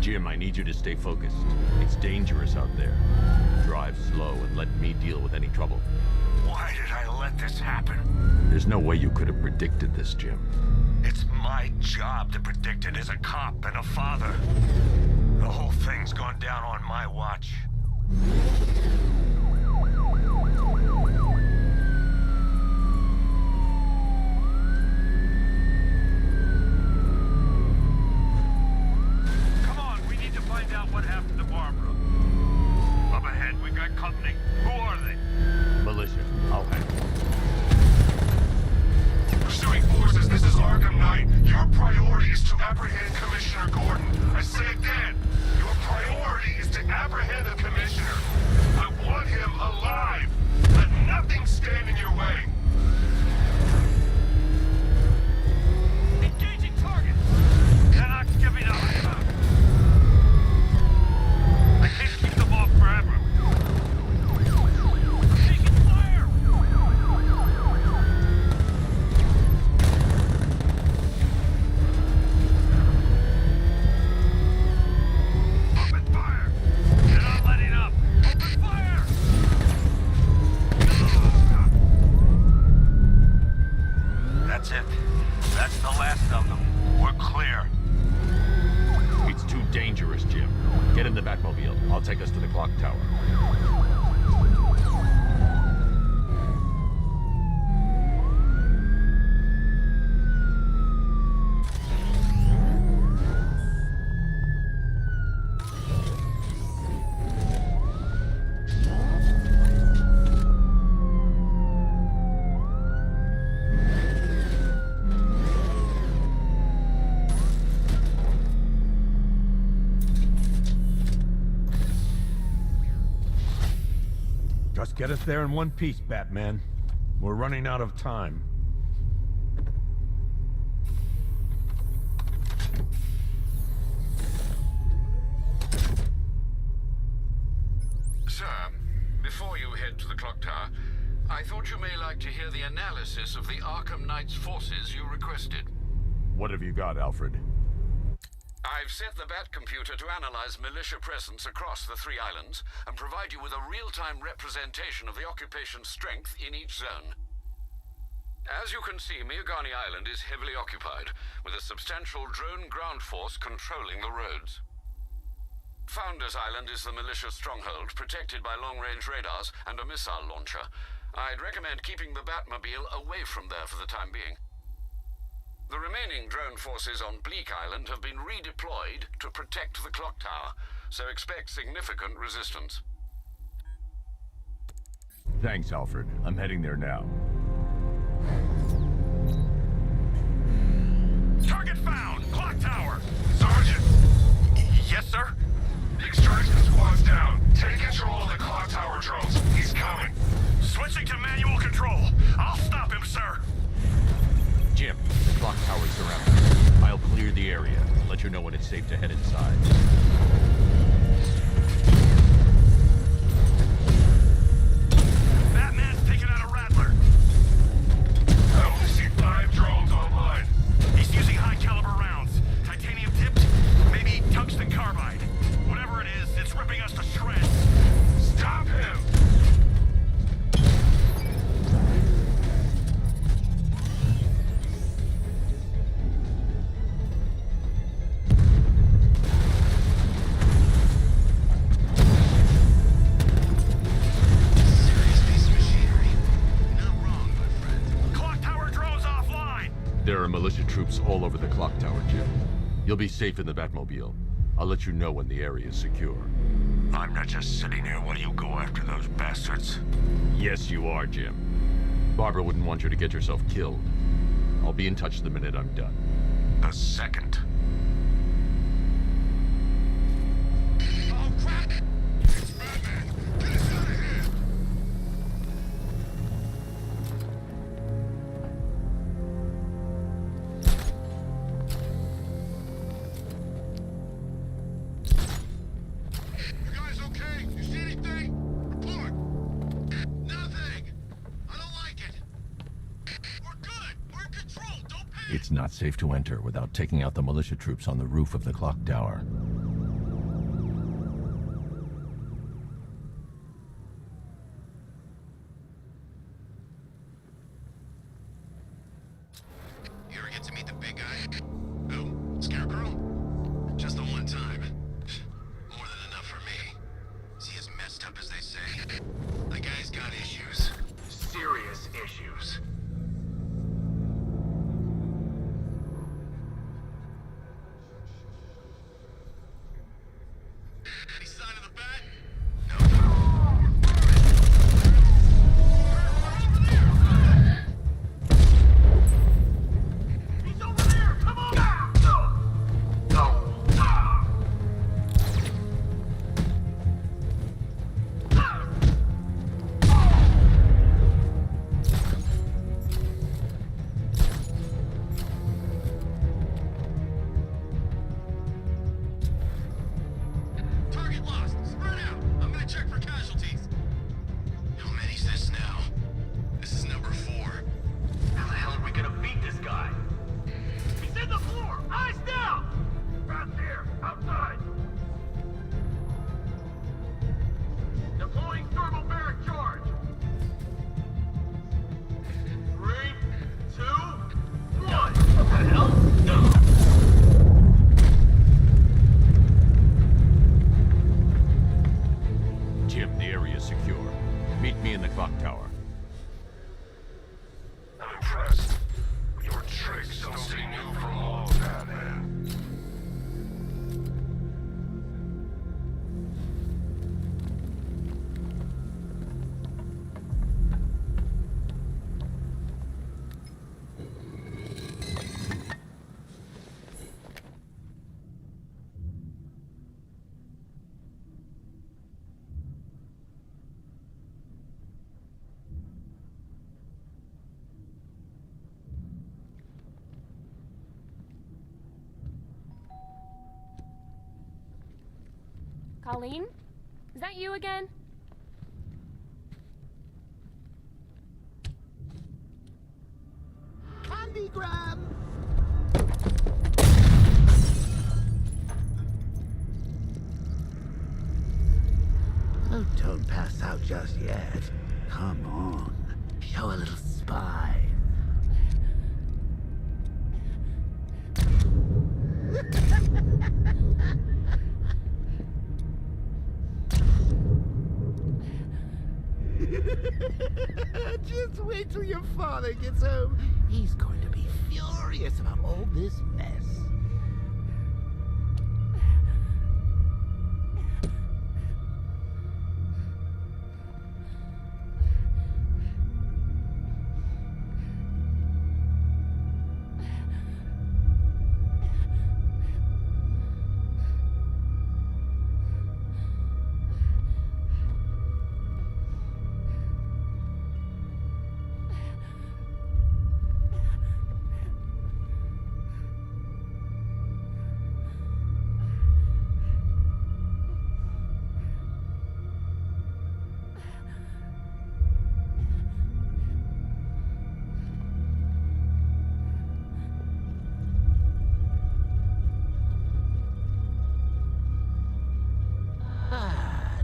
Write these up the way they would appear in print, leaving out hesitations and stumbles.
Jim, I need you to stay focused. It's dangerous out there. Drive slow and let me deal with any trouble. Why did I let this happen? There's no way you could have predicted this, Jim. It's my job to predict it as a cop and a father. The whole thing's gone down on my watch. What happened to Barbara? Up ahead, we've got company. Who are they? Militia. I'll handle it. Pursuing forces, this is Arkham Knight. Your priority is to apprehend Commissioner Gordon. I say again, your priority is to apprehend the Commissioner. I want him alive. Let nothing stand in your way. Engaging target! Cannot give it up. I can't keep them off forever. Taking fire! Open fire! You're not letting up! Open fire! That's it. That's the last of them. We're clear. It's too dangerous, Jim. Get in the Batmobile. I'll take us to the clock tower. Just get us there in one piece, Batman. We're running out of time. Sir, before you head to the clock tower, I thought you may like to hear the analysis of the Arkham Knight's forces you requested. What have you got, Alfred? I've set the Bat computer to analyze militia presence across the 3 islands and provide you with a real-time representation of the occupation's strength in each zone. As you can see, Miagani Island is heavily occupied, with a substantial drone ground force controlling the roads. Founders Island is the militia stronghold, protected by long-range radars and a missile launcher. I'd recommend keeping the Batmobile away from there for the time being. The remaining drone forces on Bleak Island have been redeployed to protect the clock tower, so expect significant resistance. Thanks, Alfred. I'm heading there now. Target found! Clock tower! Sergeant, Yes, sir? the extraction squad's down. Take control of the clock tower drones. He's coming. Switching to manual control. I'll stop him, sir. Jim, the clock tower's surrounded. I'll clear the area. Let you know when it's safe to head inside. Batman's taking out a Rattler. I only see 5 drones online. He's using high-caliber rounds. Titanium Militia troops all over the clock tower, Jim. You'll be safe in the Batmobile. I'll let you know when the area is secure. I'm not just sitting here while you go after those bastards. Yes, you are, Jim. Barbara wouldn't want you to get yourself killed. I'll be in touch the minute I'm done. The second. Oh, crap! It's Batman! Get us out of here! You guys okay? You see anything? Report! Nothing! I don't like it! We're good! We're in control! Don't panic! It's not safe to enter without taking out the militia troops on the roof of the clock tower. You ever get to meet the big guy? Who? Scarecrow? Just the one time. More than enough for me. Is he as messed up as they say? The guy's got issues. Serious issues. Any sign of the bat? No. He's over there! Come on! Target lost. Spread out. I'm gonna check for casualties. How many's this now? This is number 4. How the hell are we gonna beat this guy? He's in the floor! Eyes down! Right there! Outside! Deploying thermobaric charge! 3, 2, 1! What the hell? Jim, the area is secure. Meet me in the clock tower. I'm impressed. Your tricks don't stay new for long, Batman. Colleen? Is that you again? Candygram! Oh, don't pass out just yet. Come on. Show a little spine. Just wait till your father gets home. He's going to be furious about all this mess.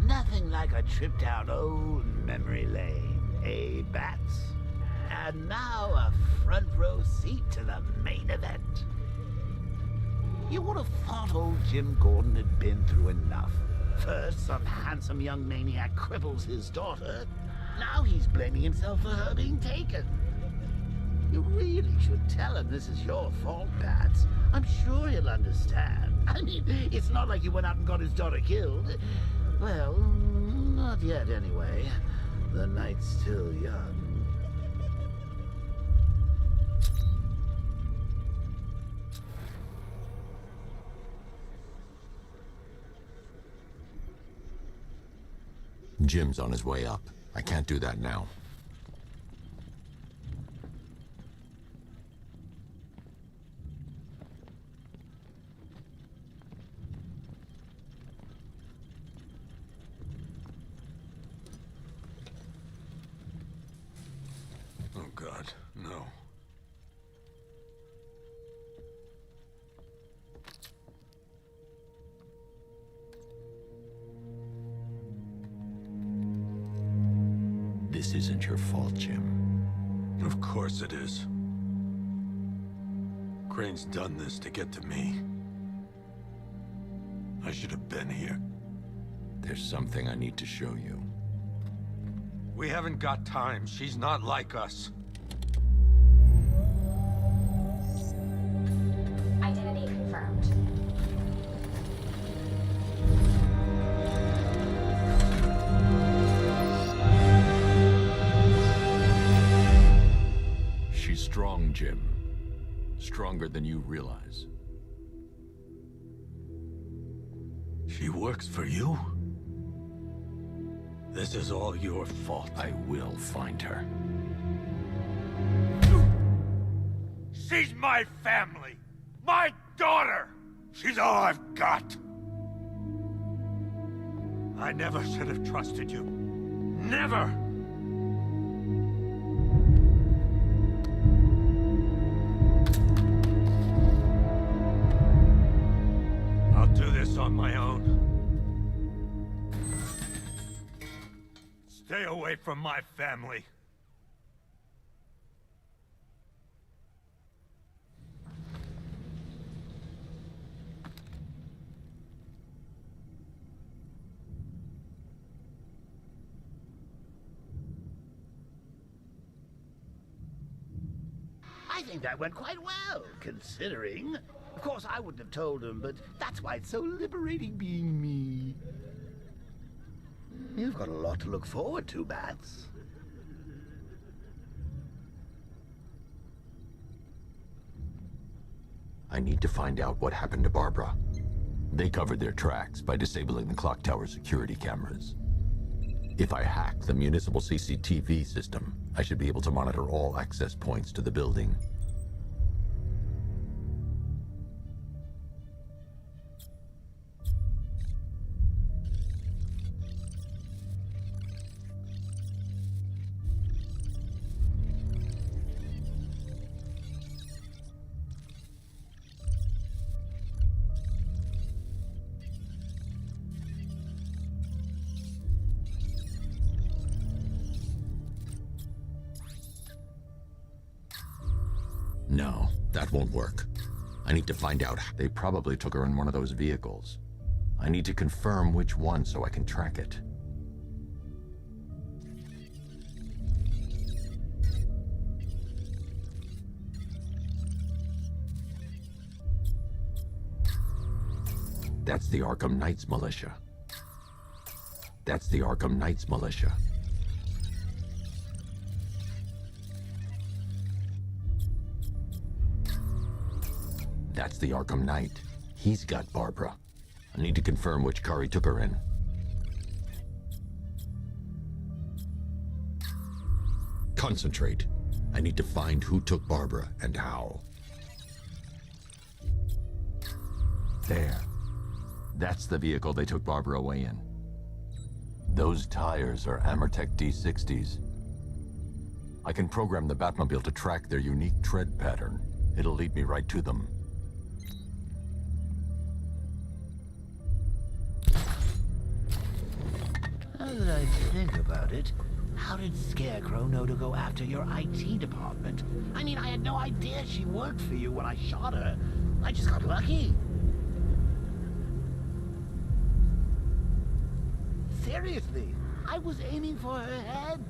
Nothing like a trip down old memory lane, eh, Bats? And now a front row seat to the main event. You would have thought old Jim Gordon had been through enough. First, some handsome young maniac cripples his daughter. Now he's blaming himself for her being taken. What a You really should tell him this is your fault, Bats. I'm sure he'll understand. I mean, it's not like you went out and got his daughter killed. Well, not yet anyway. The night's still young. Jim's on his way up. I can't do that now. Oh God, no. This isn't your fault, Jim. Of course it is. Crane's done this to get to me. I should have been here. There's something I need to show you. We haven't got time. She's not like us. Identity confirmed. She's strong, Jim. Stronger than you realize. She works for you? This is all your fault. I will find her. She's my family! My daughter! She's all I've got! I never should have trusted you. Never! I'll do this on my own. Stay away from my family. I think that went quite well, considering. Of course, I wouldn't have told him, but that's why it's so liberating being me. You've got a lot to look forward to, Bats. I need to find out what happened to Barbara. They covered their tracks by disabling the clock tower security cameras. If I hack the municipal CCTV system, I should be able to monitor all access points to the building. No, that won't work. I need to find out. They probably took her in one of those vehicles. I need to confirm which one so I can track it. That's the Arkham Knights militia. That's the Arkham Knights militia. That's the Arkham Knight. He's got Barbara. I need to confirm which car he took her in. Concentrate. I need to find who took Barbara and how. There. That's the vehicle they took Barbara away in. Those tires are Amertech D60s. I can program the Batmobile to track their unique tread pattern. It'll lead me right to them. Now that I think about it, how did Scarecrow know to go after your IT department? I mean, I had no idea she worked for you when I shot her. I just got lucky. Seriously, I was aiming for her head.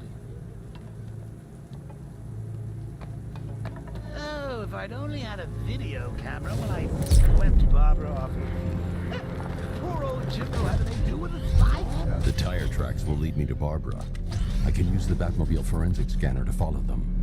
if I'd only had a video camera when I swept Barbara off her feet. Poor old Jim knew how to make do with a slide. The tire tracks will lead me to Barbara. I can use the Batmobile forensic scanner to follow them.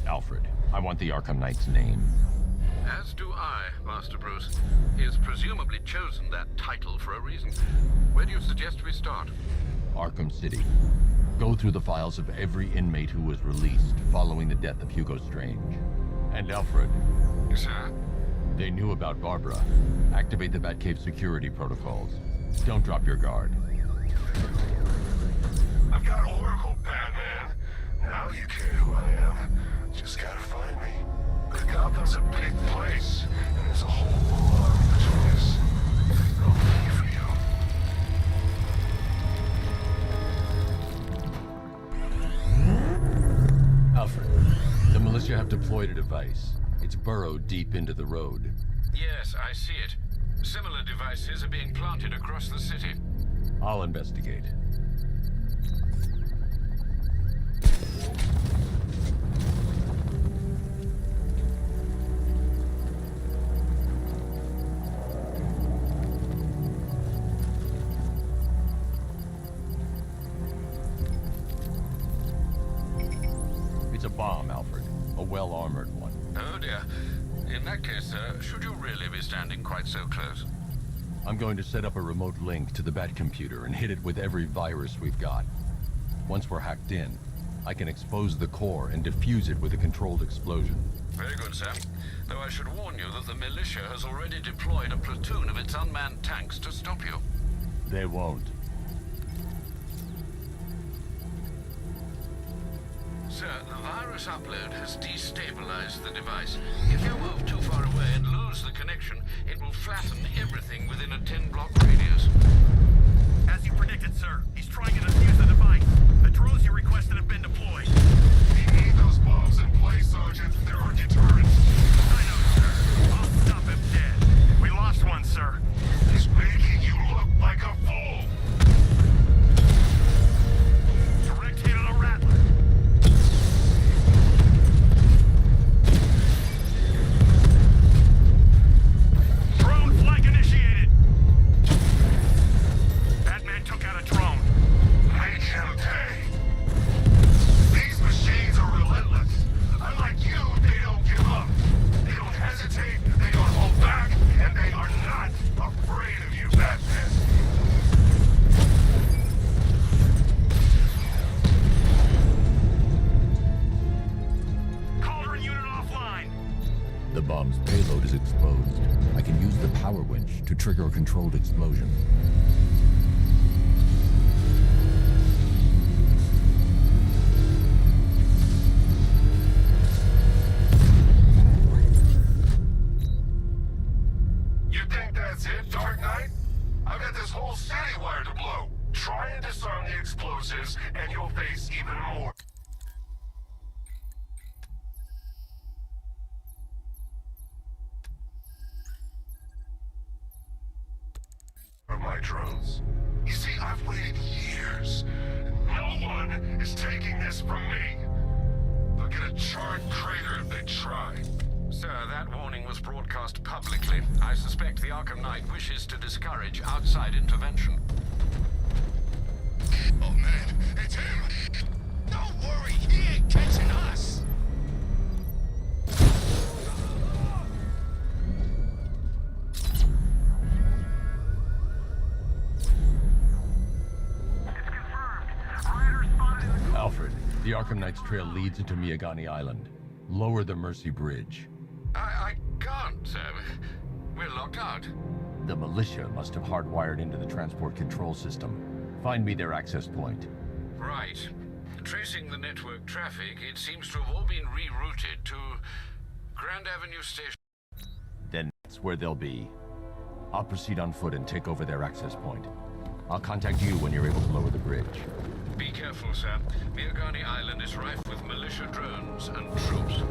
Alfred, I want the Arkham Knight's name. As do I, Master Bruce. He has presumably chosen that title for a reason. Where do you suggest we start? Arkham City. Go through the files of every inmate who was released following the death of Hugo Strange. And Alfred. Sir? They knew about Barbara. Activate the Batcave security protocols. Don't drop your guard. I've got Oracle, Batman. Now you care who I am. Just gotta find me. But Gotham's a big place, and there's a whole lot between us. I'll wait for you. Alfred, the militia have deployed a device. It's burrowed deep into the road. Yes, I see it. Similar devices are being planted across the city. I'll investigate. It's a bomb, Alfred. A well-armored one. Oh dear. In that case, sir, should you really be standing quite so close? I'm going to set up a remote link to the Bat computer and hit it with every virus we've got. Once we're hacked in, I can expose the core and defuse it with a controlled explosion. Very good, sir. Though I should warn you that the militia has already deployed a platoon of its unmanned tanks to stop you. They won't. Sir, the virus upload has destabilized the device. If you move too far away and lose the connection, it will flatten everything within a 10-block radius. As you predicted, sir, he's trying to defuse the device. The drones you requested have been deployed. We need those bombs in place, Sergeant. There are deterrents. I know, sir. I'll stop him dead. We lost one, sir. He's making you look like a fool. Direct hit on a rattler. Drone flank initiated. Batman took out a drone. Make him pay. These machines are relentless. Unlike you, they don't give up. They don't hesitate, they don't hold back, and they are not afraid of you, Batman. Calder unit offline. The bomb's payload is exposed. I can use the power winch to trigger a controlled explosion. You think that's it, Dark Knight? I've got this whole city wired to blow. Try and disarm the explosives, and you'll face even more. Of my drones. You see, I've waited years. No one is taking this from me. They'll get a charred crater if they try. Sir, that warning was broadcast publicly. I suspect the Arkham Knight wishes to discourage outside intervention. Oh man, it's him! Don't worry, he ain't catching us! Alfred, the Arkham Knight's trail leads into Miagani Island. Lower the Mercy Bridge. I can't, sir. We're locked out. The militia must have hardwired into the transport control system. Find me their access point. Right. Tracing the network traffic, it seems to have all been rerouted to Grand Avenue Station. Then that's where they'll be. I'll proceed on foot and take over their access point. I'll contact you when you're able to lower the bridge. Be careful, sir. Miagani Island is rife with militia drones and troops.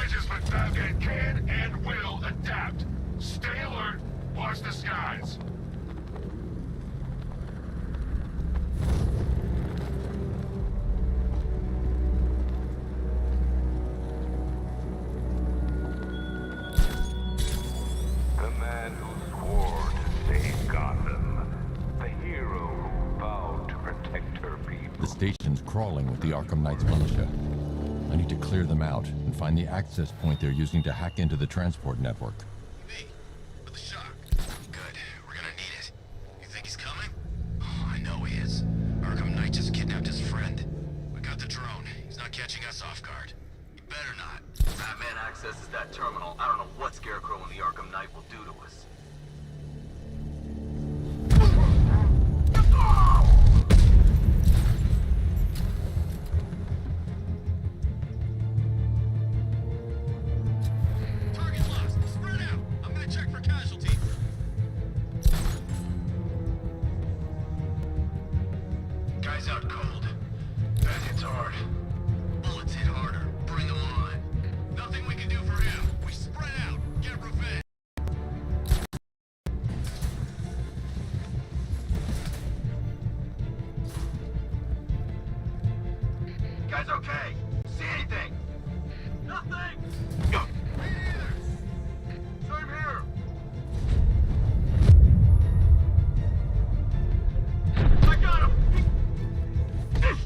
bridges, but Batman can and will adapt. Stay alert. Watch the skies. The man who swore to save Gotham. The hero who vowed to protect her people. The station's crawling with the Arkham Knight's militia. I need to clear them out and find the access point they're using to hack into the transport network. Me, with the shock. Good, we're gonna need it. You think he's coming? Oh, I know he is. Arkham Knight just kidnapped his friend. We got the drone. He's not catching us off guard. He better not. Batman accesses that terminal. I don't know what Scarecrow and the Arkham Knight will do to us. Target lost. Spread out. I'm gonna check for casualties. Guy's out cold. That hits hard. Bullets hit harder. Bring them on. Nothing we can do for him. We spread out. Get revenge. Guys, okay? See anything? Nothing! Me neither. Same here! I got him! He's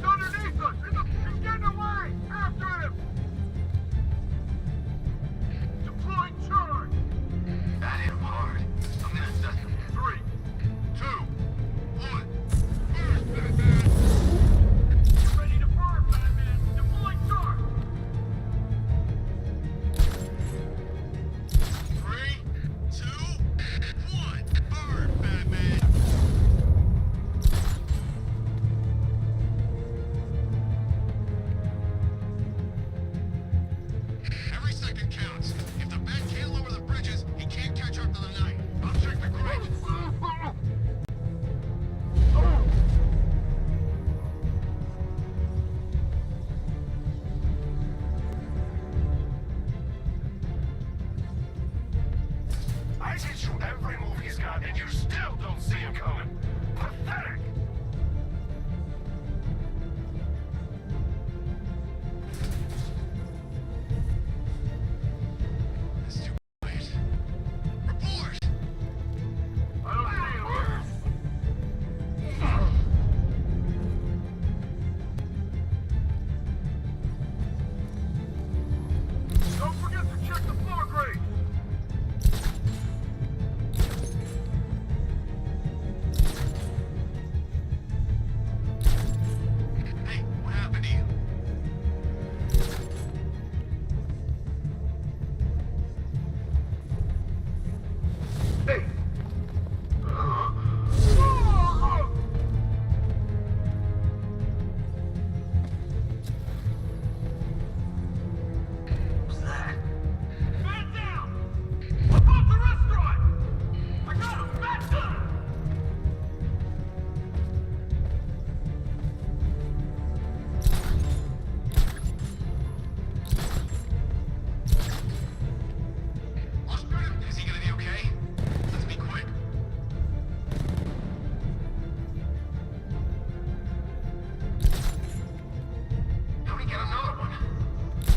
underneath us! He's getting away! After him! Deploying charge! That hit him hard. I'm gonna assess him. 3, 2, 1. First, Batman. Get ready to burn, Batman! Deploying charge! 3, 2, 1. Burn, Batman. Every second counts. If the bat can't lower the bridges, he can't catch up to the night. I'll check the grid. I teach you every move he's got, and you still don't see him coming. Pathetic! It's too quiet. Report! I don't see him! Don't forget to check the floor grade! Hey, what happened to you? Hey! What's that? Man down! Above the restaurant! I got him! Man down! I'll shoot him. Is he gonna be okay? Let's be quick. How do we get another one?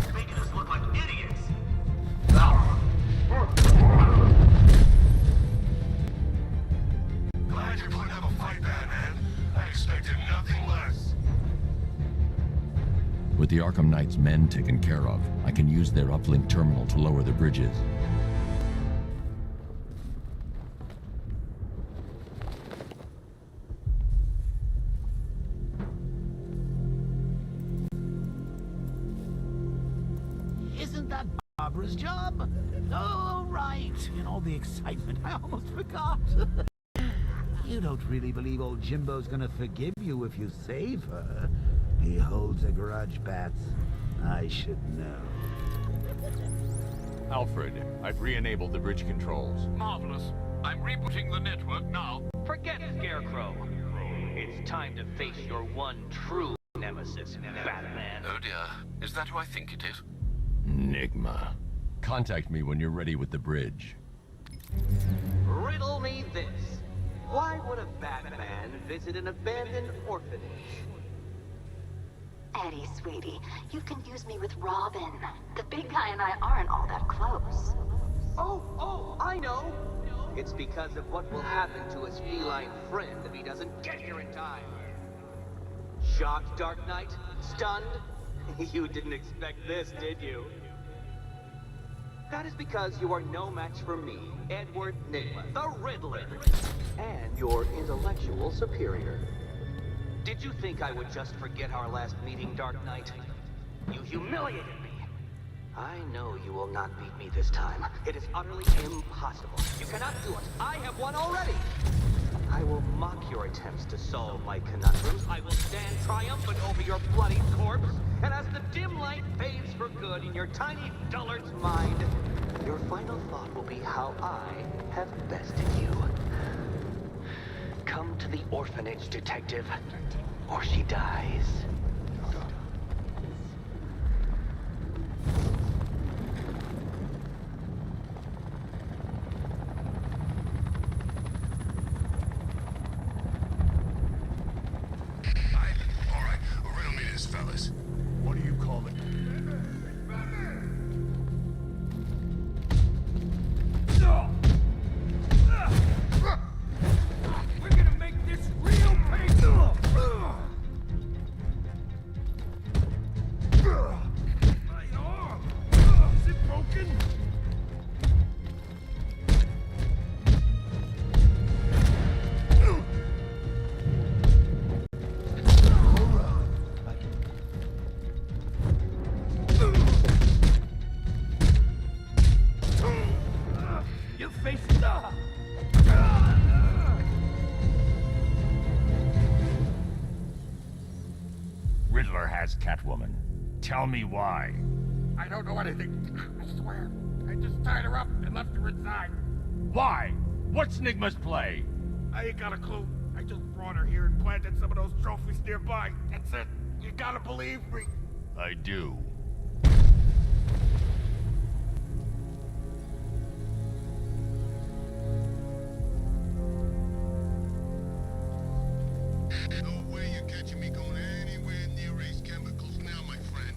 You're making us look like idiots! Glad you're putting up a fight, Batman. I expected nothing less. With the Arkham Knight's men taken care of, I can use their uplink terminal to lower the bridges. Isn't that Barbara's job? Oh, right. In all the excitement, I almost forgot. You don't really believe old Jimbo's gonna forgive you if you save her. He holds a grudge, Bats. I should know. Alfred, I've re-enabled the bridge controls. Marvelous. I'm rebooting the network now. Forget Scarecrow. It's time to face your one true nemesis, Batman. Oh dear. Is that who I think it is? Enigma. Contact me when you're ready with the bridge. Riddle me this. Why would a Batman visit an abandoned orphanage? Eddie, sweetie, you confused me with Robin. The big guy and I aren't all that close. Oh, I know! It's because of what will happen to his feline friend if he doesn't get here in time. Shocked, Dark Knight? Stunned? You didn't expect this, did you? That is because you are no match for me, Edward Nygma, the Riddler, and your intellectual superior. Did you think I would just forget our last meeting, Dark Knight? You humiliated me. I know you will not beat me this time. It is utterly impossible. You cannot do it. I have won already. I will mock your attempts to solve my conundrums. I will stand triumphant over your bloody corpse. And as the dim light fades for good in your tiny dullard's mind, your final thought will be how I have bested you. Come to the orphanage, detective, or she dies. All right, riddle me this, fellas. What do you call it? We're gonna make this real painful! My arm! Is it broken? You face the... Riddler has Catwoman. Tell me why. I don't know anything. I swear. I just tied her up and left her inside. Why? What's Nygma's play? I ain't got a clue. I just brought her here and planted some of those trophies nearby. That's it. You gotta believe me. I do. No way you're catching me going anywhere near Ace Chemicals now, my friend.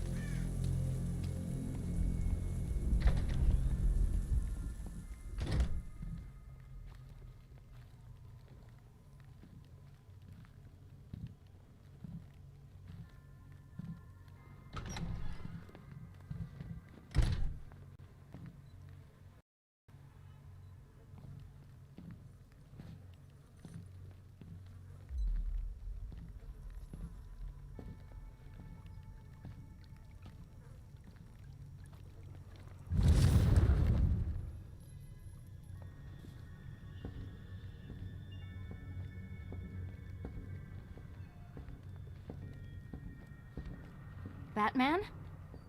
Batman?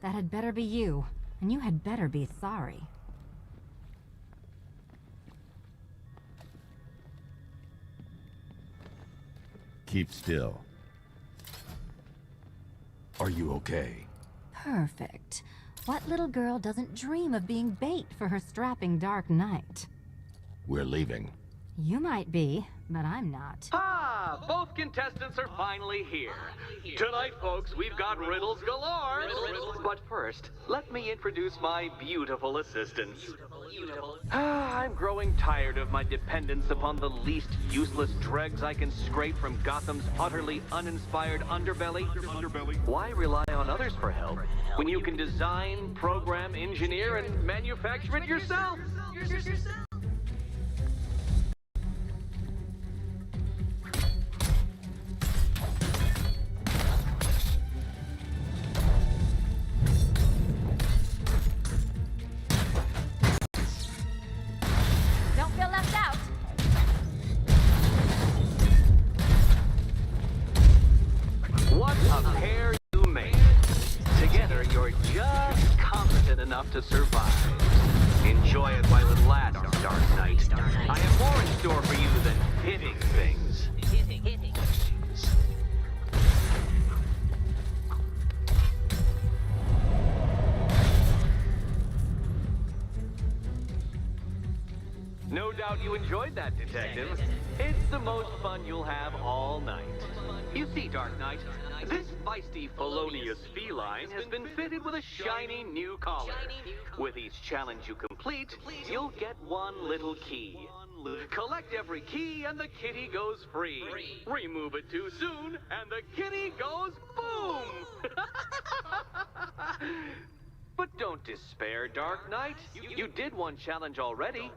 That had better be you, and you had better be sorry. Keep still. Are you okay? Perfect. What little girl doesn't dream of being bait for her strapping Dark Knight? We're leaving. You might be, but I'm not. Ah, both contestants are finally here. Tonight, folks, we've got riddles galore. But first, let me introduce my beautiful assistants. I'm growing tired of my dependence upon the least useless dregs I can scrape from Gotham's utterly uninspired underbelly. Why rely on others for help when you can design, program, engineer, and manufacture it yourself? Don't feel left out. What a pair you made. Together, you're just competent enough to survive. Enjoy it while it lasts, Dark Knight. I have more in store for you than hitting things. No doubt you enjoyed that, Detective. It's the most fun you'll have all night. You see, Dark Knight, this feisty felonious feline has been fitted with a shiny new collar. With each challenge you complete, you'll get one little key. Collect every key and the kitty goes free. Remove it too soon and the kitty goes boom! But don't despair, Dark Knight. You did one challenge already.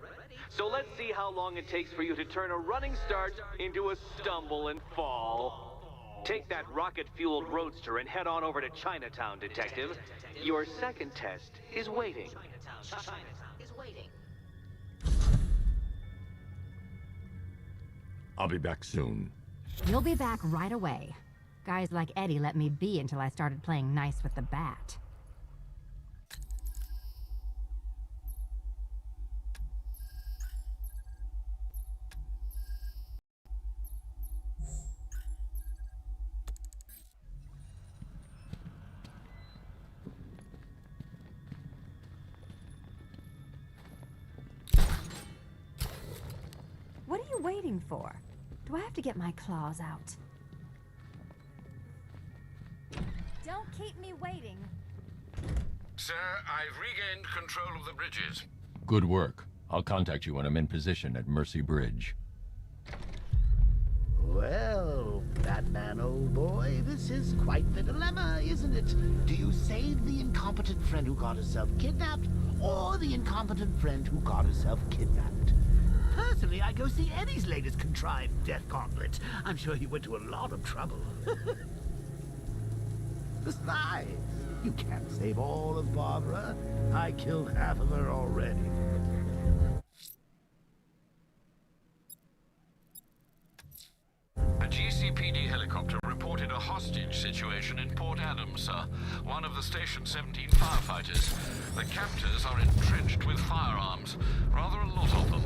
So let's see how long it takes for you to turn a running start into a stumble and fall. Take that rocket-fueled roadster and head on over to Chinatown, Detective. Your second test is waiting. I'll be back soon. You'll be back right away. Guys like Eddie let me be until I started playing nice with the bat. What are you waiting for? Do I have to get my claws out? Don't keep me waiting. Sir, I've regained control of the bridges. Good work. I'll contact you when I'm in position at Mercy Bridge. Well, Batman, old boy, this is quite the dilemma, isn't it? Do you save the incompetent friend who got herself kidnapped, or the incompetent friend who got herself kidnapped? Personally, I go see Eddie's latest contrived death gauntlet. I'm sure he went to a lot of trouble. Besides, you can't save all of Barbara. I killed half of her already. A GCPD helicopter reported a hostage situation in Port Adams, sir. One of the Station 17 firefighters. The captors are entrenched with firearms. Rather a lot of them.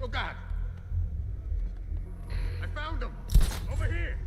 Oh God! I found him! Over here!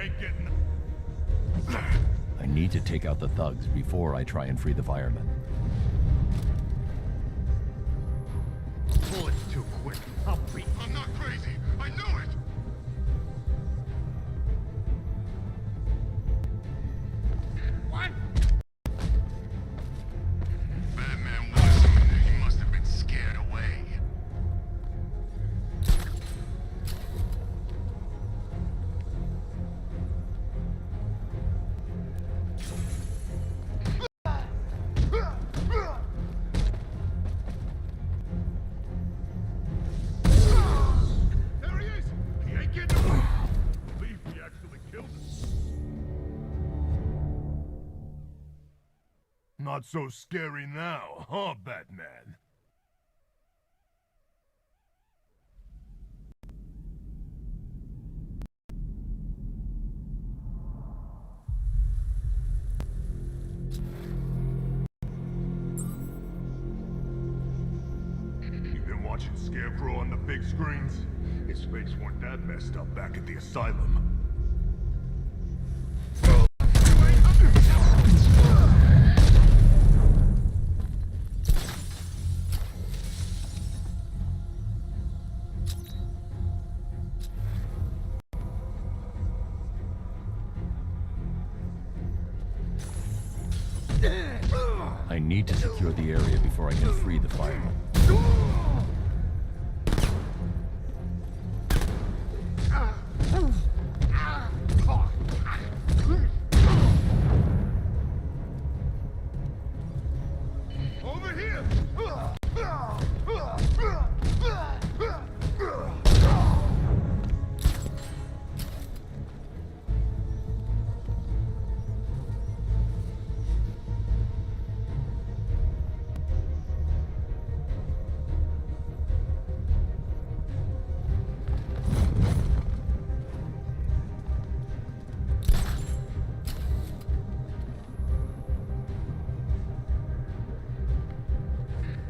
ain't getting... I need to take out the thugs before I try and free the firemen. Bullets too quick. I'll beat. I'm not crazy. I knew it. What? Batman was something. He must have been scared away. There he is. He ain't getting away. I believe he actually killed him. Not so scary now, huh, Batman? You've been watching Scarecrow on the big screens? His face weren't that messed up back at the asylum. I need to secure the area before I can free the firemen. Over here!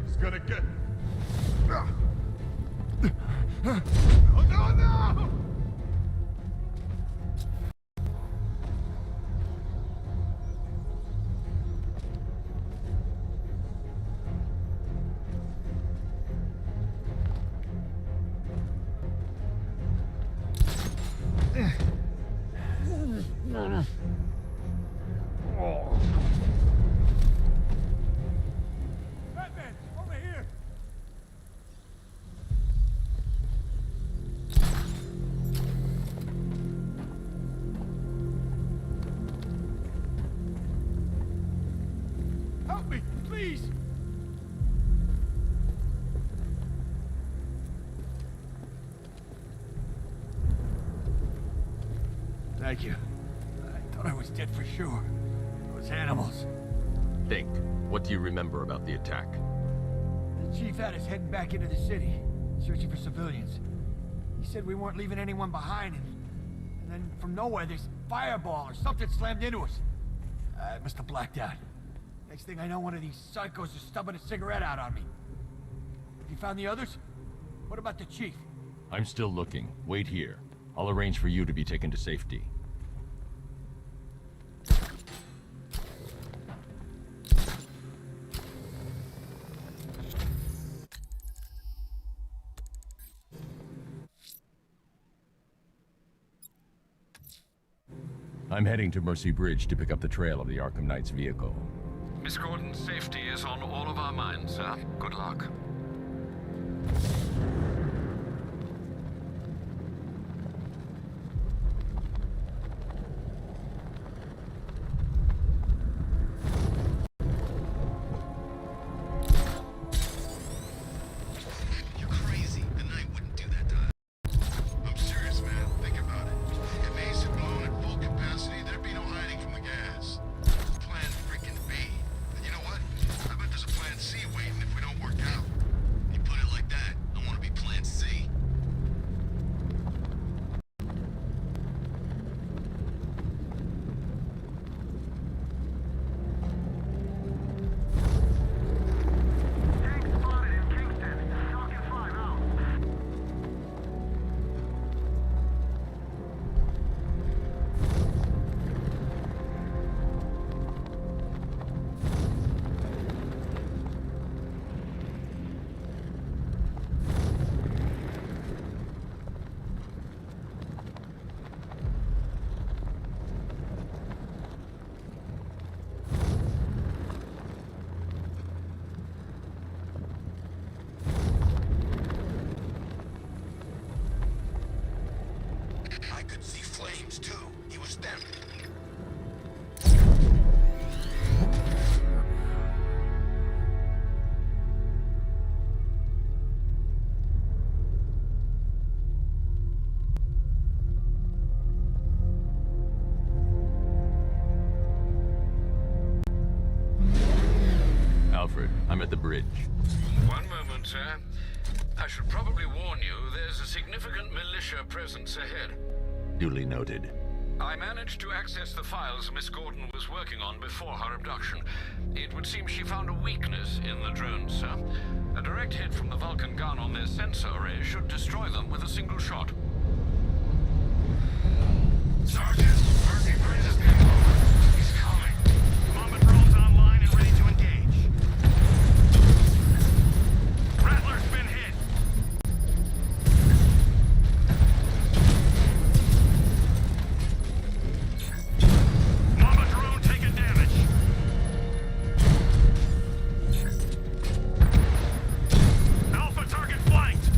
He's gonna get... Oh, no, no! Batman, over here! Help me, please! Thank you. I thought I was dead for sure. Those animals. Think. What do you remember about the attack? The chief had us heading back into the city, searching for civilians. He said we weren't leaving anyone behind, and then from nowhere this fireball or something slammed into us. I must have blacked out. Next thing I know, one of these psychos is stubbing a cigarette out on me. Have you found the others? What about the chief? I'm still looking. Wait here. I'll arrange for you to be taken to safety. I'm heading to Mercy Bridge to pick up the trail of the Arkham Knight's vehicle. Miss Gordon's safety is on all of our minds, sir. Good luck. You're crazy. The Knight wouldn't do that to us. I'm serious, man. Think about it. If Ace had blown at full capacity, there'd be no hiding from the gas. Plan freaking B. And you know what? I bet there's a plan C waiting if we don't work out. could see flames, too. He was them. Alfred, I'm at the bridge. One moment, sir. I should probably warn you, there's a significant militia presence ahead. Duly noted. I managed to access the files Miss Gordon was working on before her abduction. It would seem she found a weakness in the drones, sir. A direct hit from the Vulcan gun on their sensor array should destroy them with a single shot. Sergeant, Mercy Bridge is getting over. He's coming. Mama drone's online and ready to engage. Rattler's been hit. Mama drone taking damage. Alpha target flanked.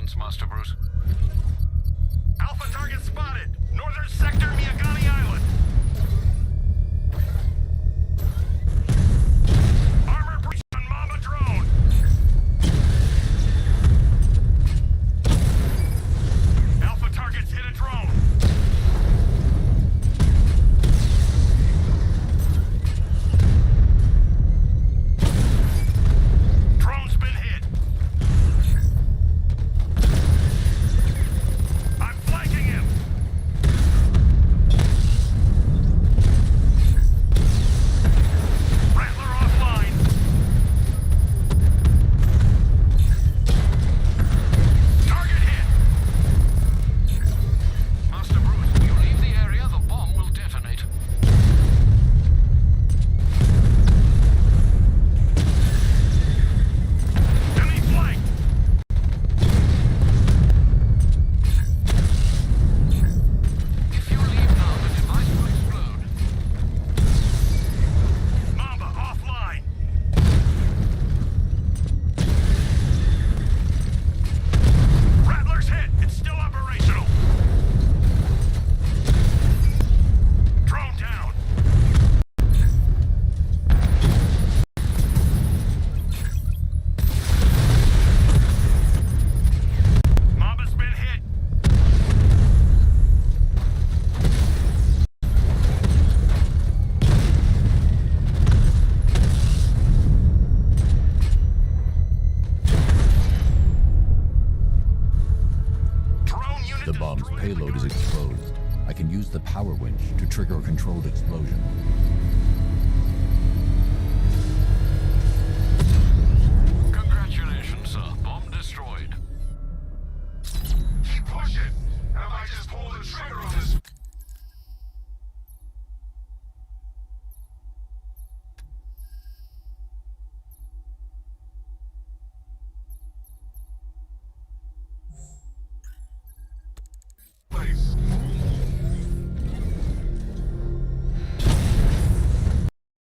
intelligence, Master Bruce? Alpha target spotted! Northern sector, Miyagani Island! Armor breach on Mamba drone! Alpha targets hit a drone! Drone's been hit! I'm flanking him! Rattler offline! Target hit! Master Bruce, if you leave the area, the bomb will detonate. Enemy flank! If you leave now, the device will explode. Mamba offline! Rattler's hit! It's still operational! Drone down! Mamba's been hit! Drone unit The bomb's destroyed. payload is exposed. I can use the power winch to trigger a controlled explosion. Congratulations, sir. Bomb destroyed. Keep pushing, and I might just pull the trigger on this. Place.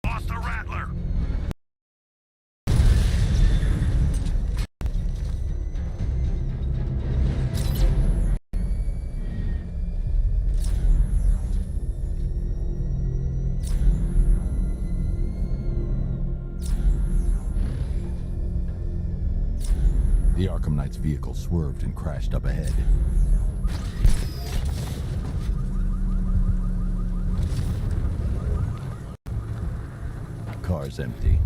Lost the Rattler! The Arkham Knight's vehicle swerved and crashed up ahead. Car's empty.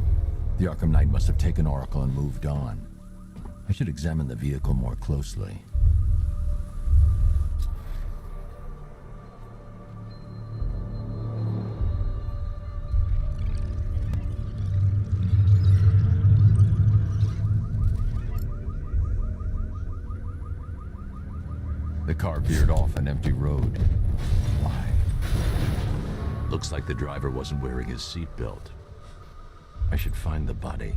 The Arkham Knight must have taken Oracle and moved on. I should examine the vehicle more closely. The car veered off an empty road. Why? Looks like the driver wasn't wearing his seatbelt. I should find the body.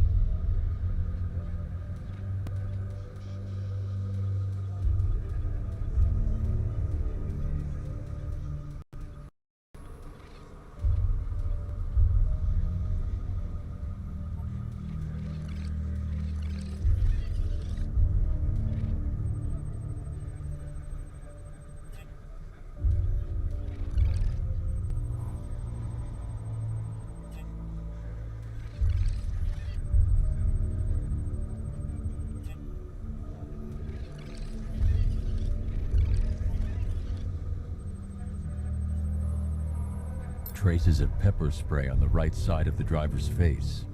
Traces of pepper spray on the right side of the driver's face.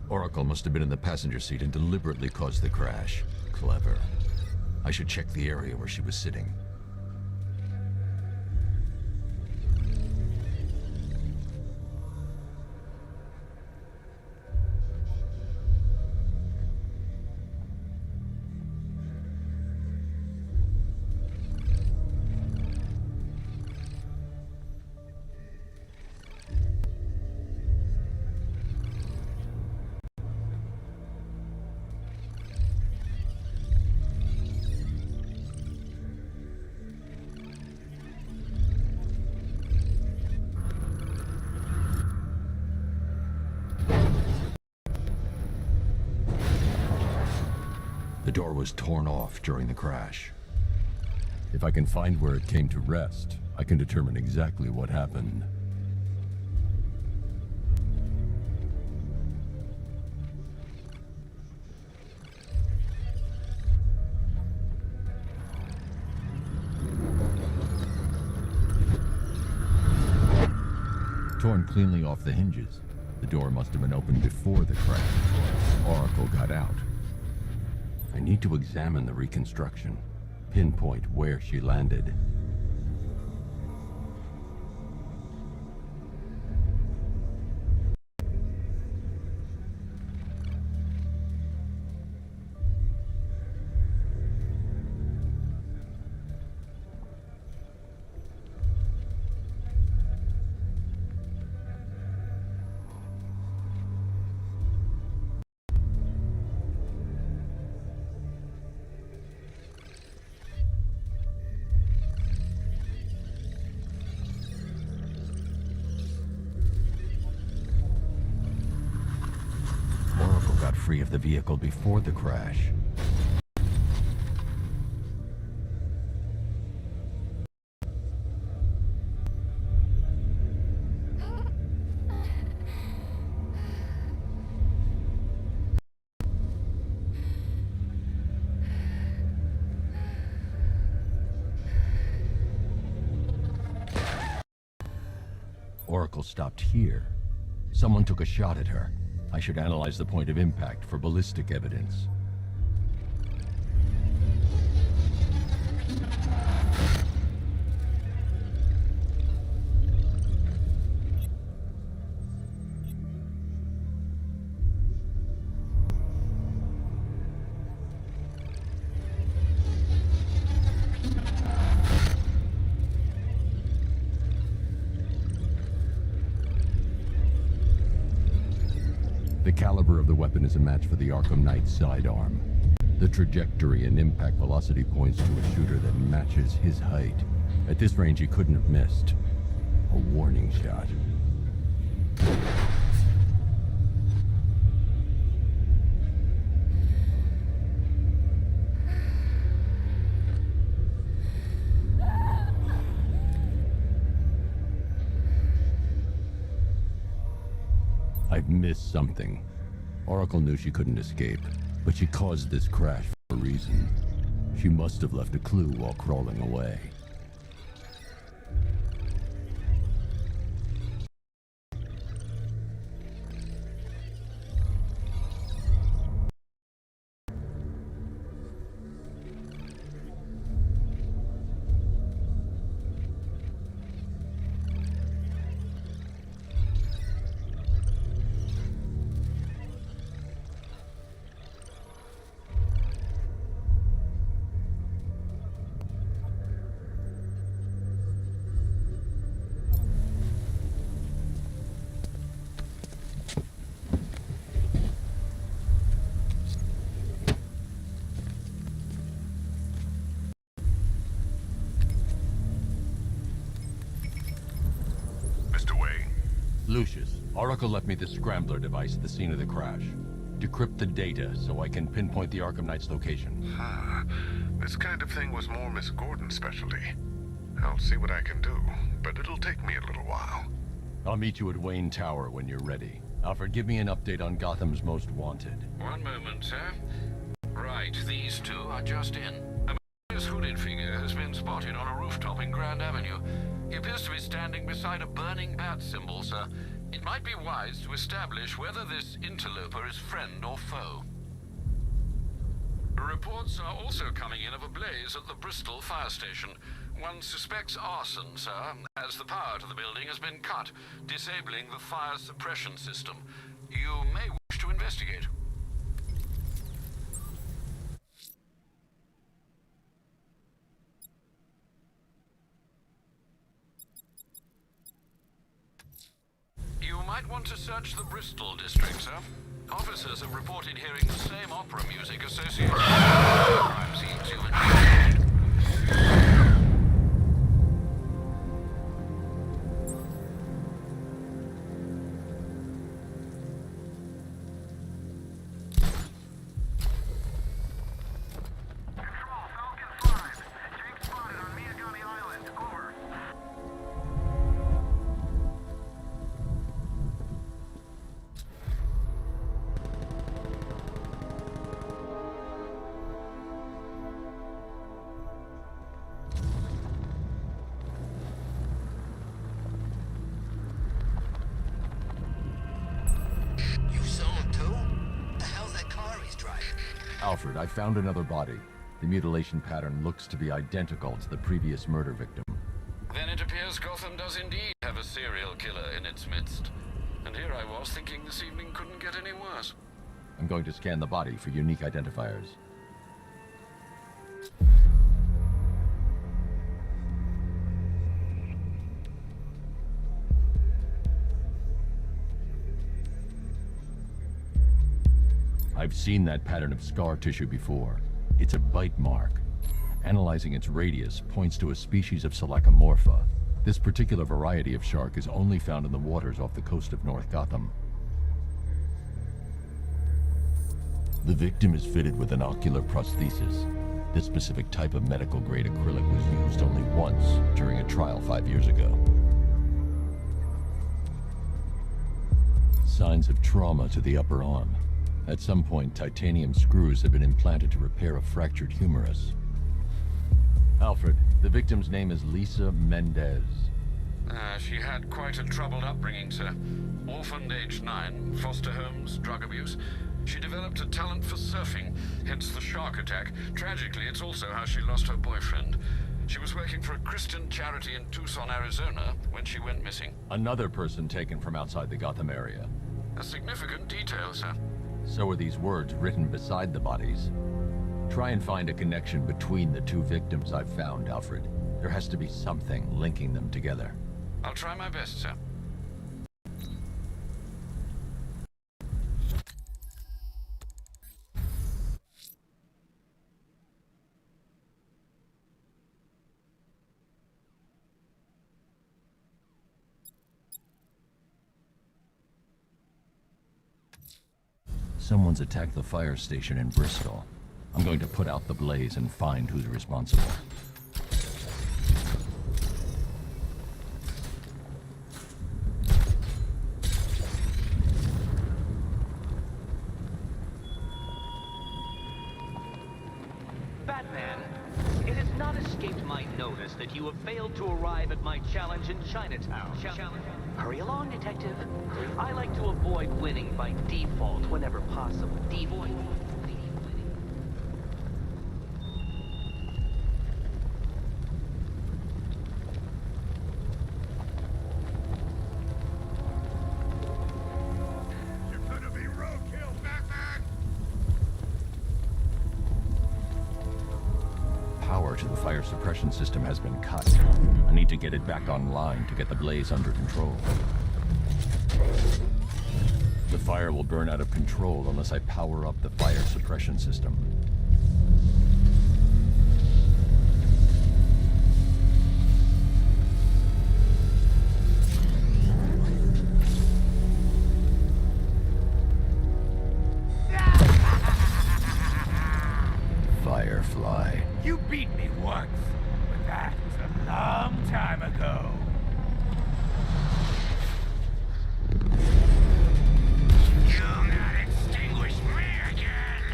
Oracle must have been in the passenger seat and deliberately caused the crash. Clever. I should check the area where she was sitting. The door was torn off during the crash. If I can find where it came to rest, I can determine exactly what happened. Torn cleanly off the hinges. The door must have been opened before the crash. Oracle got out. I need to examine the reconstruction, pinpoint where she landed. Free of the vehicle before the crash. Oracle stopped here. Someone took a shot at her. I should analyze the point of impact for ballistic evidence. The caliber of the weapon is a match for the Arkham Knight's sidearm. The trajectory and impact velocity points to a shooter that matches his height. At this range, he couldn't have missed. A warning shot. I've missed something. Oracle knew she couldn't escape, but she caused this crash for a reason. She must have left a clue while crawling away. Lucius, Oracle left me the scrambler device at the scene of the crash. Decrypt the data so I can pinpoint the Arkham Knight's location. This kind of thing was more Miss Gordon's specialty. I'll see what I can do, but it'll take me a little while. I'll meet you at Wayne Tower when you're ready. Alfred, give me an update on Gotham's Most Wanted. One moment, sir. Right, these two are just in. A mysterious hooded figure has been spotted on a rooftop in Grand Avenue. He appears to be standing beside a burning bat symbol, sir. It might be wise to establish whether this interloper is friend or foe. Reports are also coming in of a blaze at the Bristol fire station. One suspects arson, sir, as the power to the building has been cut, disabling the fire suppression system. You may wish to investigate. You might want to search the Bristol district, sir. Officers have reported hearing the same opera music associated with crime scenes you mentioned. Alfred, I found another body. The mutilation pattern looks to be identical to the previous murder victim. Then it appears Gotham does indeed have a serial killer in its midst. And here I was thinking this evening couldn't get any worse. I'm going to scan the body for unique identifiers. I've seen that pattern of scar tissue before. It's a bite mark. Analyzing its radius points to a species of Selachomorpha. This particular variety of shark is only found in the waters off the coast of North Gotham. The victim is fitted with an ocular prosthesis. This specific type of medical-grade acrylic was used only once during a trial 5 years ago. Signs of trauma to the upper arm. At some point, titanium screws have been implanted to repair a fractured humerus. Alfred, the victim's name is Lisa Mendez. She had quite a troubled upbringing, sir. Orphaned age 9, foster homes, drug abuse. She developed a talent for surfing, hence the shark attack. Tragically, it's also how she lost her boyfriend. She was working for a Christian charity in Tucson, Arizona, when she went missing. Another person taken from outside the Gotham area. A significant detail, sir. So are these words written beside the bodies. Try and find a connection between the two victims I've found, Alfred. There has to be something linking them together. I'll try my best, sir. Someone's attacked the fire station in Bristol. I'm going to put out the blaze and find who's responsible. Batman, it has not escaped my notice that you have failed to arrive at my challenge in Chinatown. Hurry along, Detective. I like to avoid winning by default whenever possible. Power to the fire suppression system has been cut. I need to get it back online to get the blaze under control. The fire will burn out of control unless I power up the fire suppression system. Firefly. You beat me once, but that was a long time ago. You'll not extinguish me again!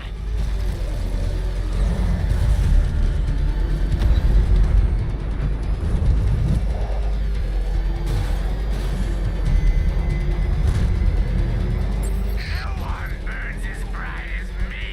No one burns as bright as me!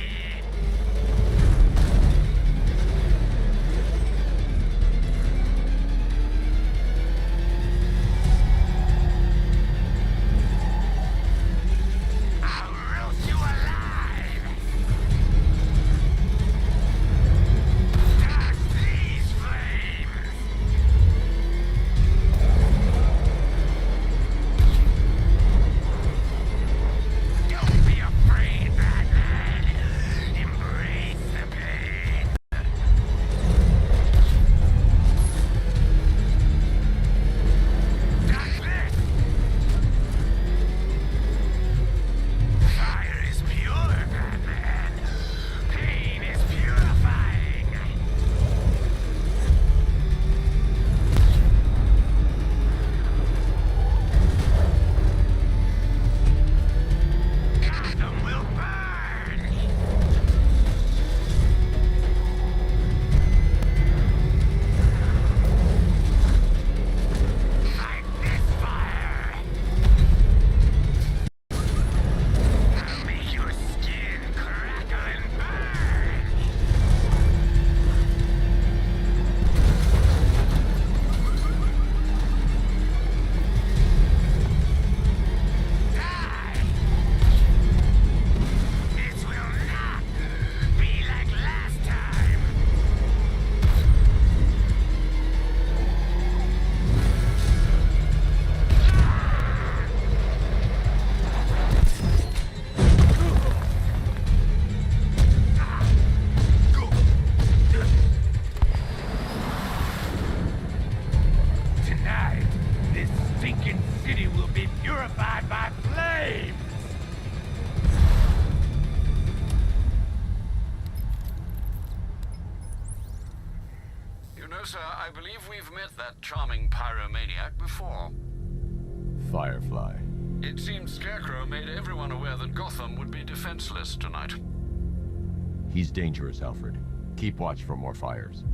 sir, I believe we've met that charming pyromaniac before. Firefly. It seems Scarecrow made everyone aware that Gotham would be defenseless tonight. He's dangerous, Alfred. Keep watch for more fires.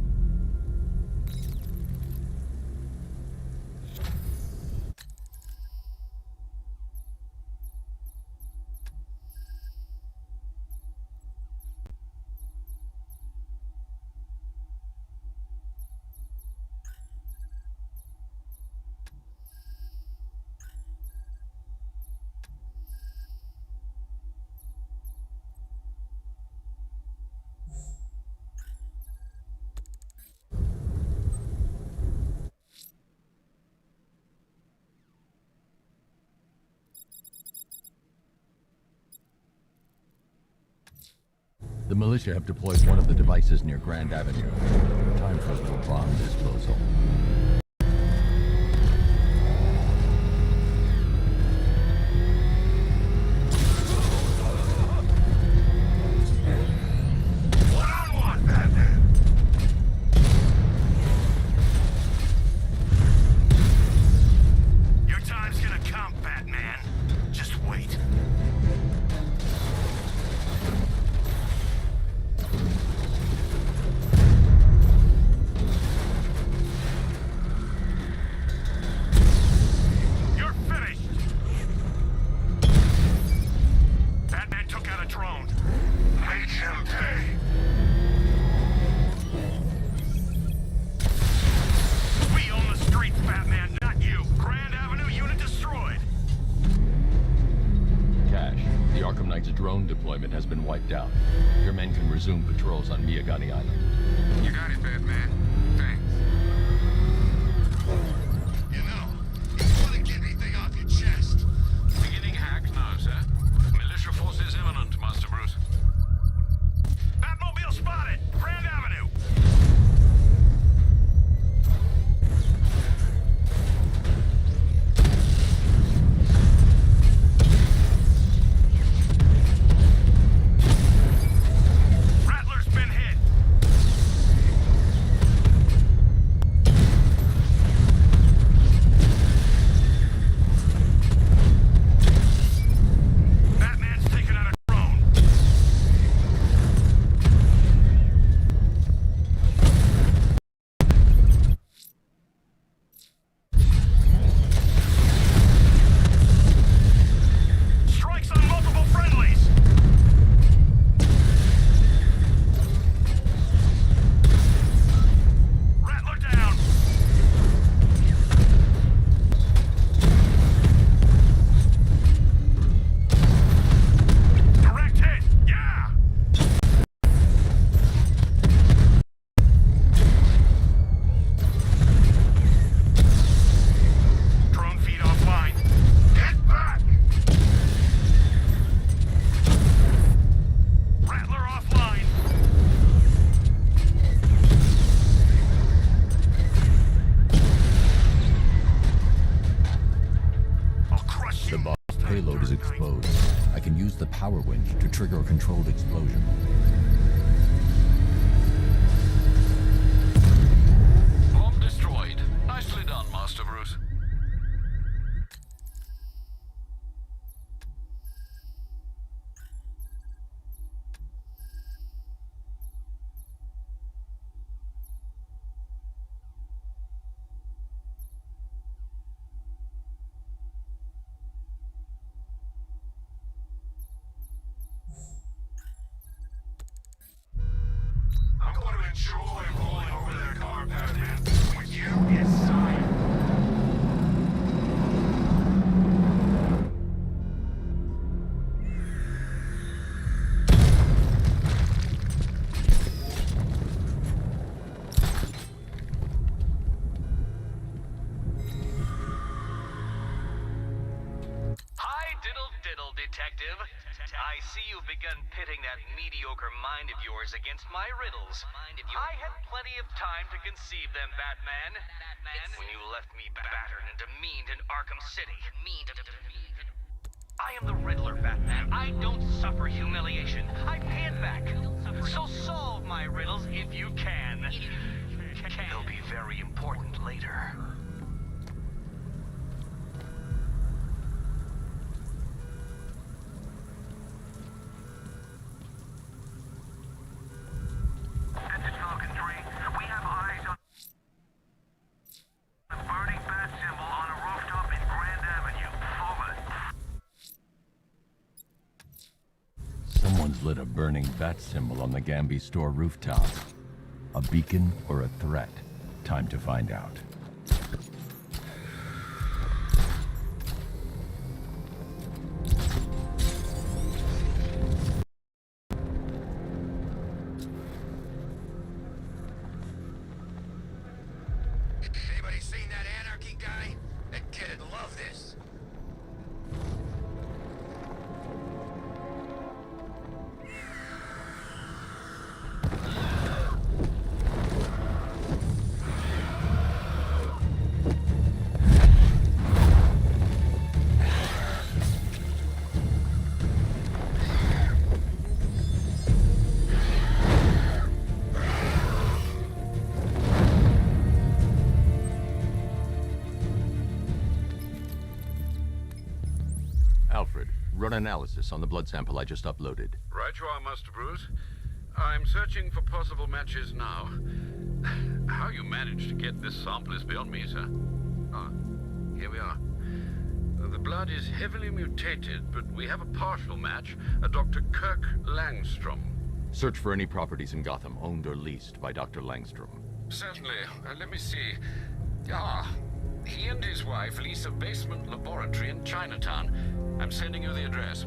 The militia have deployed one of the devices near Grand Avenue. Time for a little bomb disposal. One-on-one, Batman! Your time's gonna come, Batman. Just wait. You're finished! Batman took out a drone. Make him pay! We own the streets, Batman, not you. Grand Avenue unit destroyed. Cash, the Arkham Knight's drone deployment has been wiped out. Your men can resume patrols on Miyagani Island. You got it, Batman. Thanks. You know, if you want to get anything off your chest. Beginning hack now, sir. Militia forces imminent, Master Bruce. Batmobile spotted! Grand Avenue! Rattler's been hit! Batman's taken out a drone. Strikes on multiple friendlies! Rattler down! Direct hit! Yeah! Drone feed offline. Get back! Rattler offline. I'll crush The you. bomb's payload is exposed. I can use the power winch to trigger a controlled explosion. Bomb destroyed. Nicely done, Master Bruce. I'm going to enjoy rolling over that car, Batman, with you inside. Hi, diddle diddle, detective. I see you've begun pitting that mediocre mind of yours against my riddles. I had plenty of time to conceive them, Batman. When you left me battered and demeaned in Arkham City. I am the Riddler, Batman. I don't suffer humiliation. I pay it back. So solve my riddles if you can. They'll be very important later. Someone's lit a burning bat symbol on the Gambi store rooftop. A beacon or a threat? Time to find out. Anybody seen that anarchy guy? That kid'd love this. Alfred, run analysis on the blood sample I just uploaded. Right you are, Master Bruce. I'm searching for possible matches now. How you managed to get this sample is beyond me, sir. Ah, here we are. The blood is heavily mutated, but we have a partial match, a Dr. Kirk Langstrom. Search for any properties in Gotham owned or leased by Dr. Langstrom. Certainly. Let me see. Ah, he and his wife lease a basement laboratory in Chinatown. I'm sending you the address.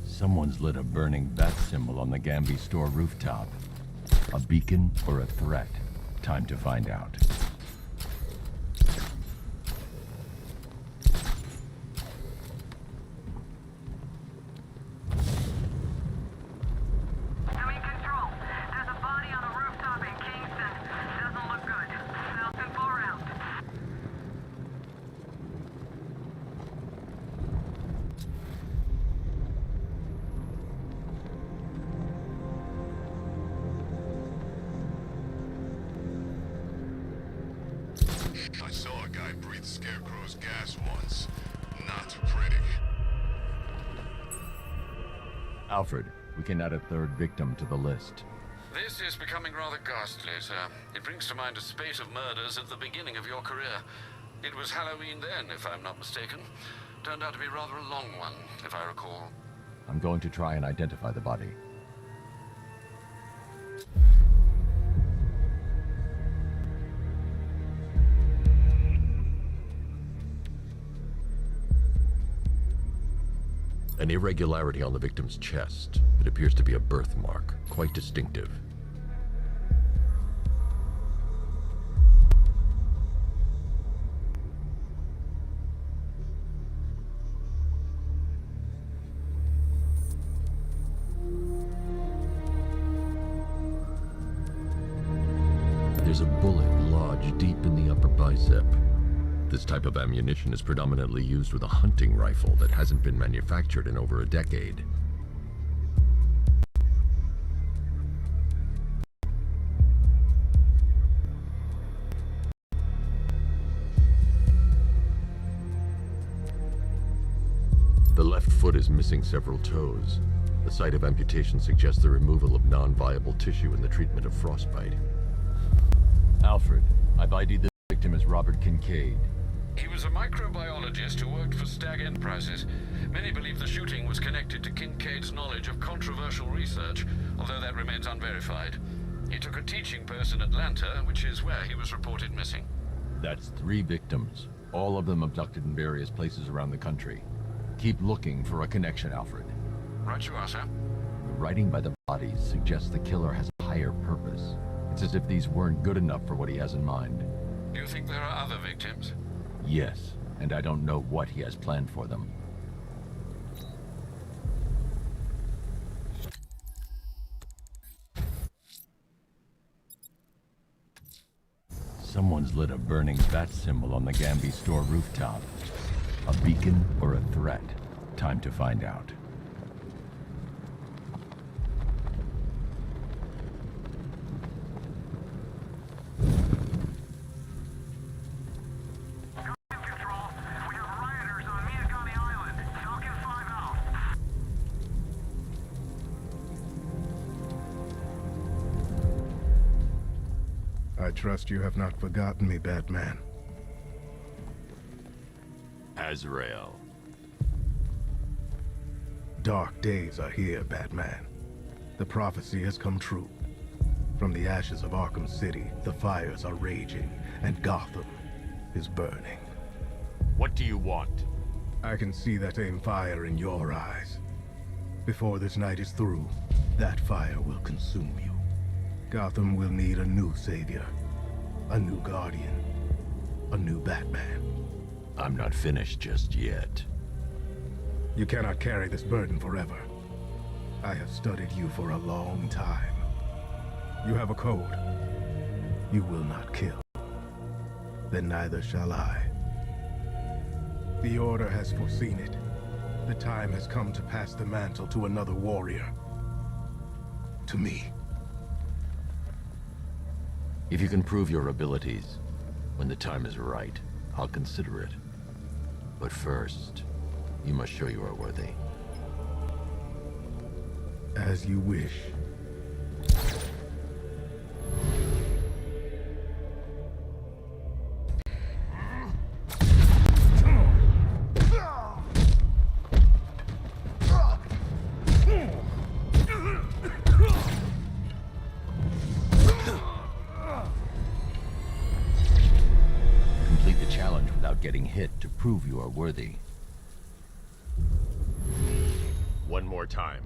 Someone's lit a burning bat symbol on the Gambi store rooftop. A beacon or a threat? Time to find out. I saw a guy breathe Scarecrow's gas once. Not pretty. Alfred, we can add a third victim to the list. This is becoming rather ghastly, sir. It brings to mind a spate of murders at the beginning of your career. It was Halloween then, if I'm not mistaken. Turned out to be rather a long one, if I recall. I'm going to try and identify the body. An irregularity on the victim's chest. It appears to be a birthmark, quite distinctive. There's a bullet lodged deep in the upper bicep. This type of ammunition is predominantly used with a hunting rifle that hasn't been manufactured in over a decade. The left foot is missing several toes. The site of amputation suggests the removal of non-viable tissue in the treatment of frostbite. Alfred, I've ID'd the victim as Robert Kincaid. He was a microbiologist who worked for Stag Enterprises. Many believe the shooting was connected to Kincaid's knowledge of controversial research, although that remains unverified. He took a teaching post in Atlanta, which is where he was reported missing. That's 3 victims, all of them abducted in various places around the country. Keep looking for a connection, Alfred. Right you are, sir. The writing by the bodies suggests the killer has a higher purpose. It's as if these weren't good enough for what he has in mind. Do you think there are other victims? Yes, and I don't know what he has planned for them. Someone's lit a burning bat symbol on the Gambi store rooftop. A beacon or a threat? Time to find out. I trust you have not forgotten me, Batman. Azrael. Dark days are here, Batman. The prophecy has come true. From the ashes of Arkham City, the fires are raging, and Gotham is burning. What do you want? I can see that same fire in your eyes. Before this night is through, that fire will consume you. Gotham will need a new savior, a new guardian, a new Batman. I'm not finished just yet. You cannot carry this burden forever. I have studied you for a long time. You have a code. You will not kill. Then neither shall I. The Order has foreseen it. The time has come to pass the mantle to another warrior. To me. If you can prove your abilities, when the time is right, I'll consider it. But first, you must show you are worthy. As you wish. Complete the challenge without getting hit to prove you are worthy. One more time.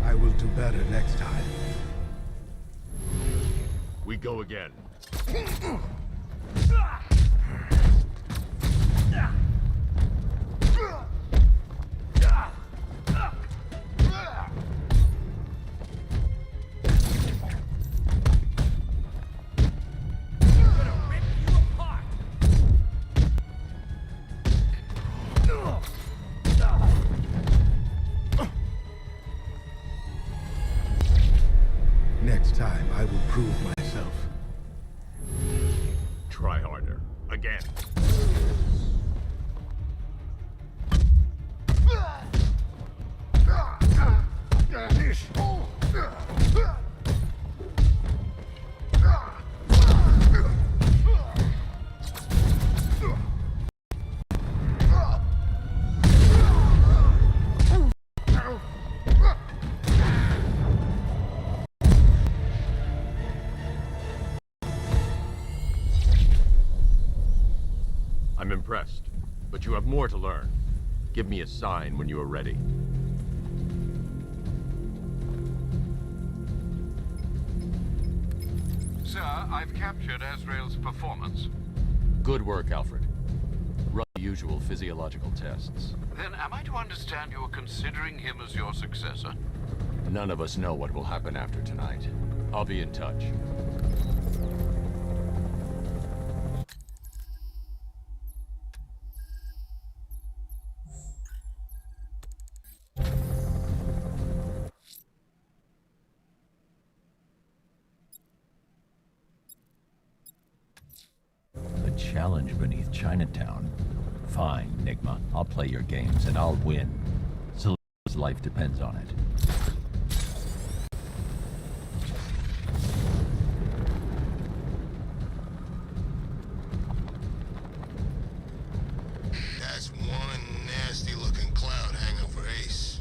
I will do better next time. We go again. Next time, I will prove myself. Try harder. Again. I'm impressed, but you have more to learn. Give me a sign when you are ready. Sir, I've captured Azrael's performance. Good work, Alfred. Run the usual physiological tests. Then am I to understand you are considering him as your successor? None of us know what will happen after tonight. I'll be in touch. The challenge beneath Chinatown. Fine, Nigma. I'll play your games and I'll win. Selena's life depends on it. That's one nasty-looking cloud hanging over Ace.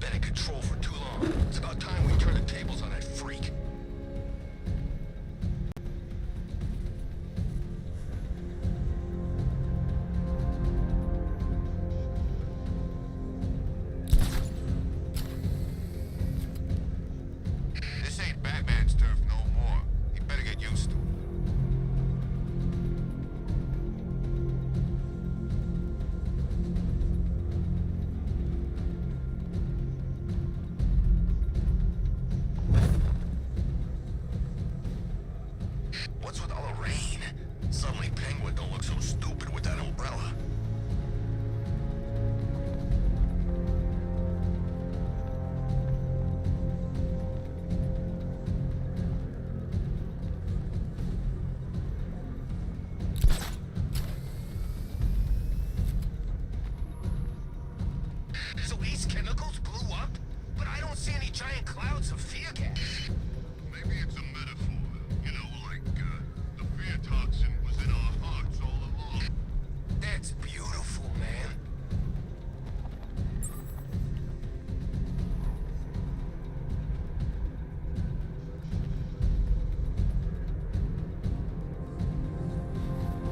been in control for too long. It's about time we turn the tables on that freak. This ain't Batman's turf no more. He better get used to it. What's with all the rain? Suddenly Penguin don't look so stupid with that umbrella. So these chemicals blew up, but I don't see any giant clouds of fear gas. Maybe it's a metaphor. You know, like, the fear toxin was in our hearts all along. That's beautiful, man.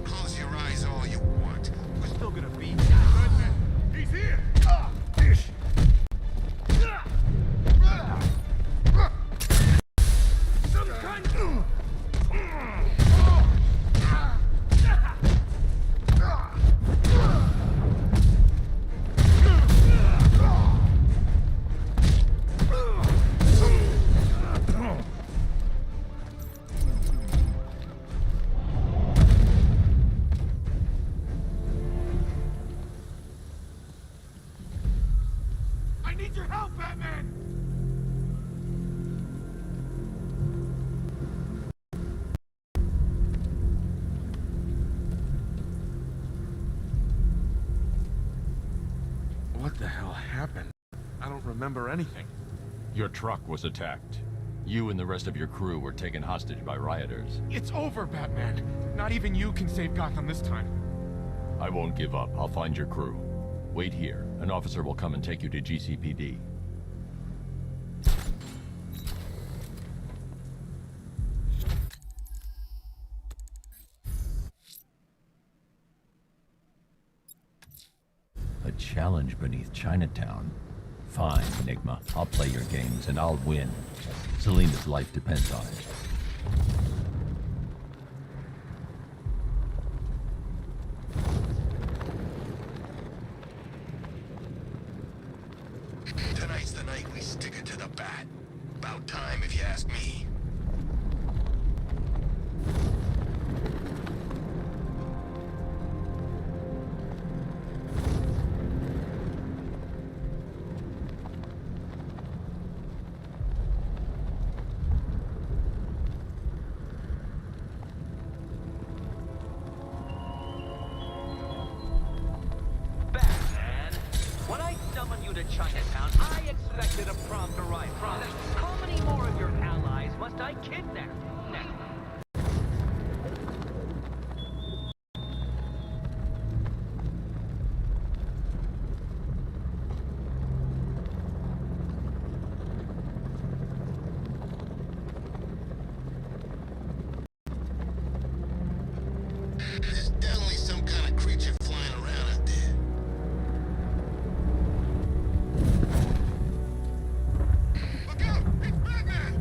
Close your eyes all you want. We're still gonna beat He's here! Some kind of... I need your help, Batman! What the hell happened? I don't remember anything. Your truck was attacked. You and the rest of your crew were taken hostage by rioters. It's over, Batman. Not even you can save Gotham this time. I won't give up. I'll find your crew. Wait here. An officer will come and take you to GCPD. A challenge beneath Chinatown? Fine, Enigma. I'll play your games and I'll win. Selena's life depends on it. Tonight's the night we stick it to the bat. About time, if you ask me. Batman, when I summoned you to Chinatown, I expected a prompt arrival. How many more of your allies must I kidnap? There's definitely some kind of creature flying around out there. Look out! It's Batman!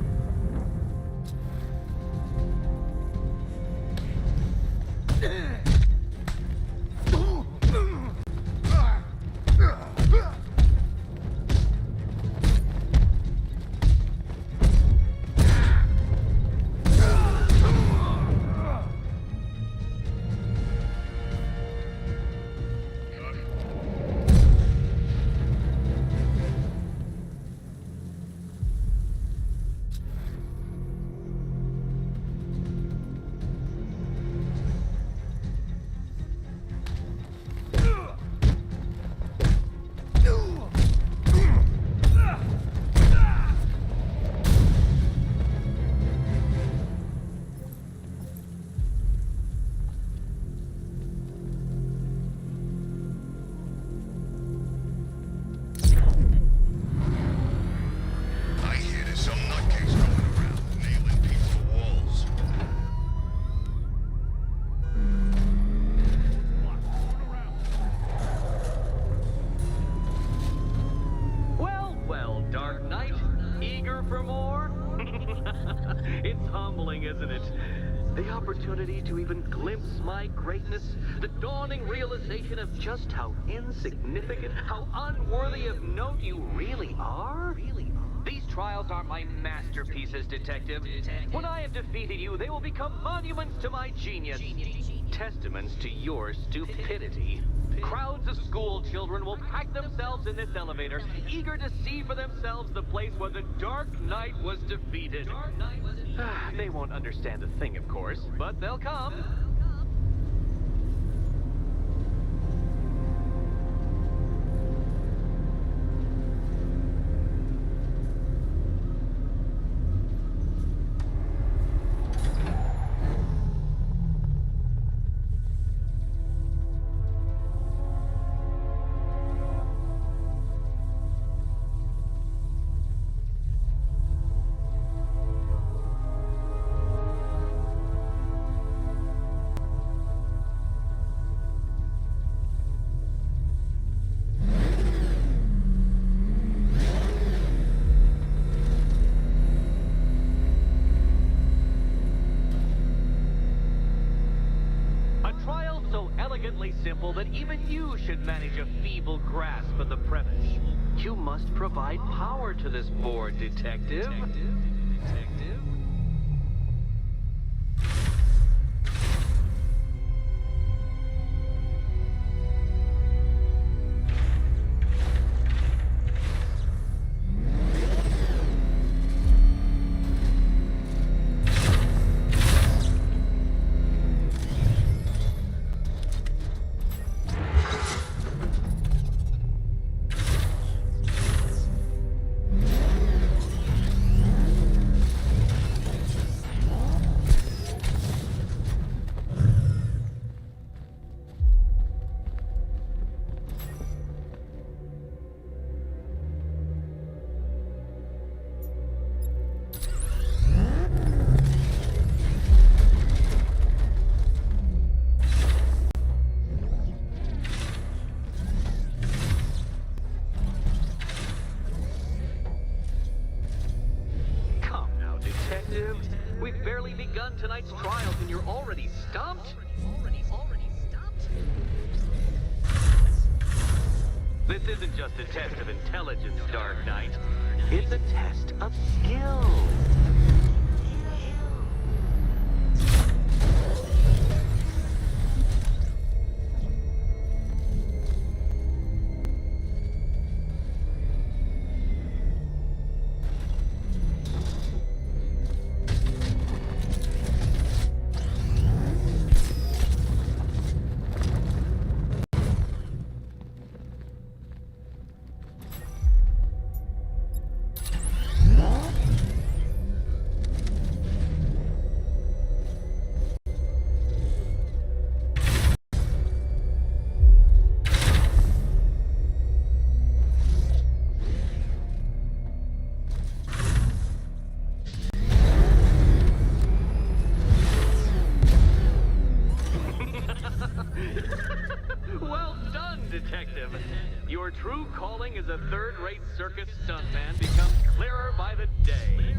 opportunity to even glimpse my greatness, the dawning realization of just how insignificant, how unworthy of note you really are? These trials are my masterpieces, Detective. When I have defeated you, they will become monuments to my genius. Testaments to your stupidity. Crowds of school children will pack themselves in this elevator, eager to see for themselves the place where the Dark Knight was defeated. They won't understand a thing, of course, but they'll come. Simple that even you should manage a feeble grasp of the premise. You must provide power to this board, Detective. We've barely begun tonight's trials and you're already stumped? This isn't just a test of intelligence, Dark Knight. It's a test of skill. Well done, Detective. Your true calling as a third-rate circus stuntman becomes clearer by the day.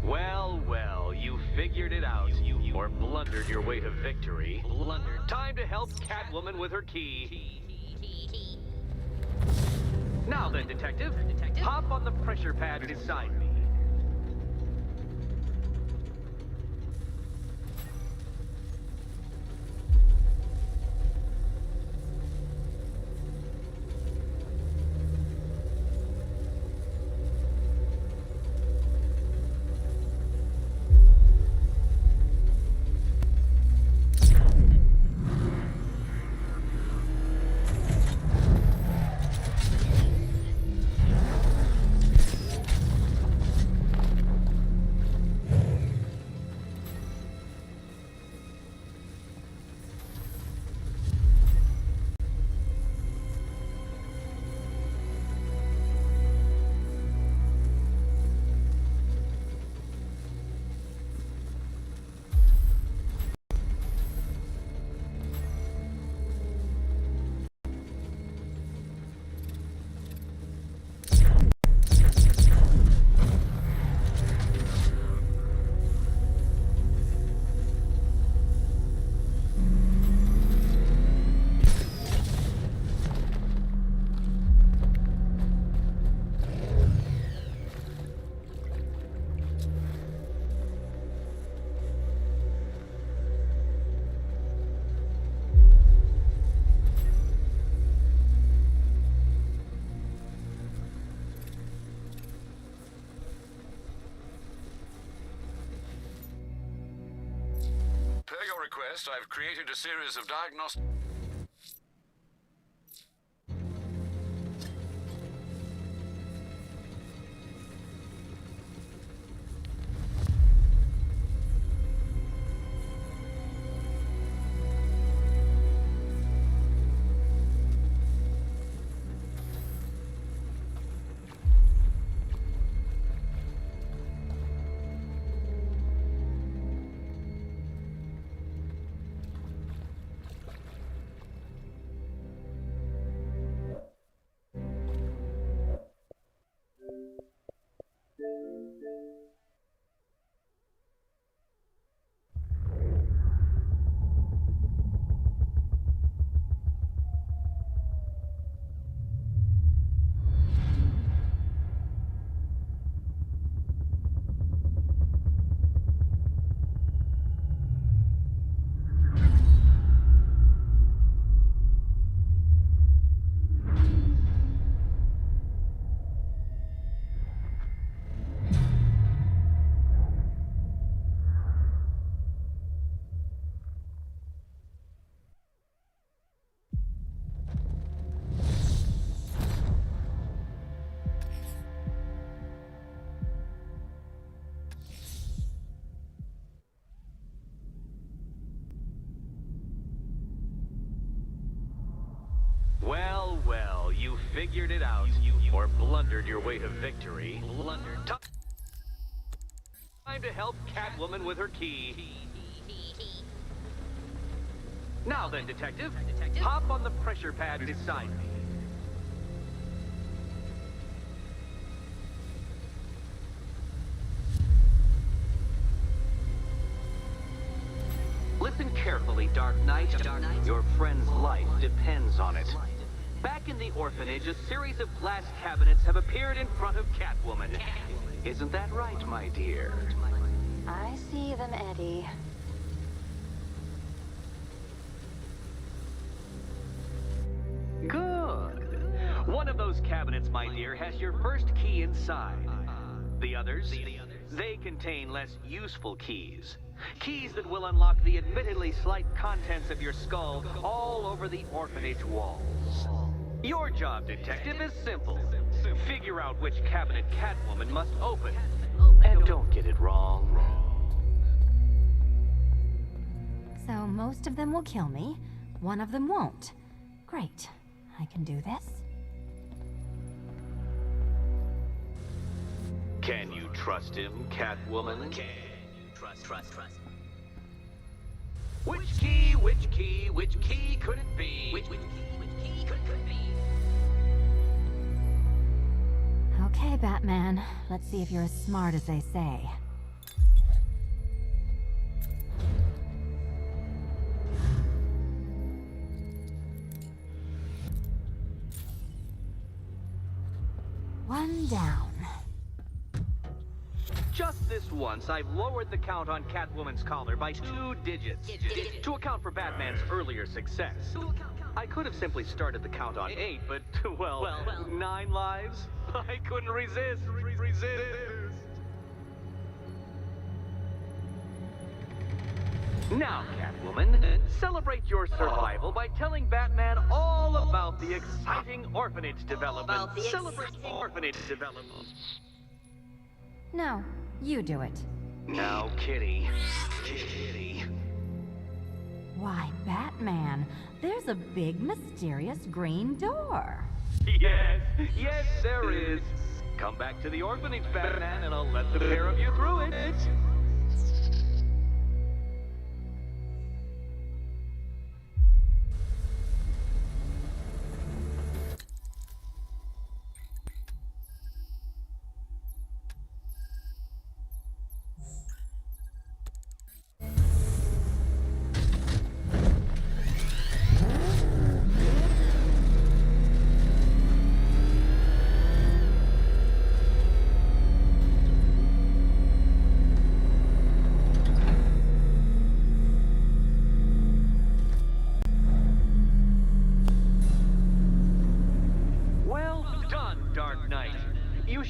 Well, well, you figured it out. Or blundered your way to victory. Time to help Catwoman with her key. Now then, Detective, hop on the pressure pad beside me. request, I've created a series of diagnostic... Well, well, you figured it out. Or blundered your way to victory. Time to help Catwoman with her key. Now then, Detective, hop on the pressure pad beside me. Listen carefully, Dark Knight. Your friend's life depends on it. Back in the orphanage, a series of glass cabinets have appeared in front of Catwoman. Isn't that right, my dear? I see them, Eddie. Good. One of those cabinets, my dear, has your first key inside. The others, they contain less useful keys. Keys that will unlock the admittedly slight contents of your skull all over the orphanage walls. Your job, Detective, is simple. Figure out which cabinet Catwoman must open. And don't get it wrong. So most of them will kill me, one of them won't. Great. I can do this. Can you trust him, Catwoman? Can you trust? Which key could it be? Which key could it be? Okay, Batman. Let's see if you're as smart as they say. One down. Just this once, I've lowered the count on Catwoman's collar by 2 digits to account for Batman's earlier success. I could have simply started the count on 8, but, well, 9 lives? I couldn't resist. Now, Catwoman, celebrate your survival by telling Batman all about the exciting orphanage development. Celebrate orphanage development. No, you do it. Now, Kitty. Why, Batman, there's a big, mysterious green door. Yes, there is. Come back to the orphanage, Batman, and I'll let the pair of you through it.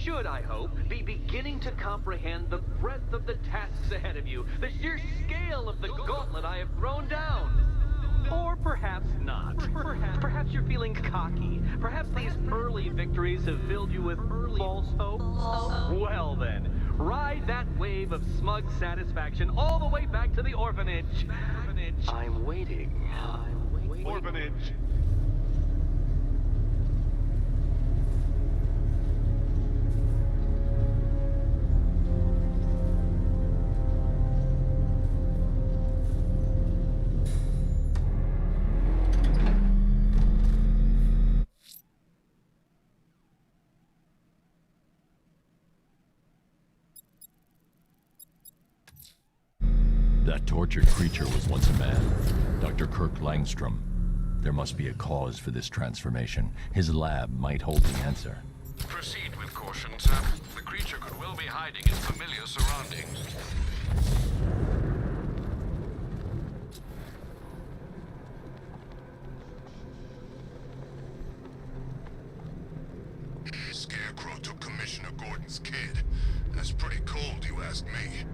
should, I hope, be beginning to comprehend the breadth of the tasks ahead of you, the sheer scale of the gauntlet I have thrown down. Or perhaps not. Perhaps you're feeling cocky. Perhaps these early victories have filled you with false hope. Well then, ride that wave of smug satisfaction all the way back to the orphanage. I'm waiting. Orphanage. That tortured creature was once a man, Dr. Kirk Langstrom. There must be a cause for this transformation. His lab might hold the answer. Proceed with caution, sir. The creature could well be hiding in familiar surroundings. Scarecrow took Commissioner Gordon's kid. That's pretty cold, you ask me.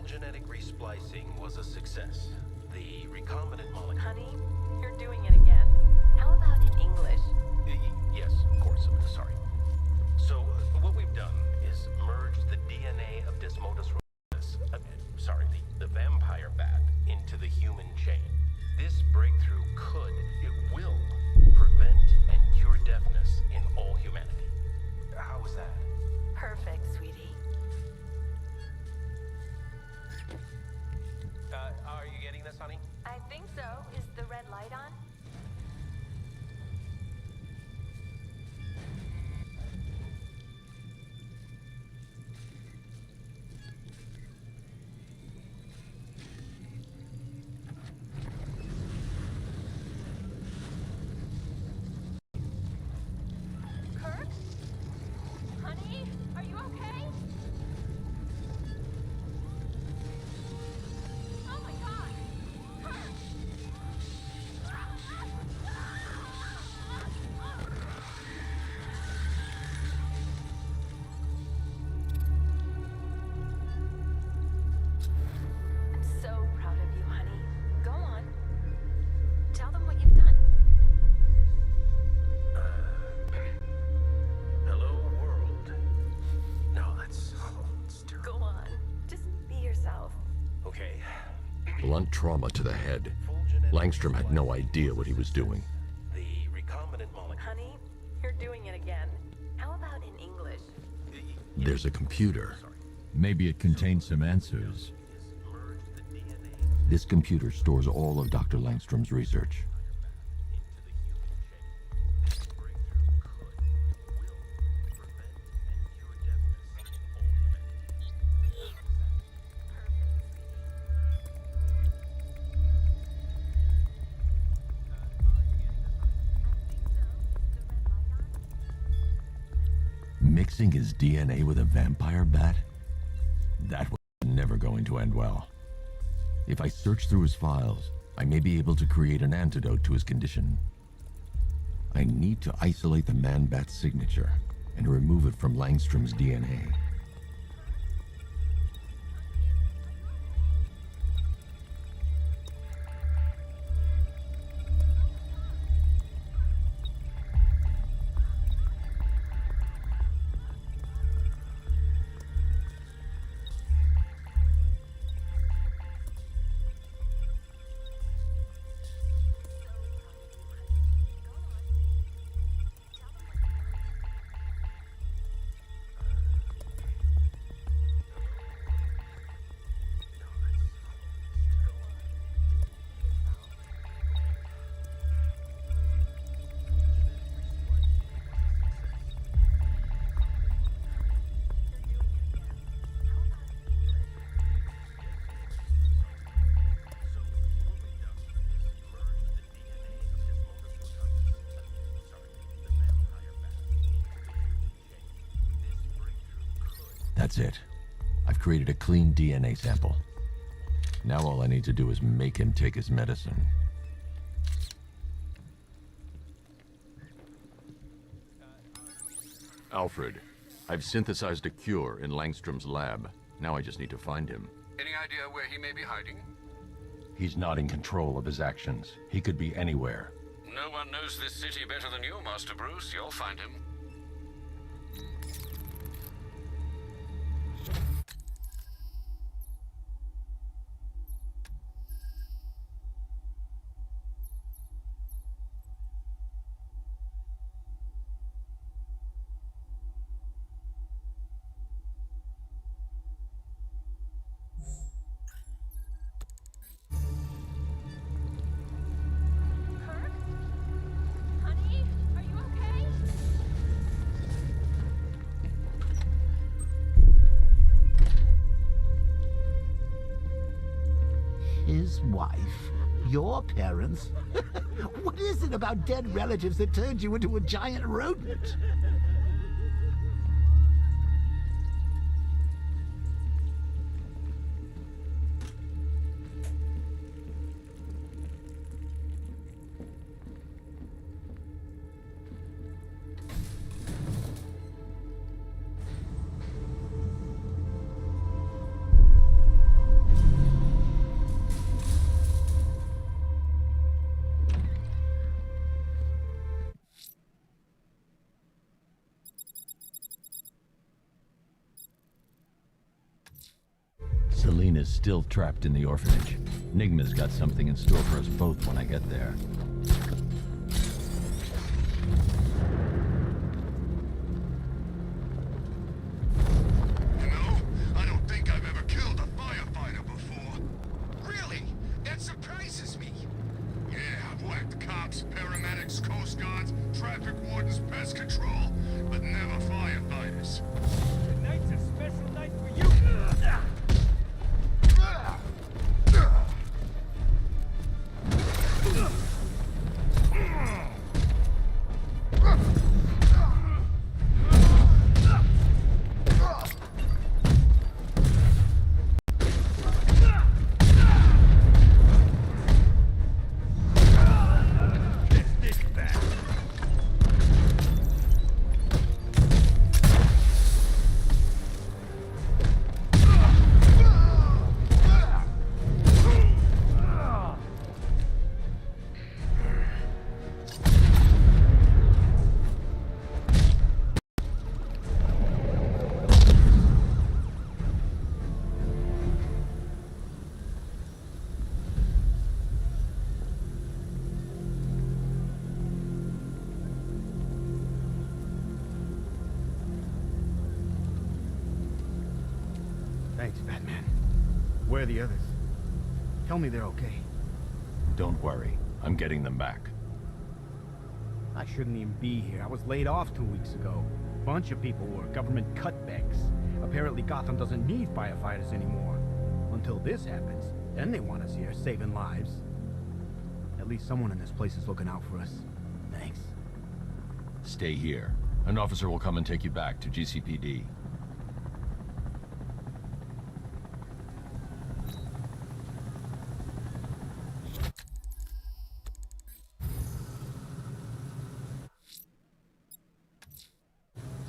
Genetic resplicing was a success. The recombinant molecule... Honey, you're doing it again. How about in English? Yes, of course. Sorry. So, what we've done is merge the DNA of Desmodus rosalis, the vampire bat, into the human chain. This breakthrough it will, prevent and cure deafness in all humanity. How was that? Perfect, sweetie. Are you getting this, honey? I think so. Is the red light on? Kirk? Honey? Are you okay? Oh my god! Kirk! I'm so proud of you, honey. Go on. Tell them what you've done. Hello, world. No, that's terrible. Go on. Just be yourself. Okay. Blunt trauma to the head. Langstrom had no idea what he was doing. The recombinant molecule... Honey, you're doing it again. How about in English? There's a computer. Maybe it contains some answers. This computer stores all of Dr. Langstrom's research. Mixing his DNA with a vampire bat? That was never going to end well. If I search through his files, I may be able to create an antidote to his condition. I need to isolate the Man-Bat signature and remove it from Langstrom's DNA. That's it. I've created a clean DNA sample. Now all I need to do is make him take his medicine. Alfred, I've synthesized a cure in Langstrom's lab. Now I just need to find him. Any idea where he may be hiding? He's not in control of his actions. He could be anywhere. No one knows this city better than you, Master Bruce. You'll find him. His wife? Your parents? What is it about dead relatives that turned you into a giant rodent? Selena's still trapped in the orphanage. Nigma's got something in store for us both when I get there. You know, I don't think I've ever killed a firefighter before. Really? That surprises me. Yeah, I've whacked cops, paramedics, coast guards, traffic wardens, pest control, but never firefighters. Tonight's a special night for you. Thanks, Batman. Where are the others? Tell me they're okay. Don't worry. I'm getting them back. I shouldn't even be here. I was laid off 2 weeks ago. Bunch of people were government cutbacks. Apparently Gotham doesn't need firefighters anymore. Until this happens, then they want us here, saving lives. At least someone in this place is looking out for us. Thanks. Stay here. An officer will come and take you back to GCPD.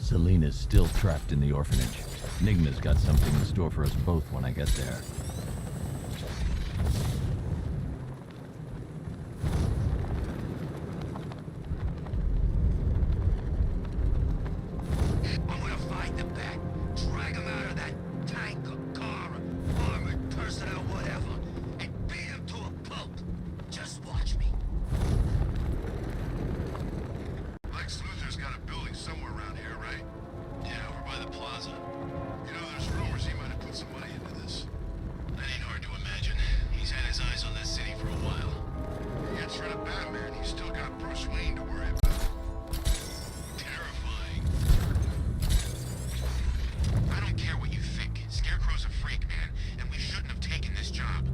Selena's still trapped in the orphanage. Nigma's got something in store for us both when I get there. I'm gonna find the bat, drag him out of that tank or car or armored personnel, whatever, and beat him to a pulp. Just watch me. Lex Luthor's got a building somewhere around here, right? Yeah, over by the plaza. You know, there's rumors he might have put some money into this. That ain't hard to imagine. He's had his eyes on that city for a while. He gets rid of Batman, he's still got Bruce Wayne to worry about. Terrifying. I don't care what you think. Scarecrow's a freak, man, and we shouldn't have taken this job.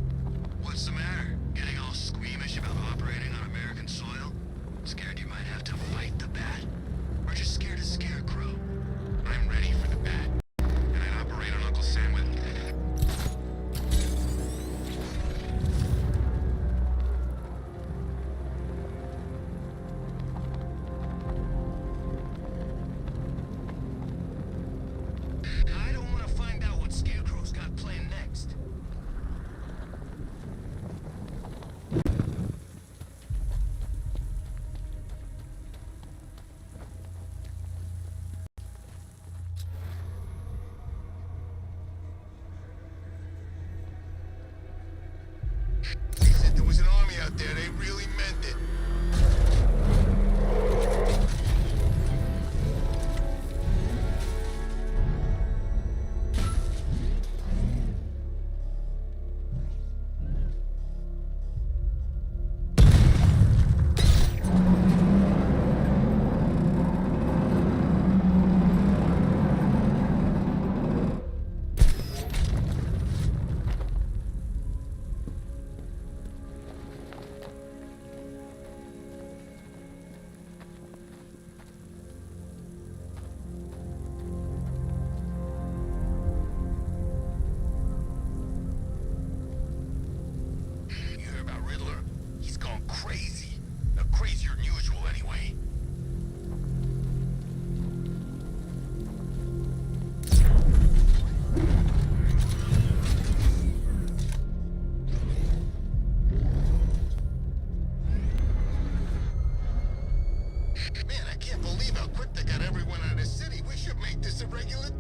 What's the matter? Getting all squeamish about operating on American soil? Scared you might have to fight the bat? Or just scared of Scarecrow? I'm ready for the bat, and I'd operate on Uncle Sam with... I don't want to find out what Scarecrow's got planned next. He said there was an army out there, they really meant it. You hear about Riddler? He's gone crazy. Now, crazier than usual, anyway. Man, I can't believe how quick they got everyone out of the city. We should make this a regular thing.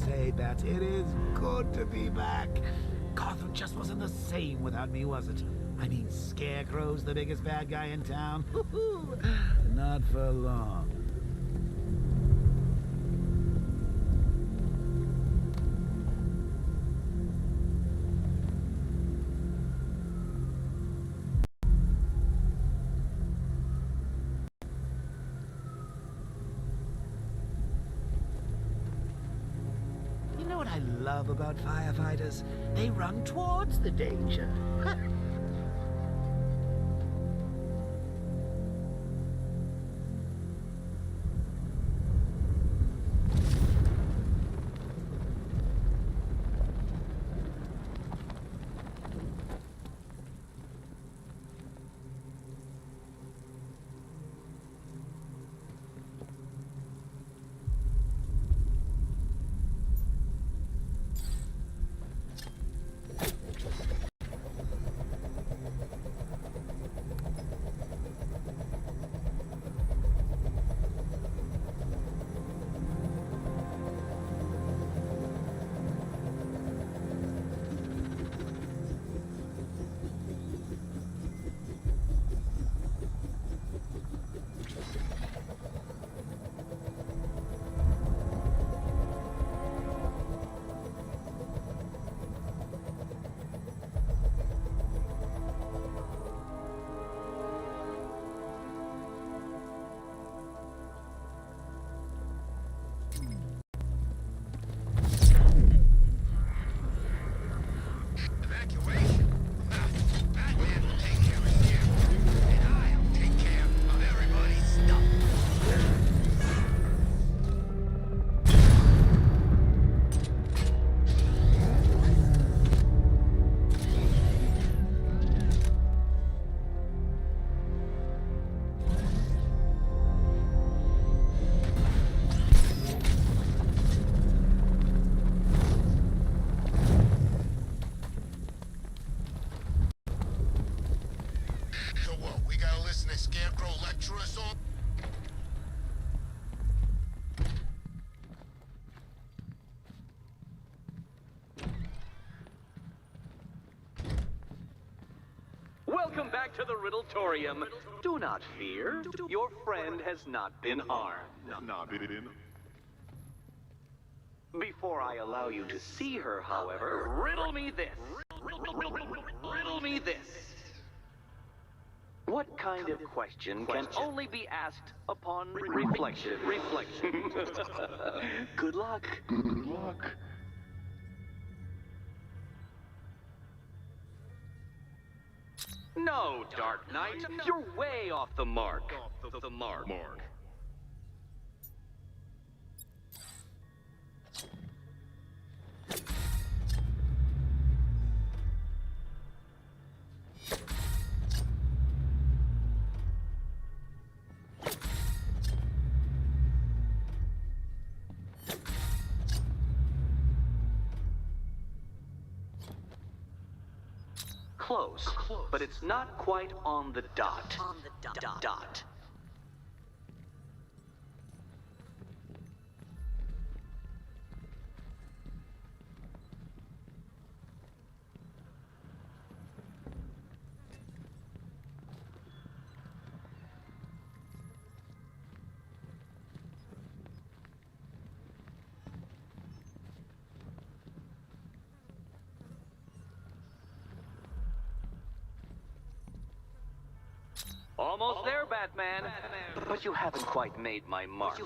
say, Bats, it is good to be back. Gotham just wasn't the same without me, was it? I mean, Scarecrow's the biggest bad guy in town. Not for long. You know what I love about firefighters? They run towards the danger. So what, we gotta listen to Scarecrow lecture us on? Welcome back to the Riddletorium. Do not fear. Your friend has not been harmed. Before I allow you to see her, however, riddle me this. Riddle me this. What kind of question can only be asked upon reflection? Good luck. Good luck. No, Dark Knight. You're way off the mark. The mark. Close, but it's not quite on the dot. Dot. Almost there, Batman. But you haven't quite made my mark.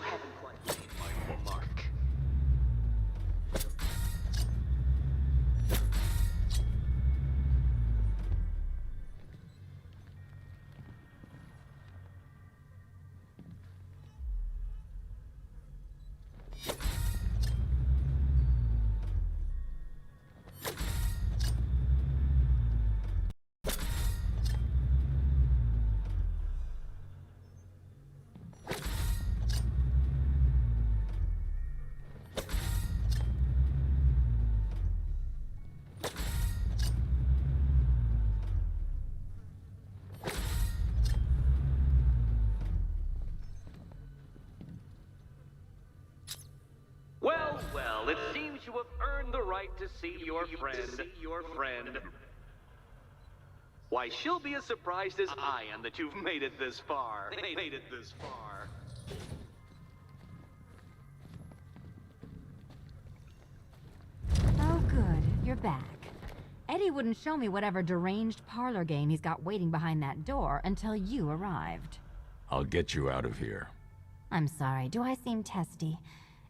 Well, it seems you have earned the right to see your friend. Why, she'll be as surprised as I am that you've made it this far. Oh, good. You're back. Eddie wouldn't show me whatever deranged parlor game he's got waiting behind that door until you arrived. I'll get you out of here. I'm sorry, do I seem testy?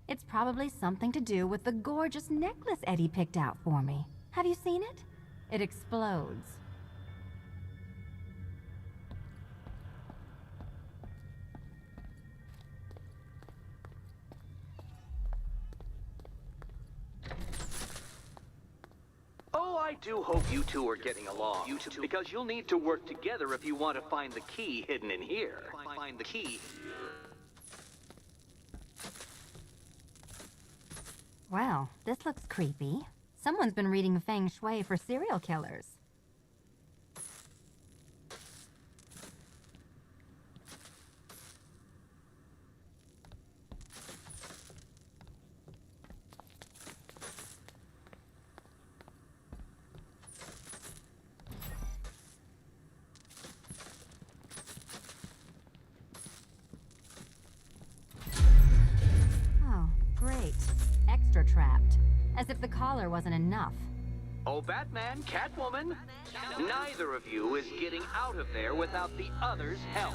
It's probably something to do with the gorgeous necklace Eddie picked out for me. Have you seen it? It explodes. Oh, I do hope you two are getting along. Because you'll need to work together if you want to find the key hidden in here. Find the key. Well, this looks creepy. Someone's been reading feng shui for serial killers. Oh, great. Extra trapped. As if the collar wasn't enough. Oh, Batman, Catwoman, neither of you is getting out of there without the other's help.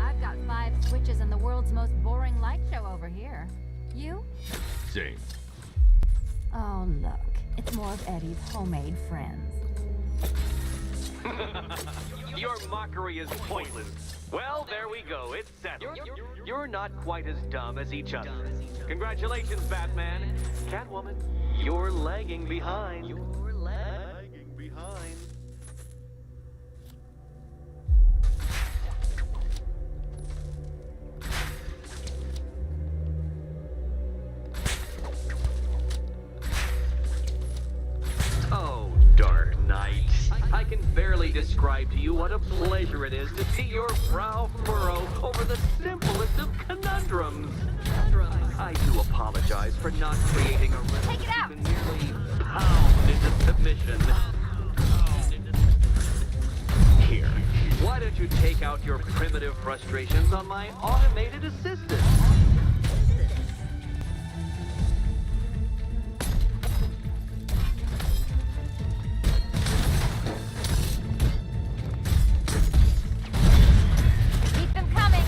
I've got 5 switches and the world's most boring light show over here. You? Same. Oh, look. It's more of Eddie's homemade friends. Your mockery is pointless. Well, there we go. It's settled. You're not quite as dumb as each other. Congratulations, Batman. Catwoman, you're lagging behind. Oh, Dark Knight. I can barely describe to you what a pleasure it is to see your brow furrow over the simplest of conundrums. I do apologize for not creating a Take it out! to nearly pound into submission. Here, why don't you take out your primitive frustrations on my automated assistant? Keep them coming!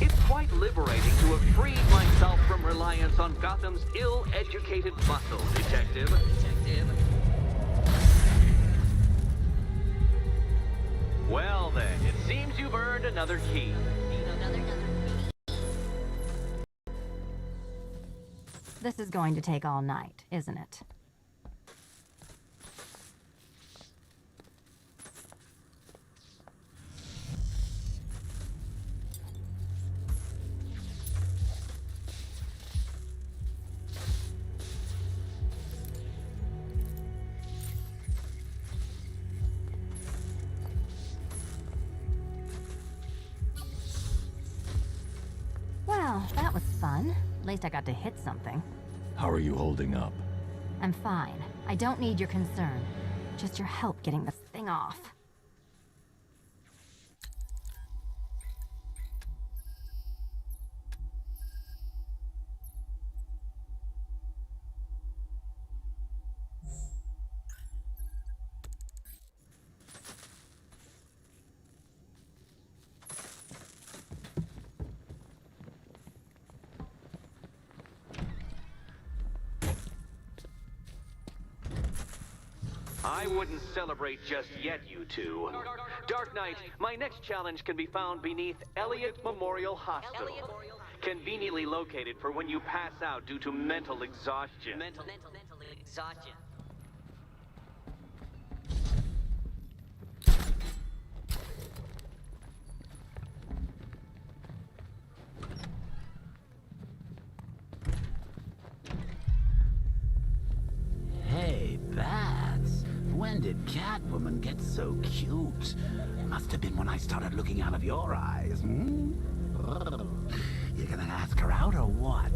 It's quite liberating to have freed myself from reliance on Gotham's ill-educated muscle, Detective. Well then, it seems you've earned another key. This is going to take all night, isn't it? Well, that was fun. At least I got to hit something. How are you holding up? I'm fine. I don't need your concern. Just your help getting this thing off. I wouldn't celebrate just yet, you two. Dark Knight, my next challenge can be found beneath Elliott Memorial Hospital. Conveniently located for when you pass out due to mental exhaustion. Mental exhaustion. Catwoman gets so cute? Must have been when I started looking out of your eyes, hmm? You gonna ask her out or what?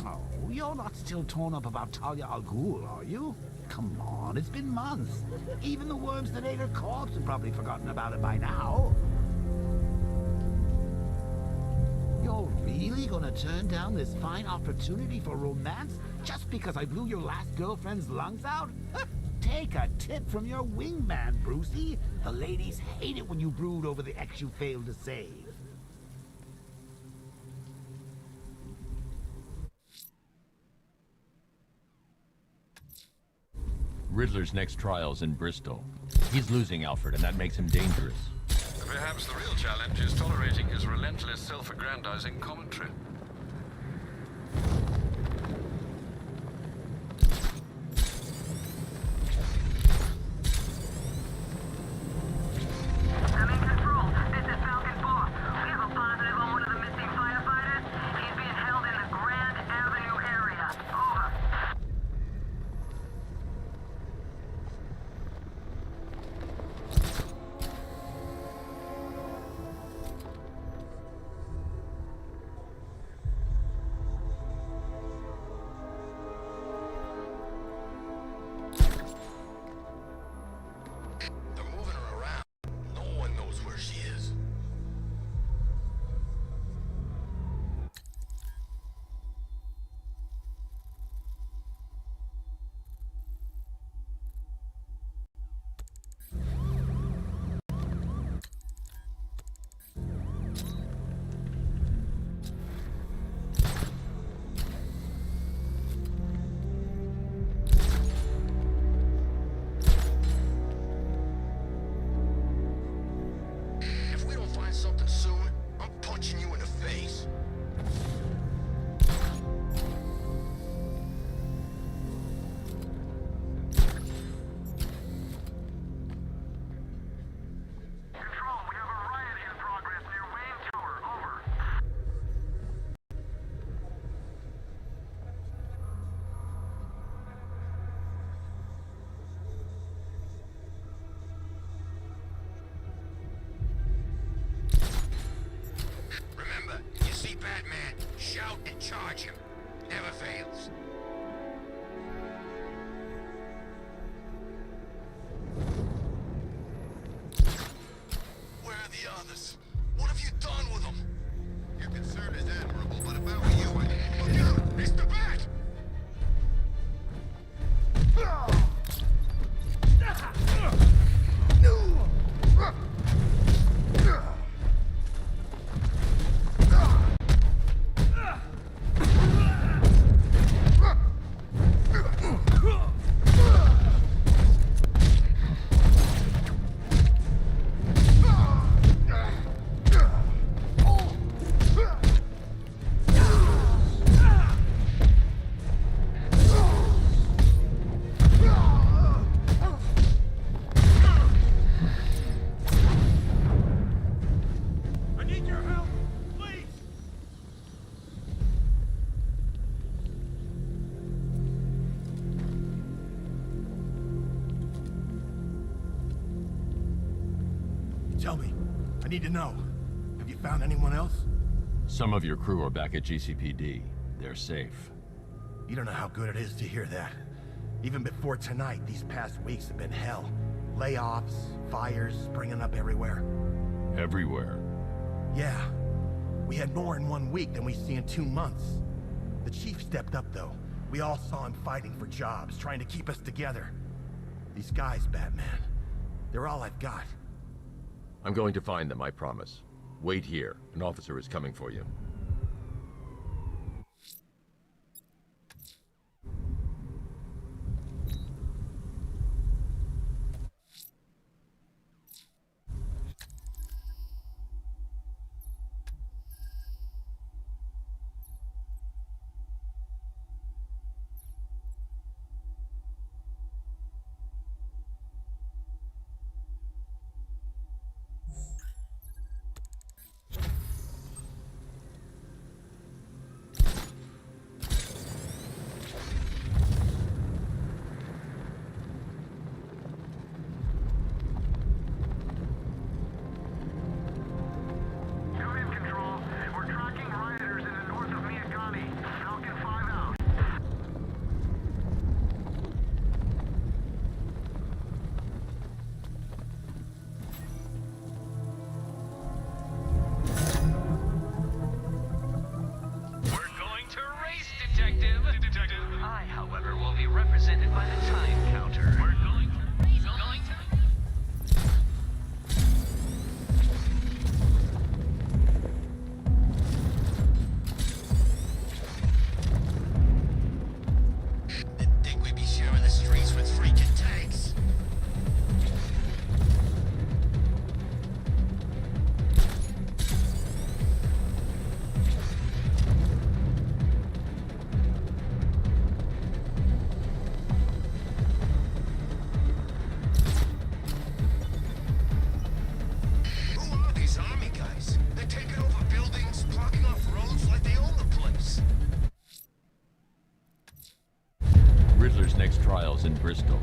Oh, you're not still torn up about Talia al Ghul, are you? Come on, it's been months. Even the worms that ate her corpse have probably forgotten about it by now. You're really gonna turn down this fine opportunity for romance just because I blew your last girlfriend's lungs out? Take a tip from your wingman, Brucey. The ladies hate it when you brood over the ex you failed to save. Riddler's next trial's in Bristol. He's losing Alfred, and that makes him dangerous. Perhaps the real challenge is tolerating his relentless self-aggrandizing commentary. I'm in control. This is Falcon 4. We have a positive on one of the missing firefighters. He's being held in the Grand Avenue area. Over. They're moving her around. No one knows where she is. If we don't find something soon, I'm punching you in the face. Control, we have a riot in progress near Wayne Tower. Over. Remember, you see Batman, shout and charge him. Never fails. Where are the others? What have you done with them? Your concern is admirable, but if I were you, I'd... Look out! It's the Bat! I need your help, please! Tell me. I need to know. Have you found anyone else? Some of your crew are back at GCPD. They're safe. You don't know how good it is to hear that. Even before tonight, these past weeks have been hell. Layoffs, fires springing up everywhere. Everywhere. Yeah. We had more in 1 week than we see in 2 months. The chief stepped up, though. We all saw him fighting for jobs, trying to keep us together. These guys, Batman, they're all I've got. I'm going to find them, I promise. Wait here. An officer is coming for you. trials in Bristol.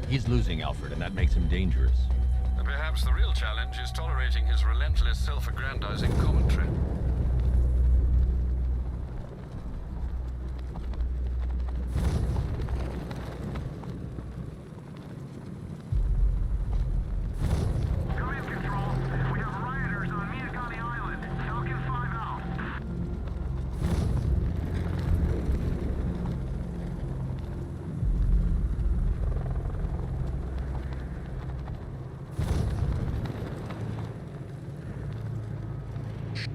He's losing Alfred, and that makes him dangerous. Perhaps the real challenge is tolerating his relentless self-aggrandizing commentary.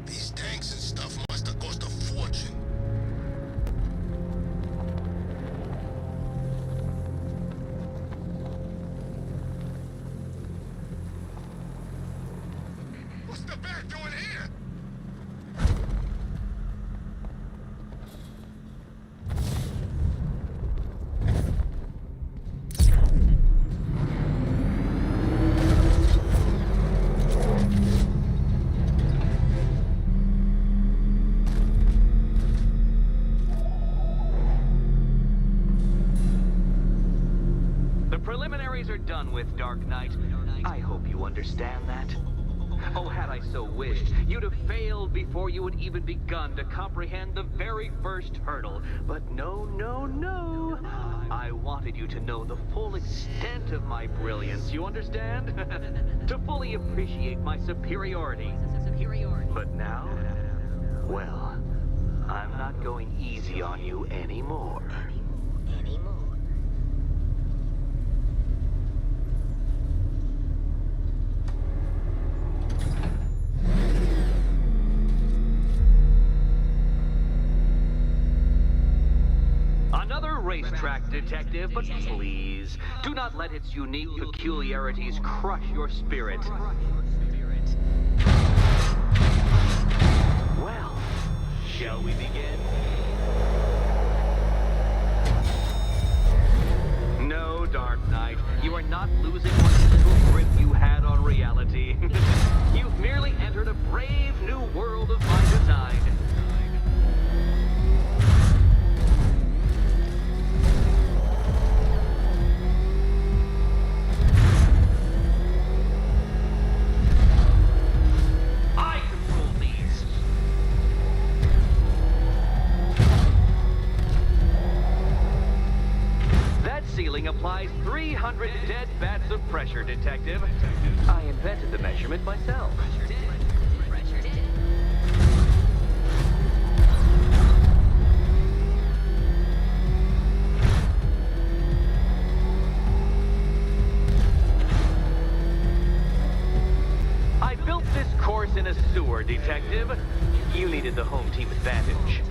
These tanks and stuff must have cost a fortune. What's the bat doing here? The preliminaries are done with, Dark Knight. I hope you understand that. Oh, had I so wished, you'd have failed before you had even begun to comprehend the very first hurdle. But no, no, no. I wanted you to know the full extent of my brilliance, you understand? To fully appreciate my superiority. But now, well, I'm not going easy on you anymore. Another racetrack, Detective, but please, do not let its unique peculiarities crush your spirit. Well, shall we begin? No, Dark Knight, you are not losing what little grip you had on reality. You've merely entered a brave new world of my design. Ceiling applies 300 dead bats of pressure, Detective. I invented the measurement myself. I built this course in a sewer, Detective. You needed the home team advantage.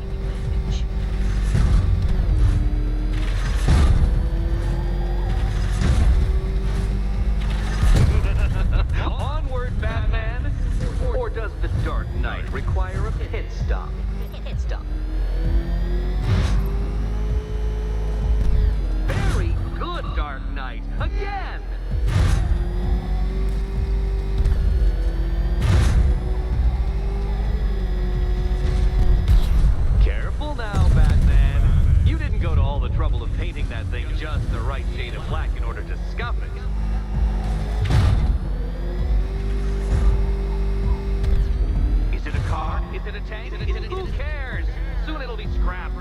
Onward, Batman! Or does the Dark Knight require a pit stop? Pit stop. Very good, Dark Knight! Again! Careful now, Batman. You didn't go to all the trouble of painting that thing just the right shade of black in order to scuff it. Is it a car? Is it a tank? Who cares? Soon it'll be scrap.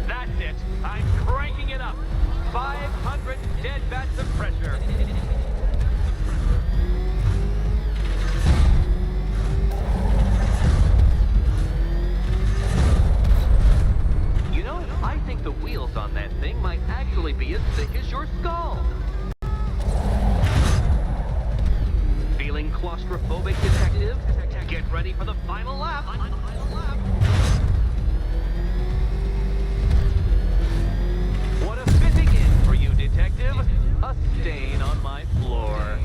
That's it. I'm cranking it up. 500 dead bats of pressure. You know, I think the wheels on that thing might actually be as thick as your skull. Feeling claustrophobic, Detective? Get ready for the final lap. What a fitting in for you, Detective. A stain on my floor.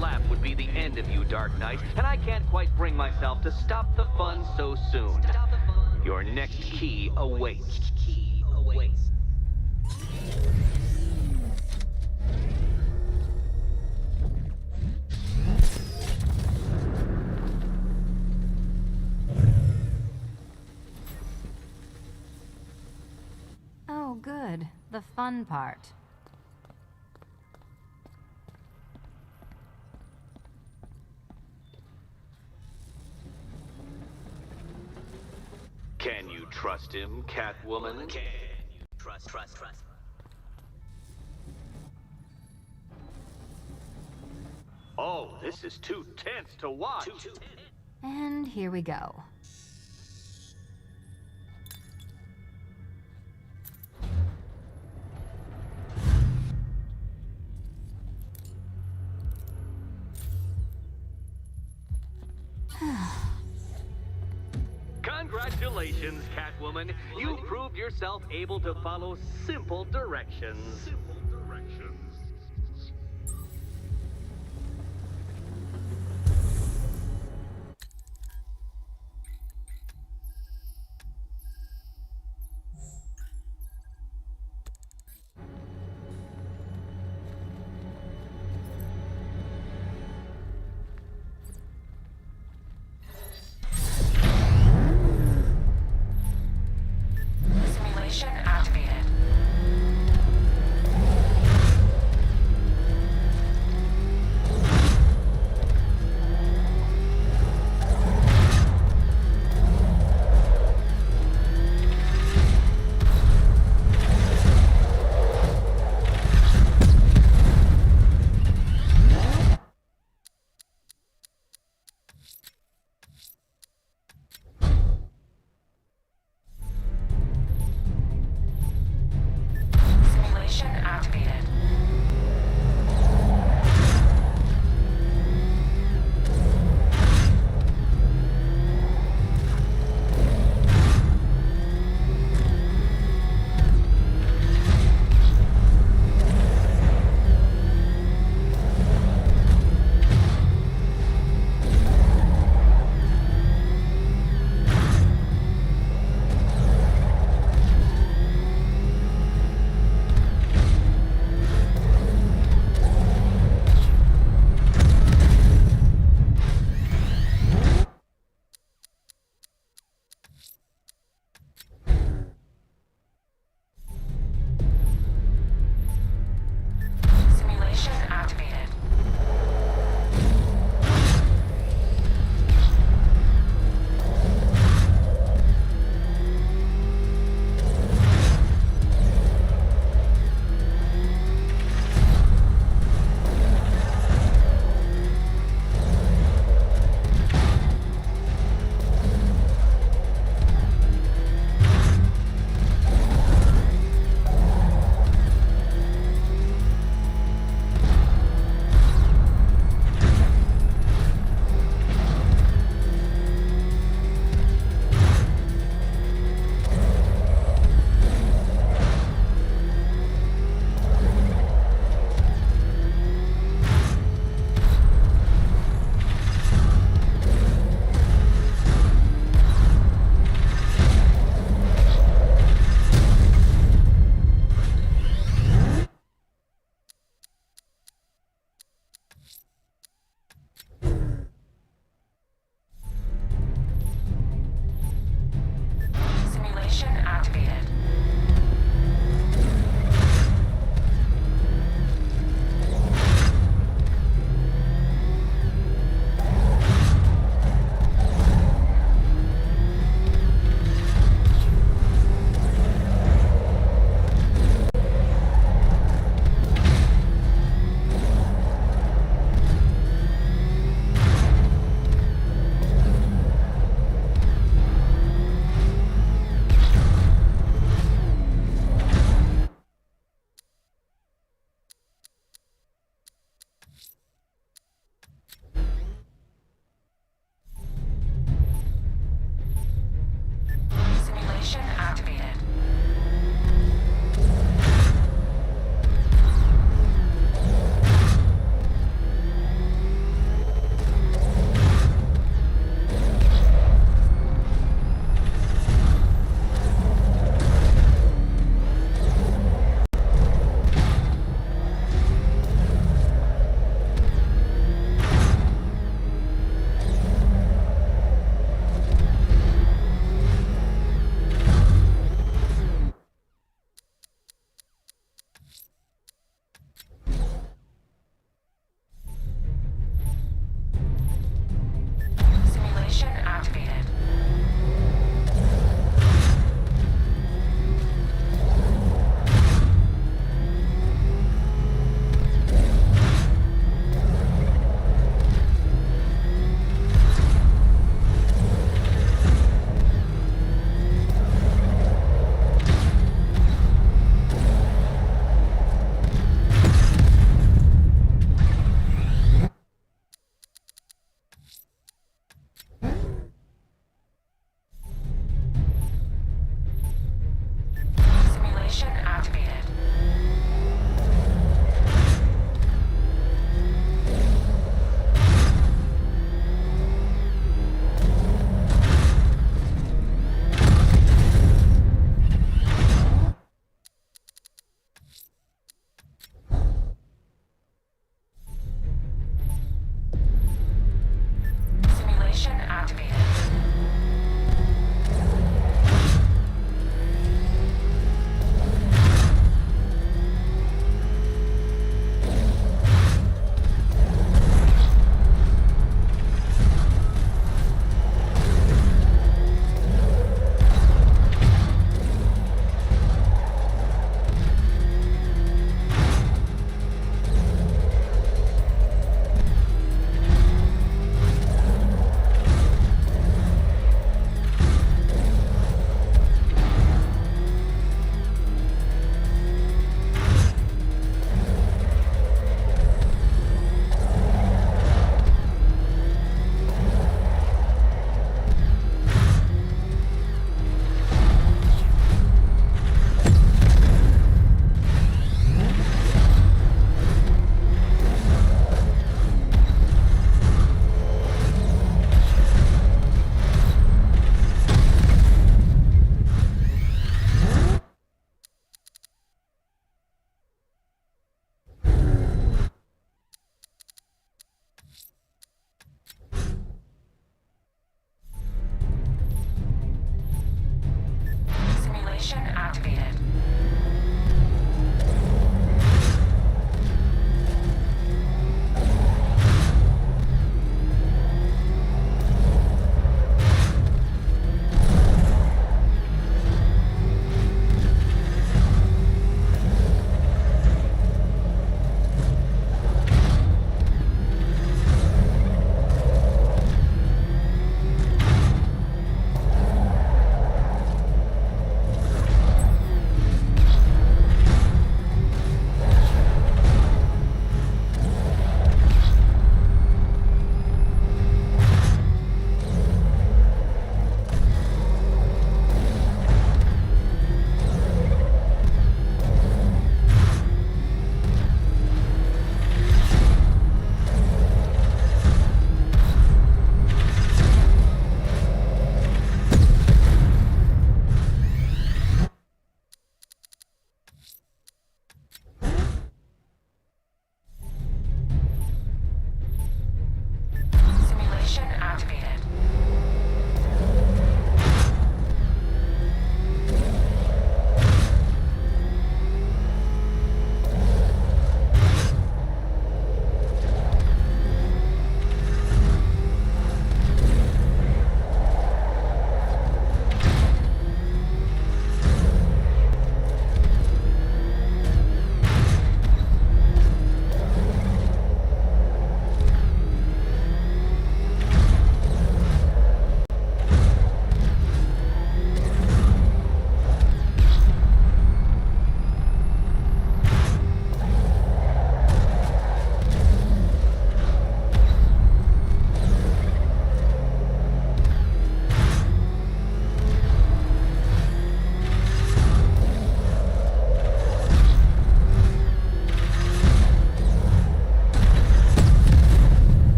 lap would be the end of you, Dark Knight, and I can't quite bring myself to stop the fun so soon. Your next key awaits. Oh, good. The fun part. Can you trust him, Catwoman? Can you trust? Oh, this is too tense to watch. And here we go. Congratulations, Catwoman. You proved yourself able to follow simple directions. Simulation activated.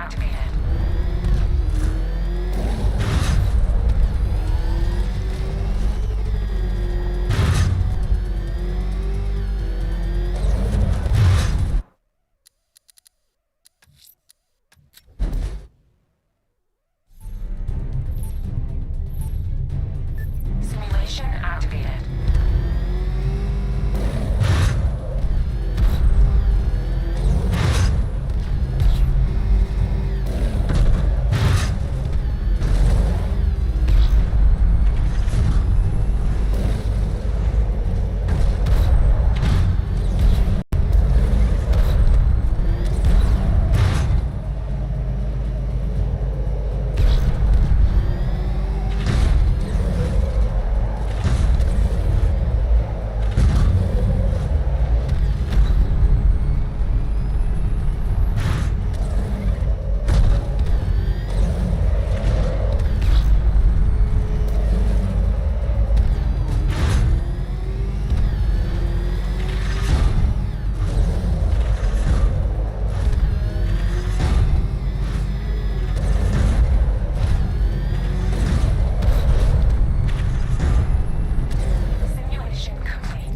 activated. Simulation activated. Simulation complete.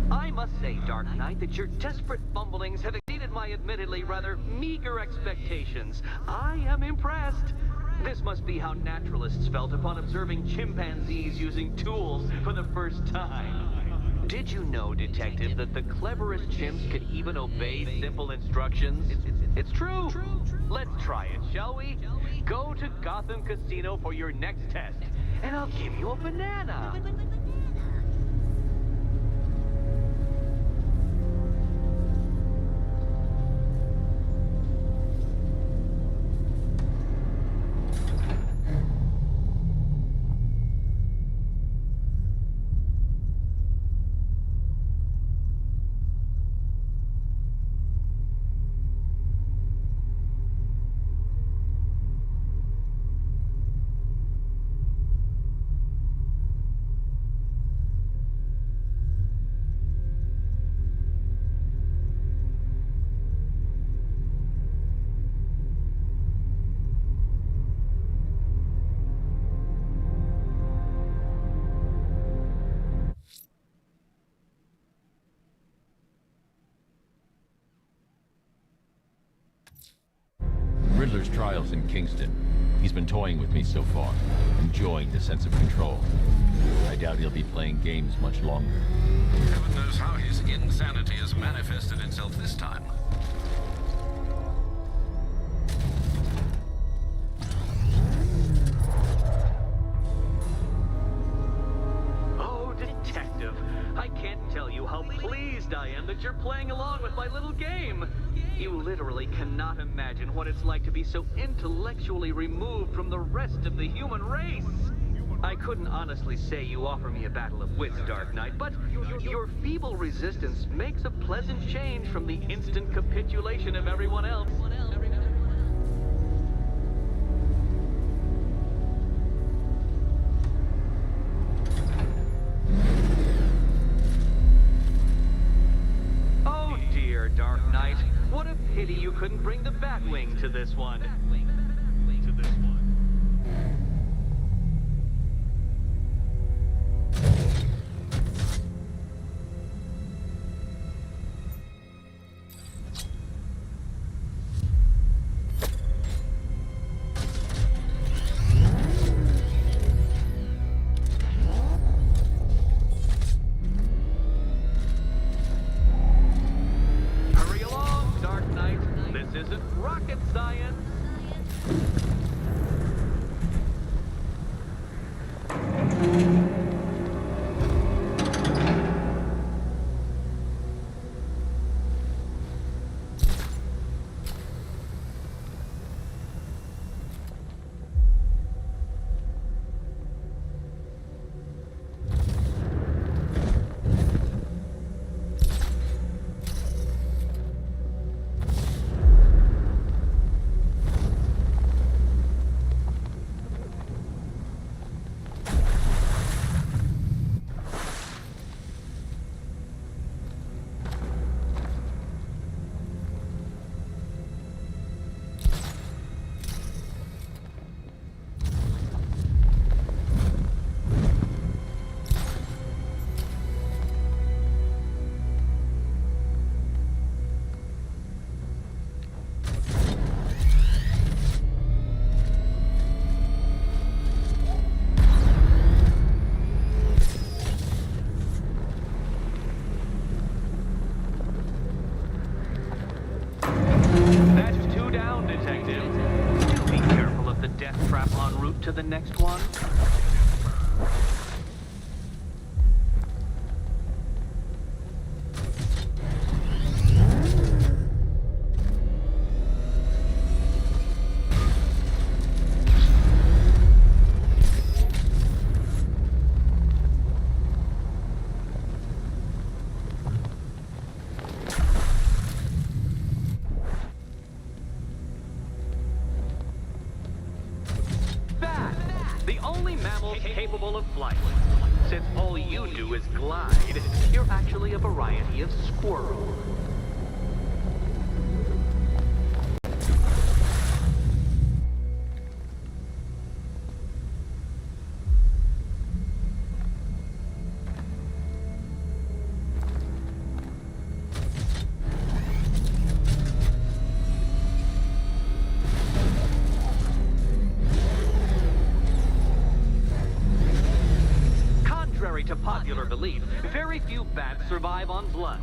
I must say, Dark Knight, that your desperate fumblings have exceeded my admittedly rather meager expectations. I am impressed. This must be how naturalists felt upon observing chimpanzees using tools for the first time. Did you know, Detective, that the cleverest chimps could even obey simple instructions? It's true. Let's try it, shall we? Go to Gotham Casino for your next test, and I'll give you a banana. Riddler's trial's in Kingston. He's been toying with me so far, enjoying the sense of control. I doubt he'll be playing games much longer. Heaven knows how his insanity has manifested itself this time. Oh, Detective, I can't tell you how pleased I am that you're playing along with my little game. You literally cannot imagine what it's like to be so intellectually removed from the rest of the human race. I couldn't honestly say you offer me a battle of wits, Dark Knight, but your feeble resistance makes a pleasant change from the instant capitulation of everyone else. Oh dear, Dark Knight. What a pity you couldn't bring the Batwing to this one. Hurry along, Dark Knight. This isn't rocket science. Detective. Do be careful of the death trap en route to the next one. The only mammal capable of flight. Since all you do is glide, you're actually a variety of squirrel. Contrary to popular belief, very few bats survive on blood.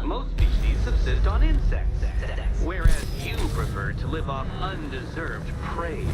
Most species subsist on insects, whereas you prefer to live off undeserved praise.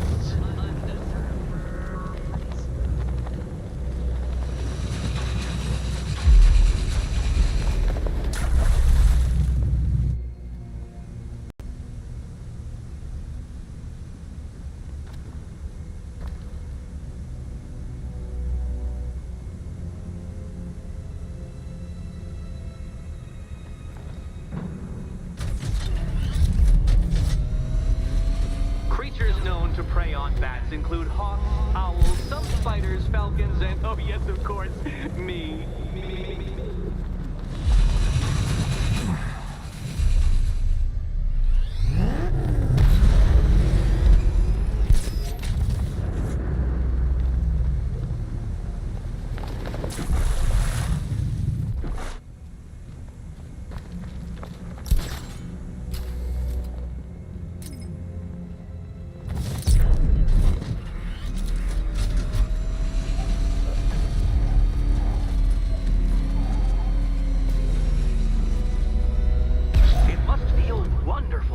Creatures known to prey on bats include hawks, owls, some spiders, falcons, and, oh yes, of course, me.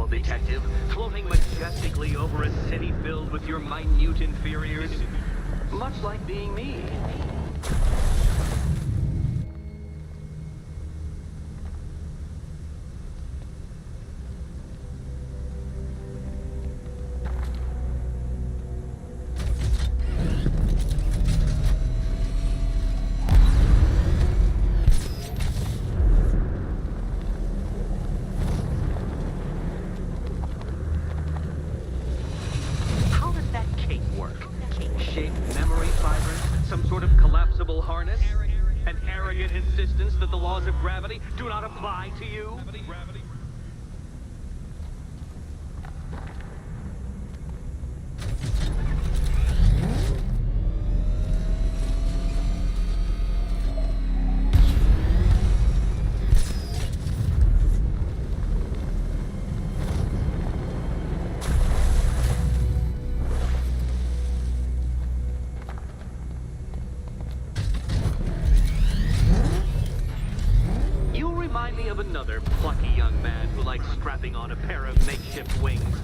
Detective, floating majestically over a city filled with your minute inferiors, much like being me. Shaped memory fibers, some sort of collapsible harness, an arrogant insistence that the laws of gravity do not apply to you. Remind me of another plucky young man who likes strapping on a pair of makeshift wings.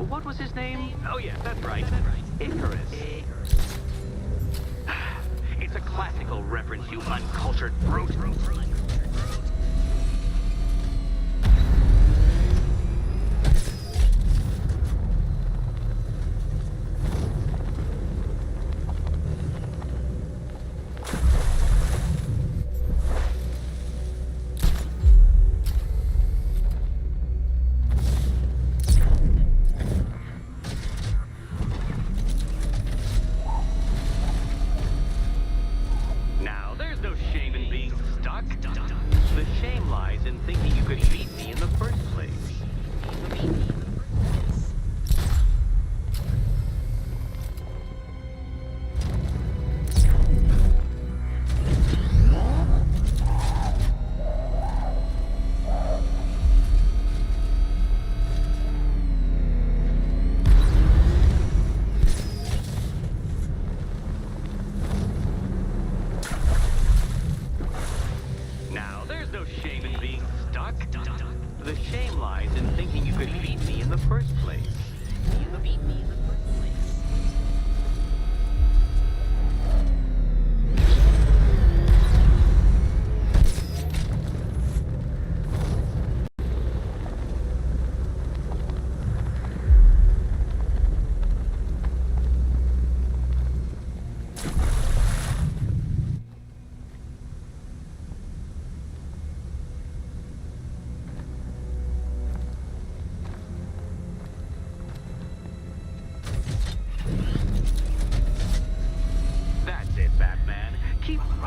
What was his name? Oh yeah, that's right. Icarus. It's a classical reference, you uncultured brute. Now, there's no shame in being stuck.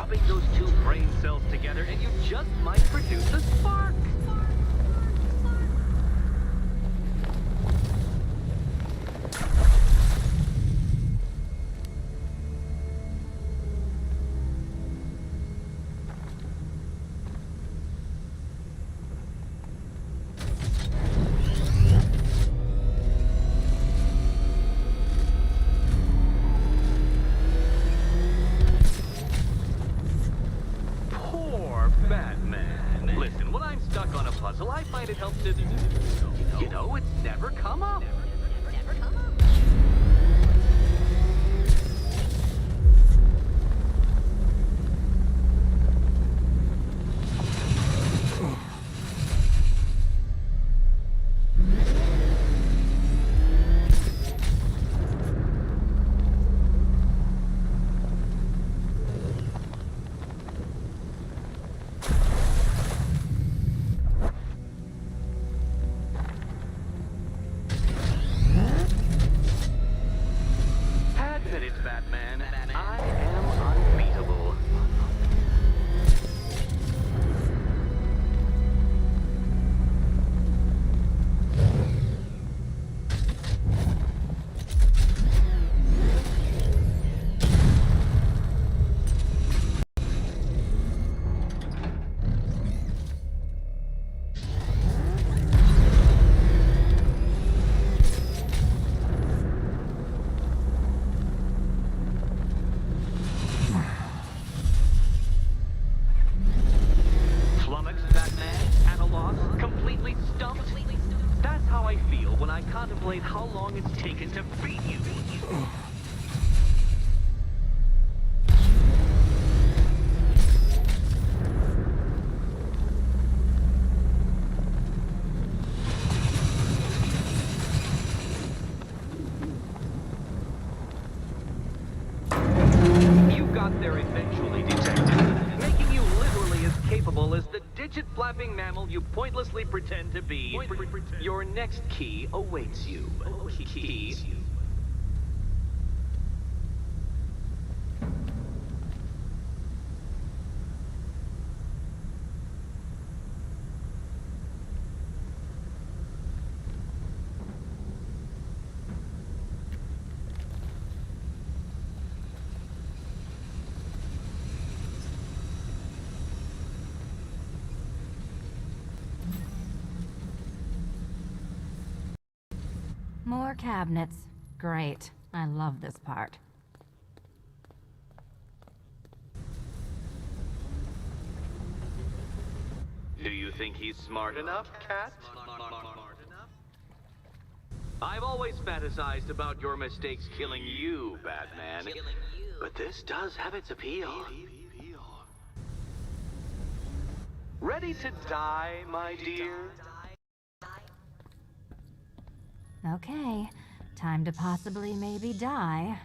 rubbing those two brain cells together and you just might produce a spark. Batman. Listen, when I'm stuck on a puzzle, I find it helps to, you know, it's never come up. Batman, I am unbeatable. Contemplate how long it's taken to beat you. You got there eventually, Detective, making you literally as capable as the digit-flapping mammal you pointlessly pretend to be. Your next key awaits you. Key. More cabinets. Great. I love this part. Do you think he's smart enough, Cat? I've always fantasized about your mistakes killing you, Batman. But this does have its appeal. Ready to die, my dear? Okay, time to possibly maybe die.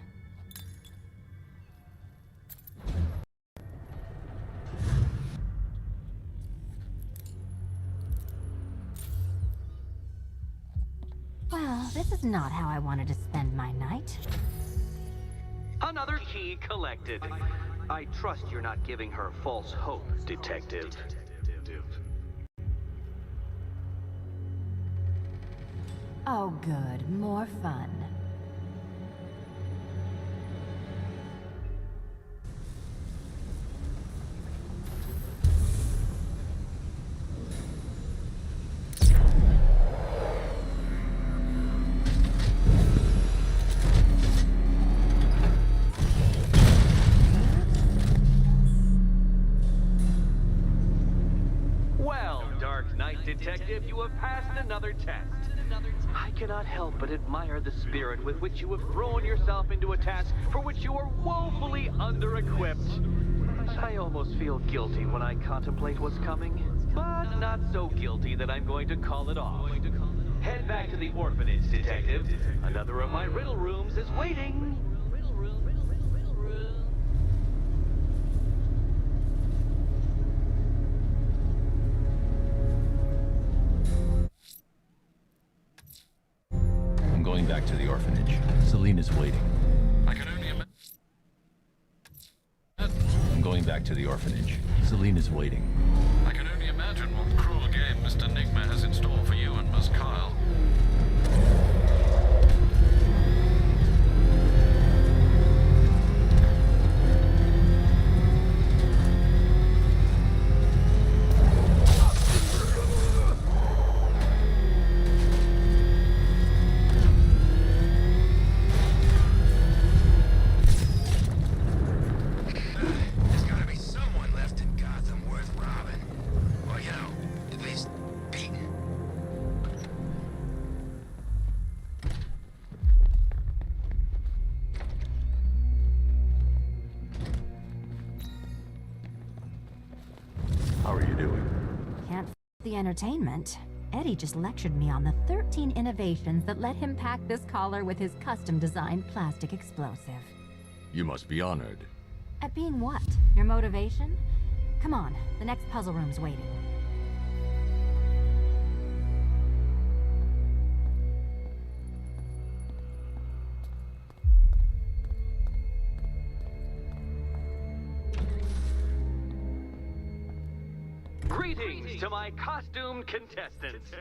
Well, this is not how I wanted to spend my night. Another key collected. I trust you're not giving her false hope, Detective. Oh good, more fun. Well, Dark Knight Detective, you have passed another test. I cannot help but admire the spirit with which you have thrown yourself into a task for which you are woefully under-equipped. I almost feel guilty when I contemplate what's coming, but not so guilty that I'm going to call it off. Head back to the orphanage, Detective. Another of my riddle rooms is waiting. I'm going back to the orphanage. Selena's waiting. I can only imagine. I'm going traveling back to the orphanage. Celine is waiting. I can only imagine what cruel game Mr. Nigma has in store for you and Miss Kyle. There's gotta be someone left in Gotham worth robbing. Or, you know, at least beating. How are you doing? Can't the entertainment. Eddie just lectured me on the 13 innovations that let him pack this collar with his custom-designed plastic explosive. You must be honored. At being what? Your motivation? Come on, the next puzzle room's waiting. Greetings to my costumed contestants.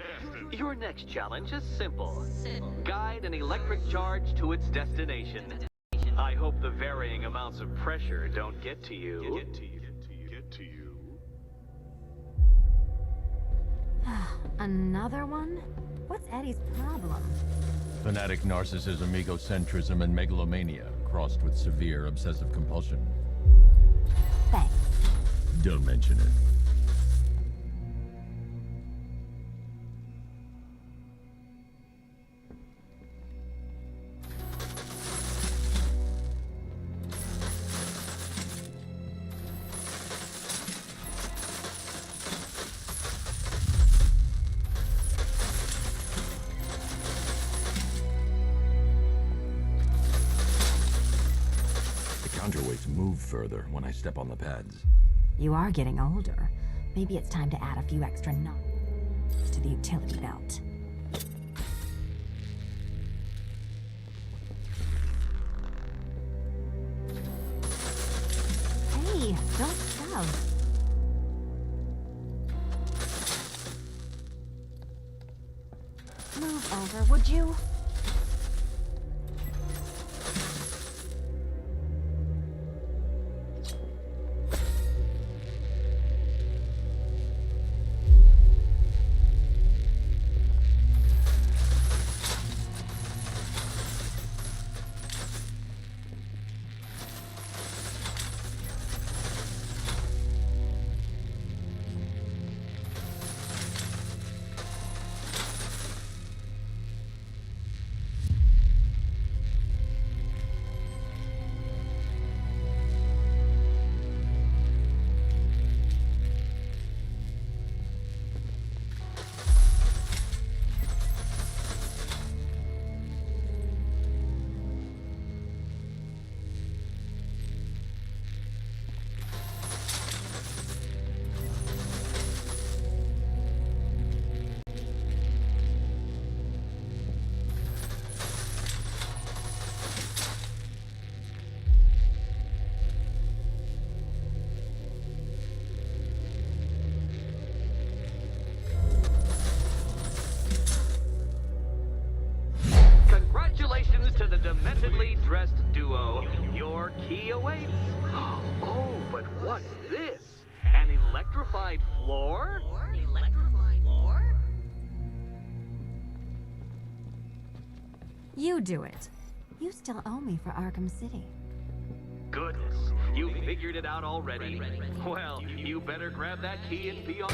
Your next challenge is simple. Guide an electric charge to its destination. I hope the varying amounts of pressure don't get to you. Another one? What's Eddie's problem? Fanatic narcissism, egocentrism, and megalomania, crossed with severe obsessive compulsion. Thanks. Don't mention it. Counterweights move further when I step on the pads. You are getting older. Maybe it's time to add a few extra nuts to the utility belt. Hey, don't shove. Move over, would you? Congratulations to the dementedly dressed duo. Your key awaits. Oh, but what's this? An electrified floor? You do it. You still owe me for Arkham City. Goodness, you figured it out already? Well, you better grab that key and be on.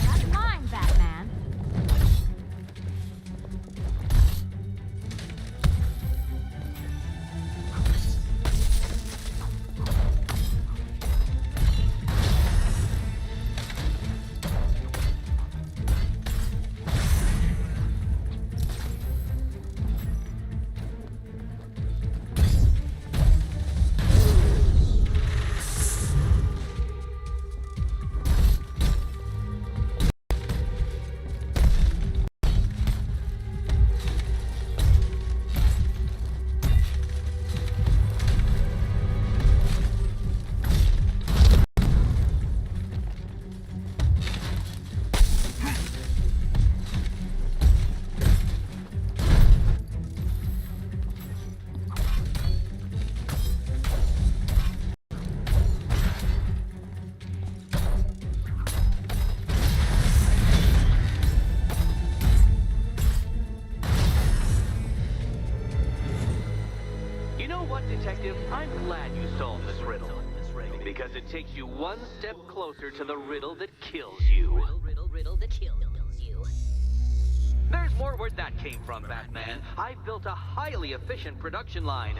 That's mine, Batman. Detective, I'm glad you solved this riddle. Because it takes you one step closer to the riddle that kills you. Riddle that kills you. There's more where that came from, Batman. I've built a highly efficient production line.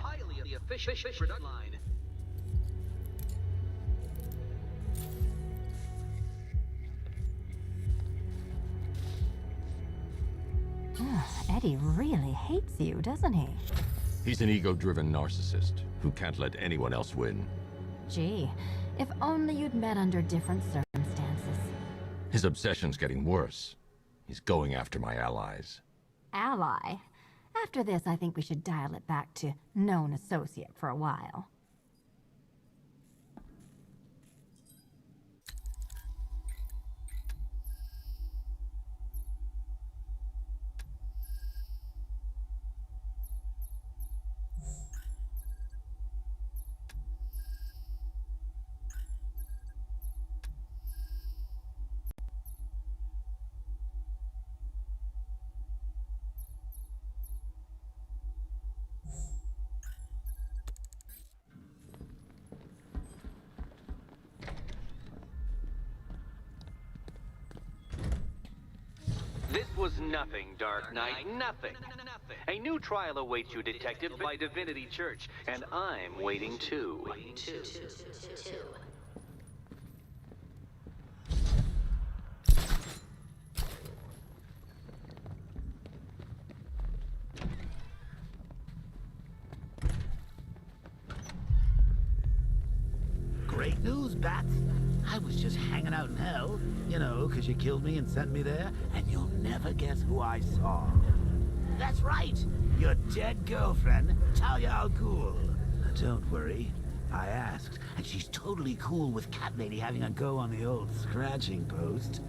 Eddie really hates you, doesn't he? He's an ego-driven narcissist who can't let anyone else win. Gee, if only you'd met under different circumstances. His obsession's getting worse. He's going after my allies. Ally? After this, I think we should dial it back to known associate for a while. This was nothing, Dark Knight, nothing. A new trial awaits you, Detective, by Divinity Church, and I'm waiting too. Great news, Bats. I was just hanging out in hell, you know, because you killed me and sent me there, and you'll never guess who I saw. That's right, your dead girlfriend, Talia al Ghul. Don't worry, I asked, and she's totally cool with Cat Lady having a go on the old scratching post.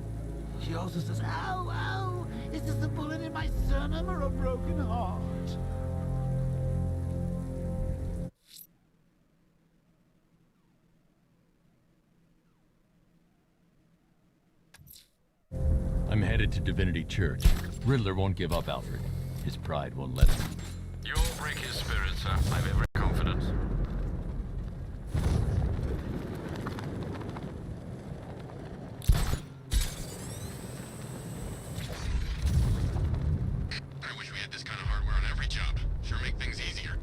She also says, ow, ow, is this a bullet in my sternum or a broken heart? I'm headed to Divinity Church. Riddler won't give up, Alfred. His pride won't let him. You'll break his spirit, sir. I've every confidence. I wish we had this kind of hardware on every job. Sure make things easier.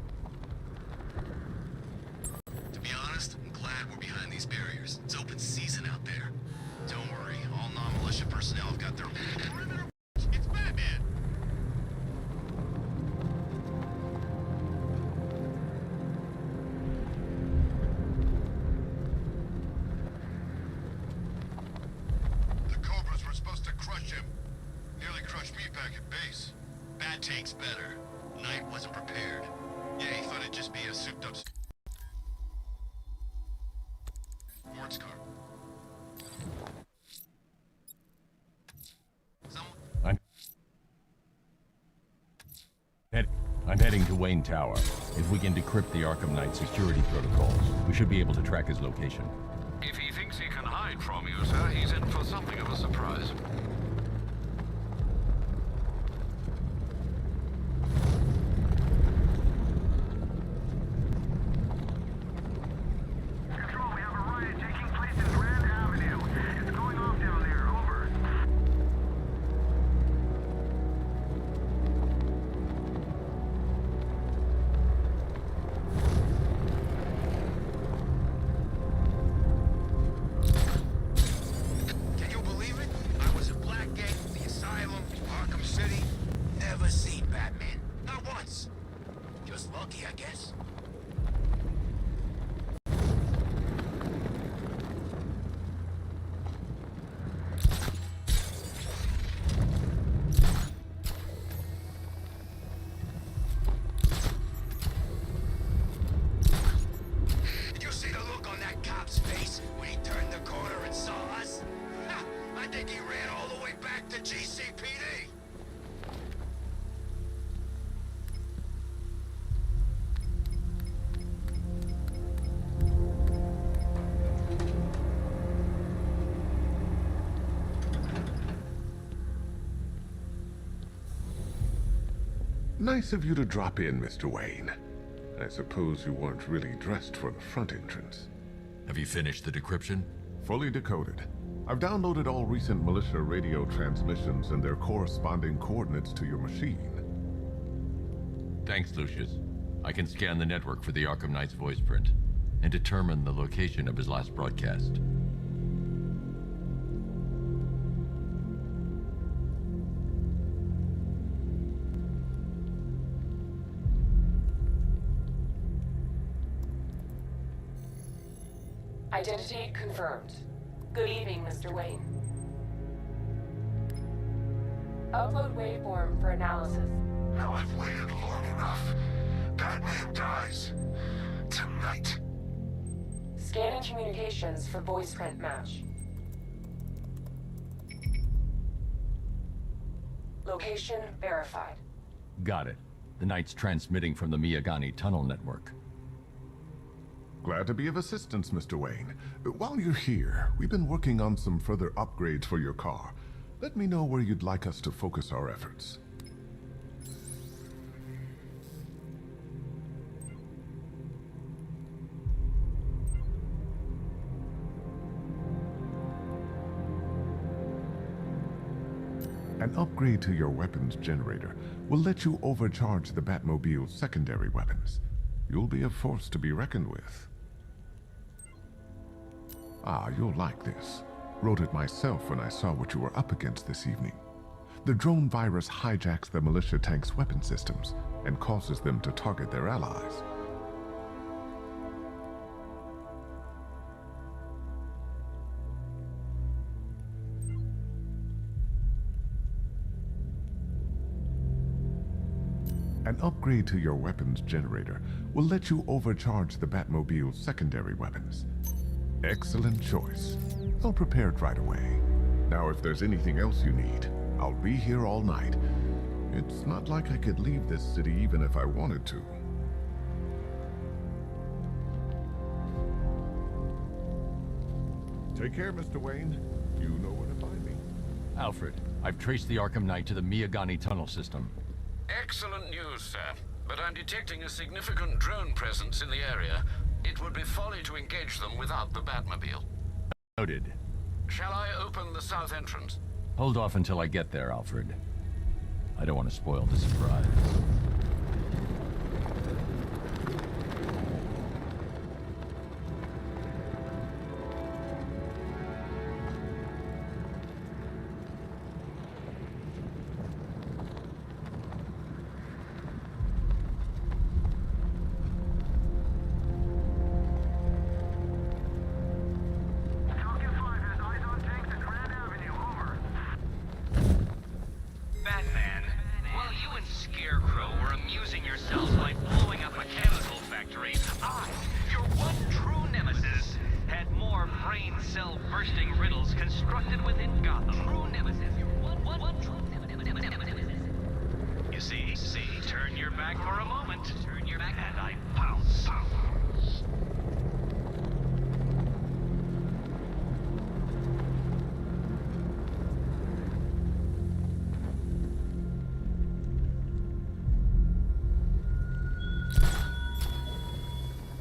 To be honest, I'm glad we're behind these barriers. It's open season out there. Don't worry, all non-militia personnel have got their perimeter. It's Batman! The Cobras were supposed to crush him. Nearly crushed me back at base. Bat tank's better. Knight wasn't prepared. Yeah, he thought it'd just be a souped-up sports car. I'm heading to Wayne Tower. If we can decrypt the Arkham Knight security protocols, we should be able to track his location. If he thinks he can hide from you, sir, he's in for something of a surprise. Control, we have a riot taking place in Grand Avenue. It's going off down there. Over. Can you believe it? I was at Blackgate, the Asylum, Arkham City. Never seen Batman. Not once. Just lucky, I guess. Did you see the look on that cop's face when he turned the corner and saw us? Ha! I think he ran all the way back to GCPD. Nice of you to drop in, Mr. Wayne. I suppose you weren't really dressed for the front entrance. Have you finished the decryption? Fully decoded. I've downloaded all recent militia radio transmissions and their corresponding coordinates to your machine. Thanks, Lucius. I can scan the network for the Arkham Knight's voice print and determine the location of his last broadcast. Identity confirmed. Good evening, Mr. Wayne. Upload waveform for analysis. Now I've waited long enough. Batman dies. Tonight. Scanning communications for voice print match. Location verified. Got it. The Knight's transmitting from the Miyagani tunnel network. Glad to be of assistance, Mr. Wayne. While you're here, we've been working on some further upgrades for your car. Let me know where you'd like us to focus our efforts. An upgrade to your weapons generator will let you overcharge the Batmobile's secondary weapons. You'll be a force to be reckoned with. Ah, you'll like this. Wrote it myself when I saw what you were up against this evening. The drone virus hijacks the militia tank's weapon systems and causes them to target their allies. An upgrade to your weapons generator will let you overcharge the Batmobile's secondary weapons. Excellent choice. I'll prepare it right away. Now, if there's anything else you need, I'll be here all night. It's not like I could leave this city even if I wanted to. Take care, Mr. Wayne. You know where to find me. Alfred, I've traced the Arkham Knight to the Miyagani tunnel system. Excellent news, sir. But I'm detecting a significant drone presence in the area. It would be folly to engage them without the Batmobile. Noted. Shall I open the south entrance? Hold off until I get there, Alfred. I don't want to spoil the surprise. Batman, while you and Scarecrow were amusing yourselves by blowing up a chemical factory, I, your one true nemesis, had more brain cell bursting riddles constructed within Gotham. True nemesis, your one true nemesis. You see, turn your back for a moment, and I pounce.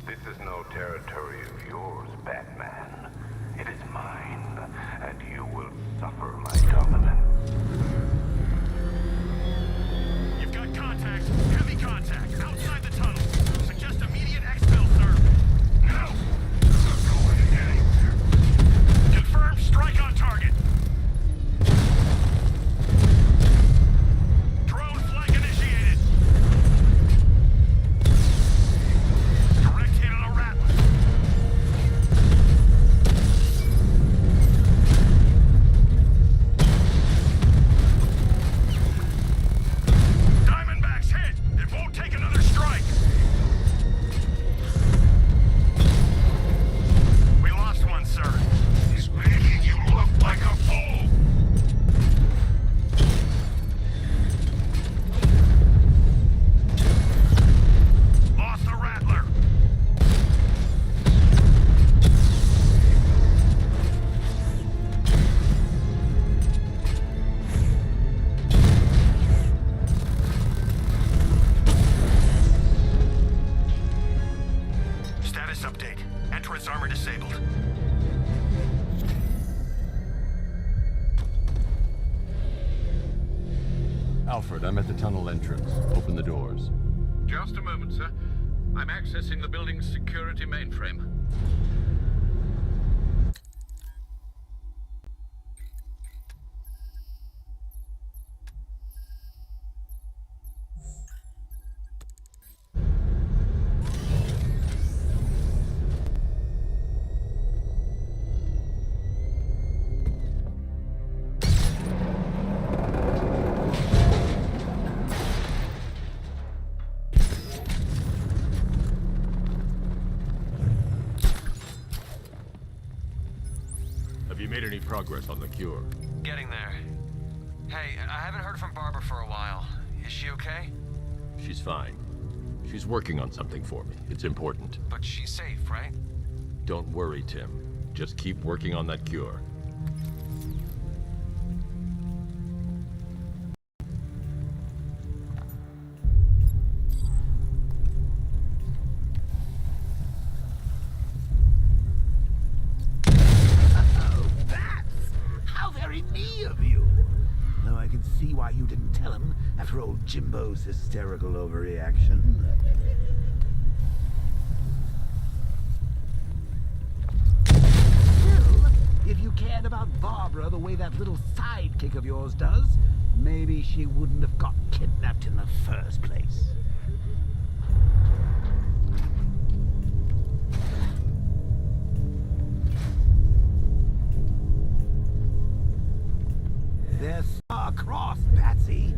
This is no territory of yours, Batman. It is mine, and you will suffer my dominance. Alfred, I'm at the tunnel entrance. Open the doors. Just a moment, sir. I'm accessing the building's security mainframe. Have you made any progress on the cure? Getting there. Hey, I haven't heard from Barbara for a while. Is she okay? She's fine. She's working on something for me. It's important. But she's safe, right? Don't worry, Tim. Just keep working on that cure. See why you didn't tell him after old Jimbo's hysterical overreaction. Still, if you cared about Barbara the way that little sidekick of yours does, maybe she wouldn't have got kidnapped in the first place. They're star-crossed, Patsy.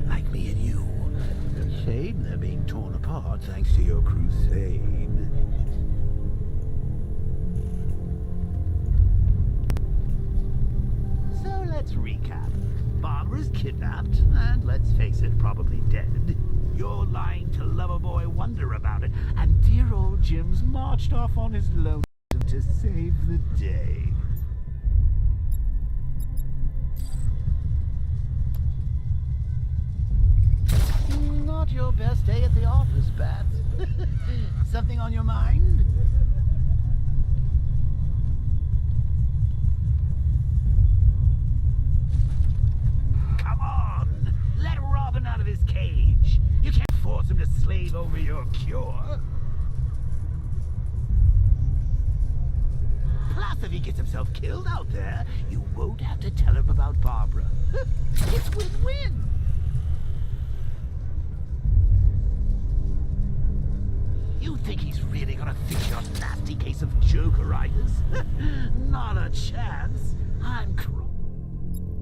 Like me and you. Shame they're being torn apart thanks to your crusade. So let's recap. Barbara's kidnapped, and let's face it, probably dead. You're lying to Loverboy Wonder about it, and dear old Jim's marched off on his lonesome to save the day. Not your best day at the office, Bats. Something on your mind? Come on! Let Robin out of his cage. You can't force him to slave over your cure. Plus, if he gets himself killed out there, you won't have to tell him about Barbara. It's win-win. You think he's really gonna fix your nasty case of Jokeritis? Not a chance. I'm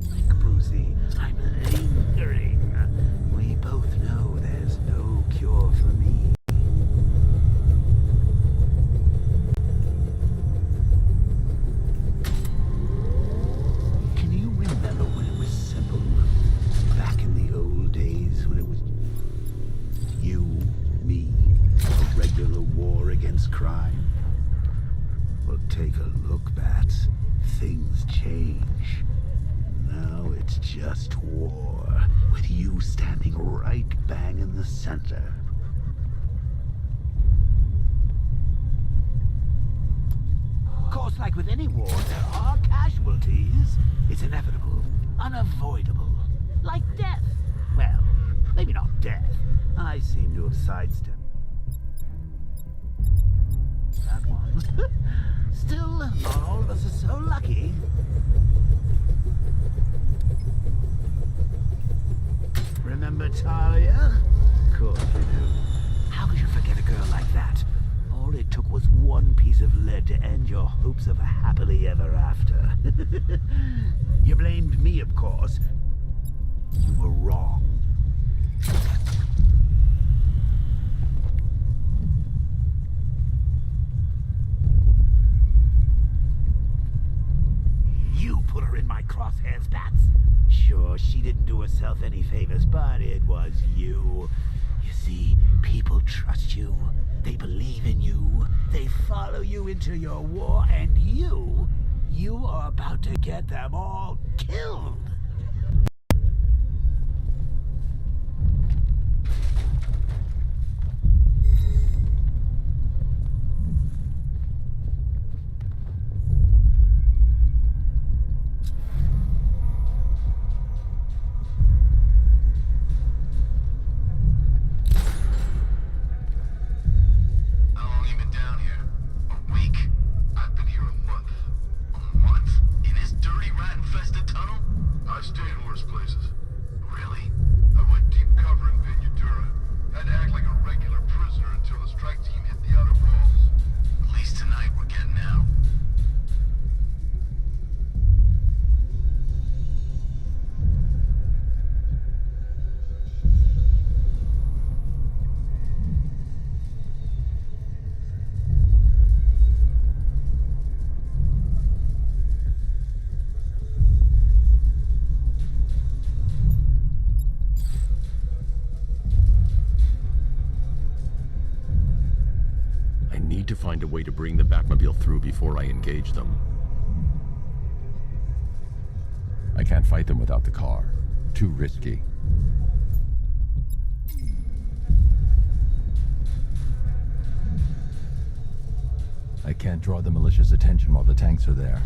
like Brucey, I'm lingering. We both know there's no cure for me. Can you remember when it was simple? Back in the old days when it was you, me, a regular war against crime? Well, take a look, Bats. Things change. Now it's just war, with you standing right bang in the center. Of course, like with any war, there are casualties. It's inevitable, unavoidable. Like death. Well, maybe not death. I seem to have sidestepped that one. Still, not all of us are so lucky. Remember Talia? Of course you do. How could you forget a girl like that? All it took was one piece of lead to end your hopes of a happily ever after. You blamed me, of course. You were wrong. You put her in my crosshairs, Bats. Sure, she didn't do herself any favors, but it was you. You see, people trust you. They believe in you. They follow you into your war, and you are about to get them all killed. need to find a way to bring the Batmobile through before I engage them. I can't fight them without the car. Too risky. I can't draw the militia's attention while the tanks are there.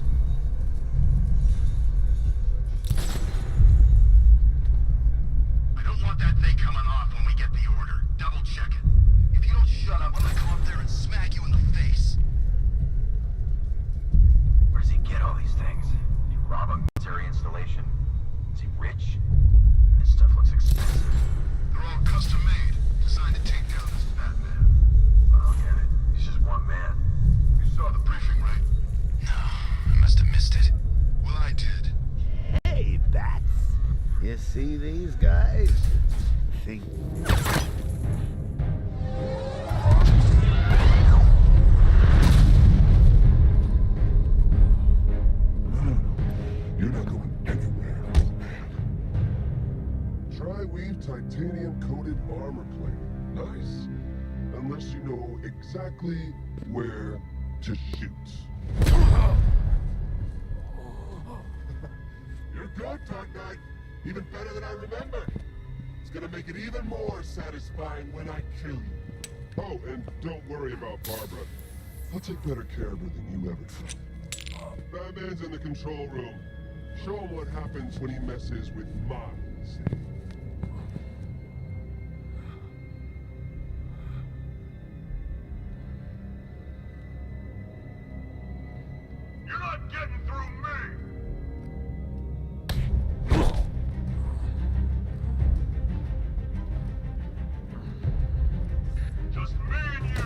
I don't want that thing coming off when we get the order. Double check it. If you don't shut up, I'm gonna come up there and smack you in the face. Where does he get all these things? Did he rob a military installation? Is he rich? This stuff looks expensive. They're all custom made, designed to take down this fat man. I don't get it. He's just one man. You saw the briefing, right? No, I must have missed it. Well, I did. Hey, Bats. You see these guys? Think... You're not going anywhere. Tri-weave titanium-coated armor plate. Nice. Unless you know exactly where to shoot. You're good, Dark Knight. Even better than I remember. It's gonna make it even more satisfying when I kill you. Oh, and don't worry about Barbara. I'll take better care of her than you ever could. Batman's in the control room. Show him what happens when he messes with minds. You're not getting through me! Just me and you!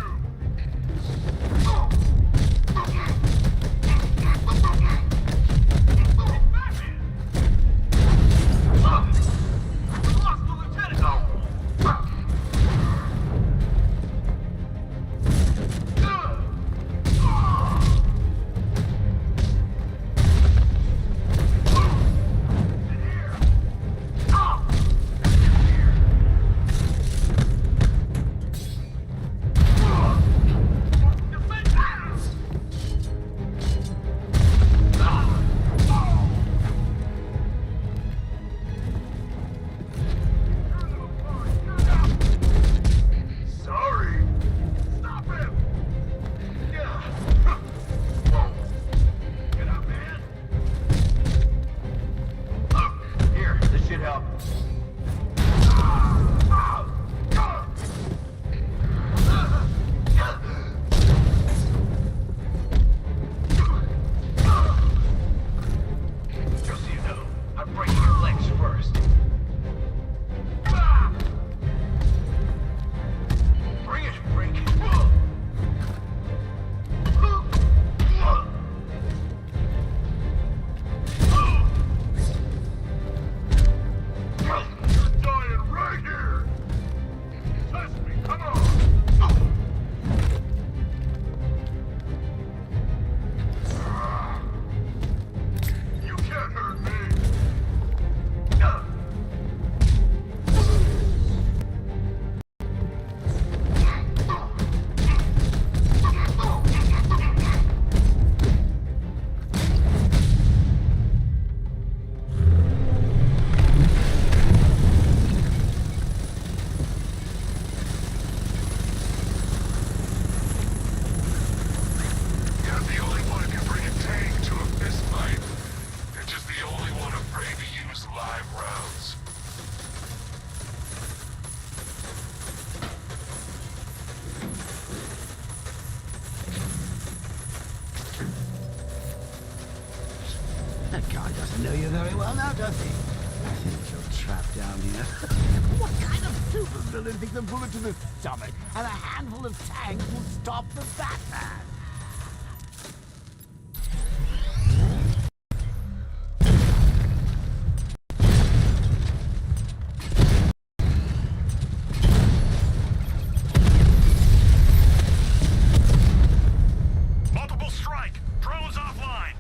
That guy doesn't know you very well now, does he? I think you're trapped down here. What kind of supervillain thinks a bullet to the stomach and a handful of tanks will stop the Batman? Multiple strike! Drones offline!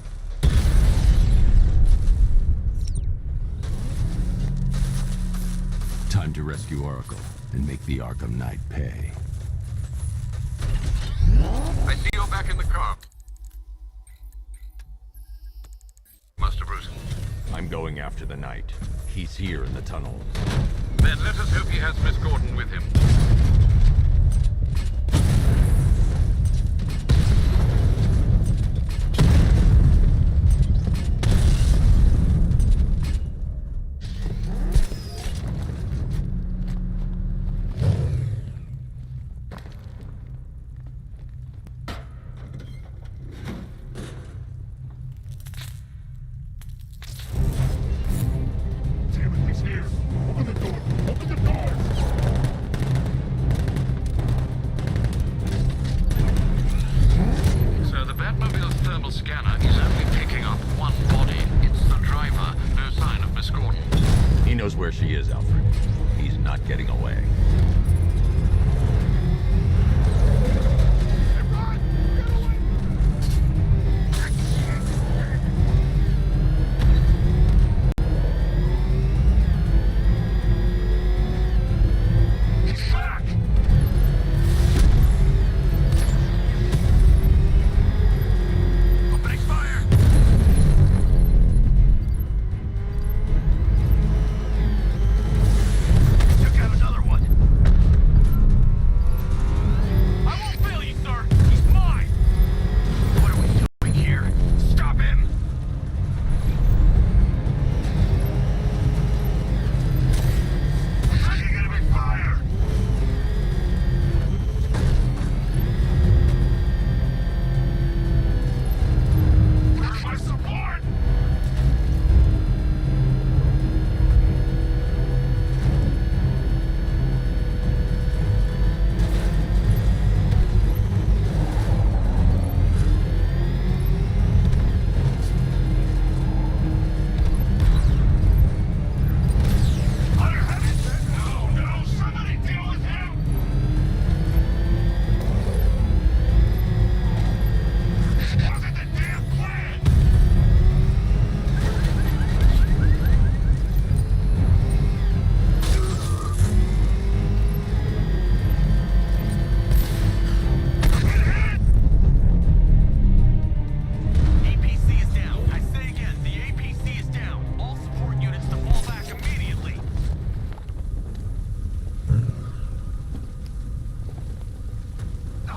Time to rescue Oracle and make the Arkham Knight pay. I see you're back in the car. Master Bruce. I'm going after the Knight. He's here in the tunnel. Then let us hope he has Miss Gordon with him. Where she is, Alfred. He's not getting away.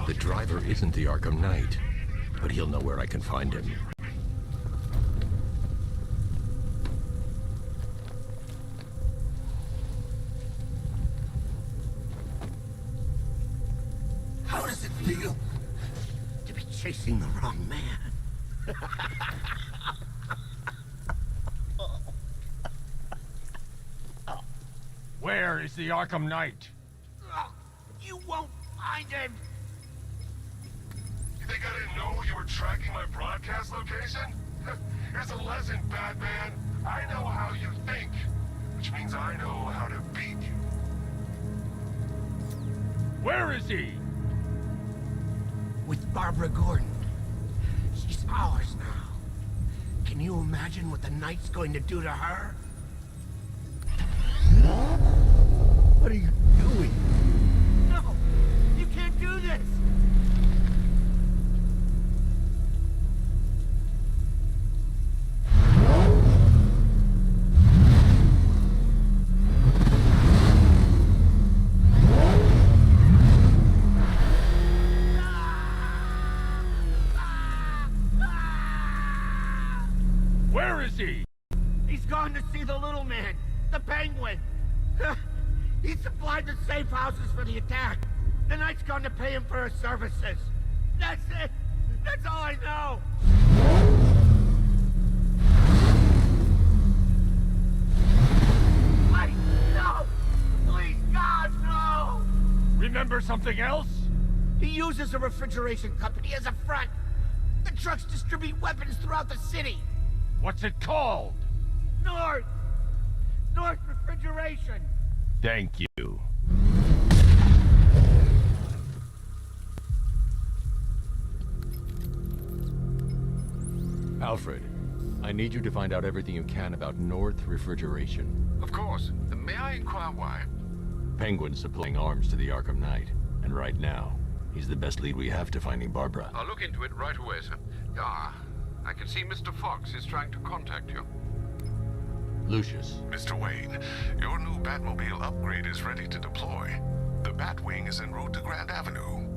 The driver isn't the Arkham Knight, but he'll know where I can find him. How does it feel to be chasing the wrong man? Where is the Arkham Knight? You won't find him! You think I didn't know you were tracking my broadcast location? Here's a lesson, Batman. I know how you think, which means I know how to beat you. Where is he? With Barbara Gordon. She's ours now. Can you imagine what the Knight's going to do to her? What are you doing? No! You can't do this! Where is he? He's gone to see the little man, the Penguin. He supplied the safe houses for the attack. The Knight's gone to pay him for his services. That's it. That's all I know. Wait, no! Please, God, no! Remember something else? He uses a refrigeration company as a front. The trucks distribute weapons throughout the city. What's it called? North Refrigeration. Thank you. Alfred, I need you to find out everything you can about North Refrigeration. Of course. May I inquire why? Penguin's supplying arms to the Arkham Knight, and right now, He's the best lead we have to finding Barbara. I'll look into it right away, sir. Ah, I can see Mr. Fox is trying to contact you. Lucius. Mr. Wayne, your new Batmobile upgrade is ready to deploy. The Batwing is en route to Grand Avenue.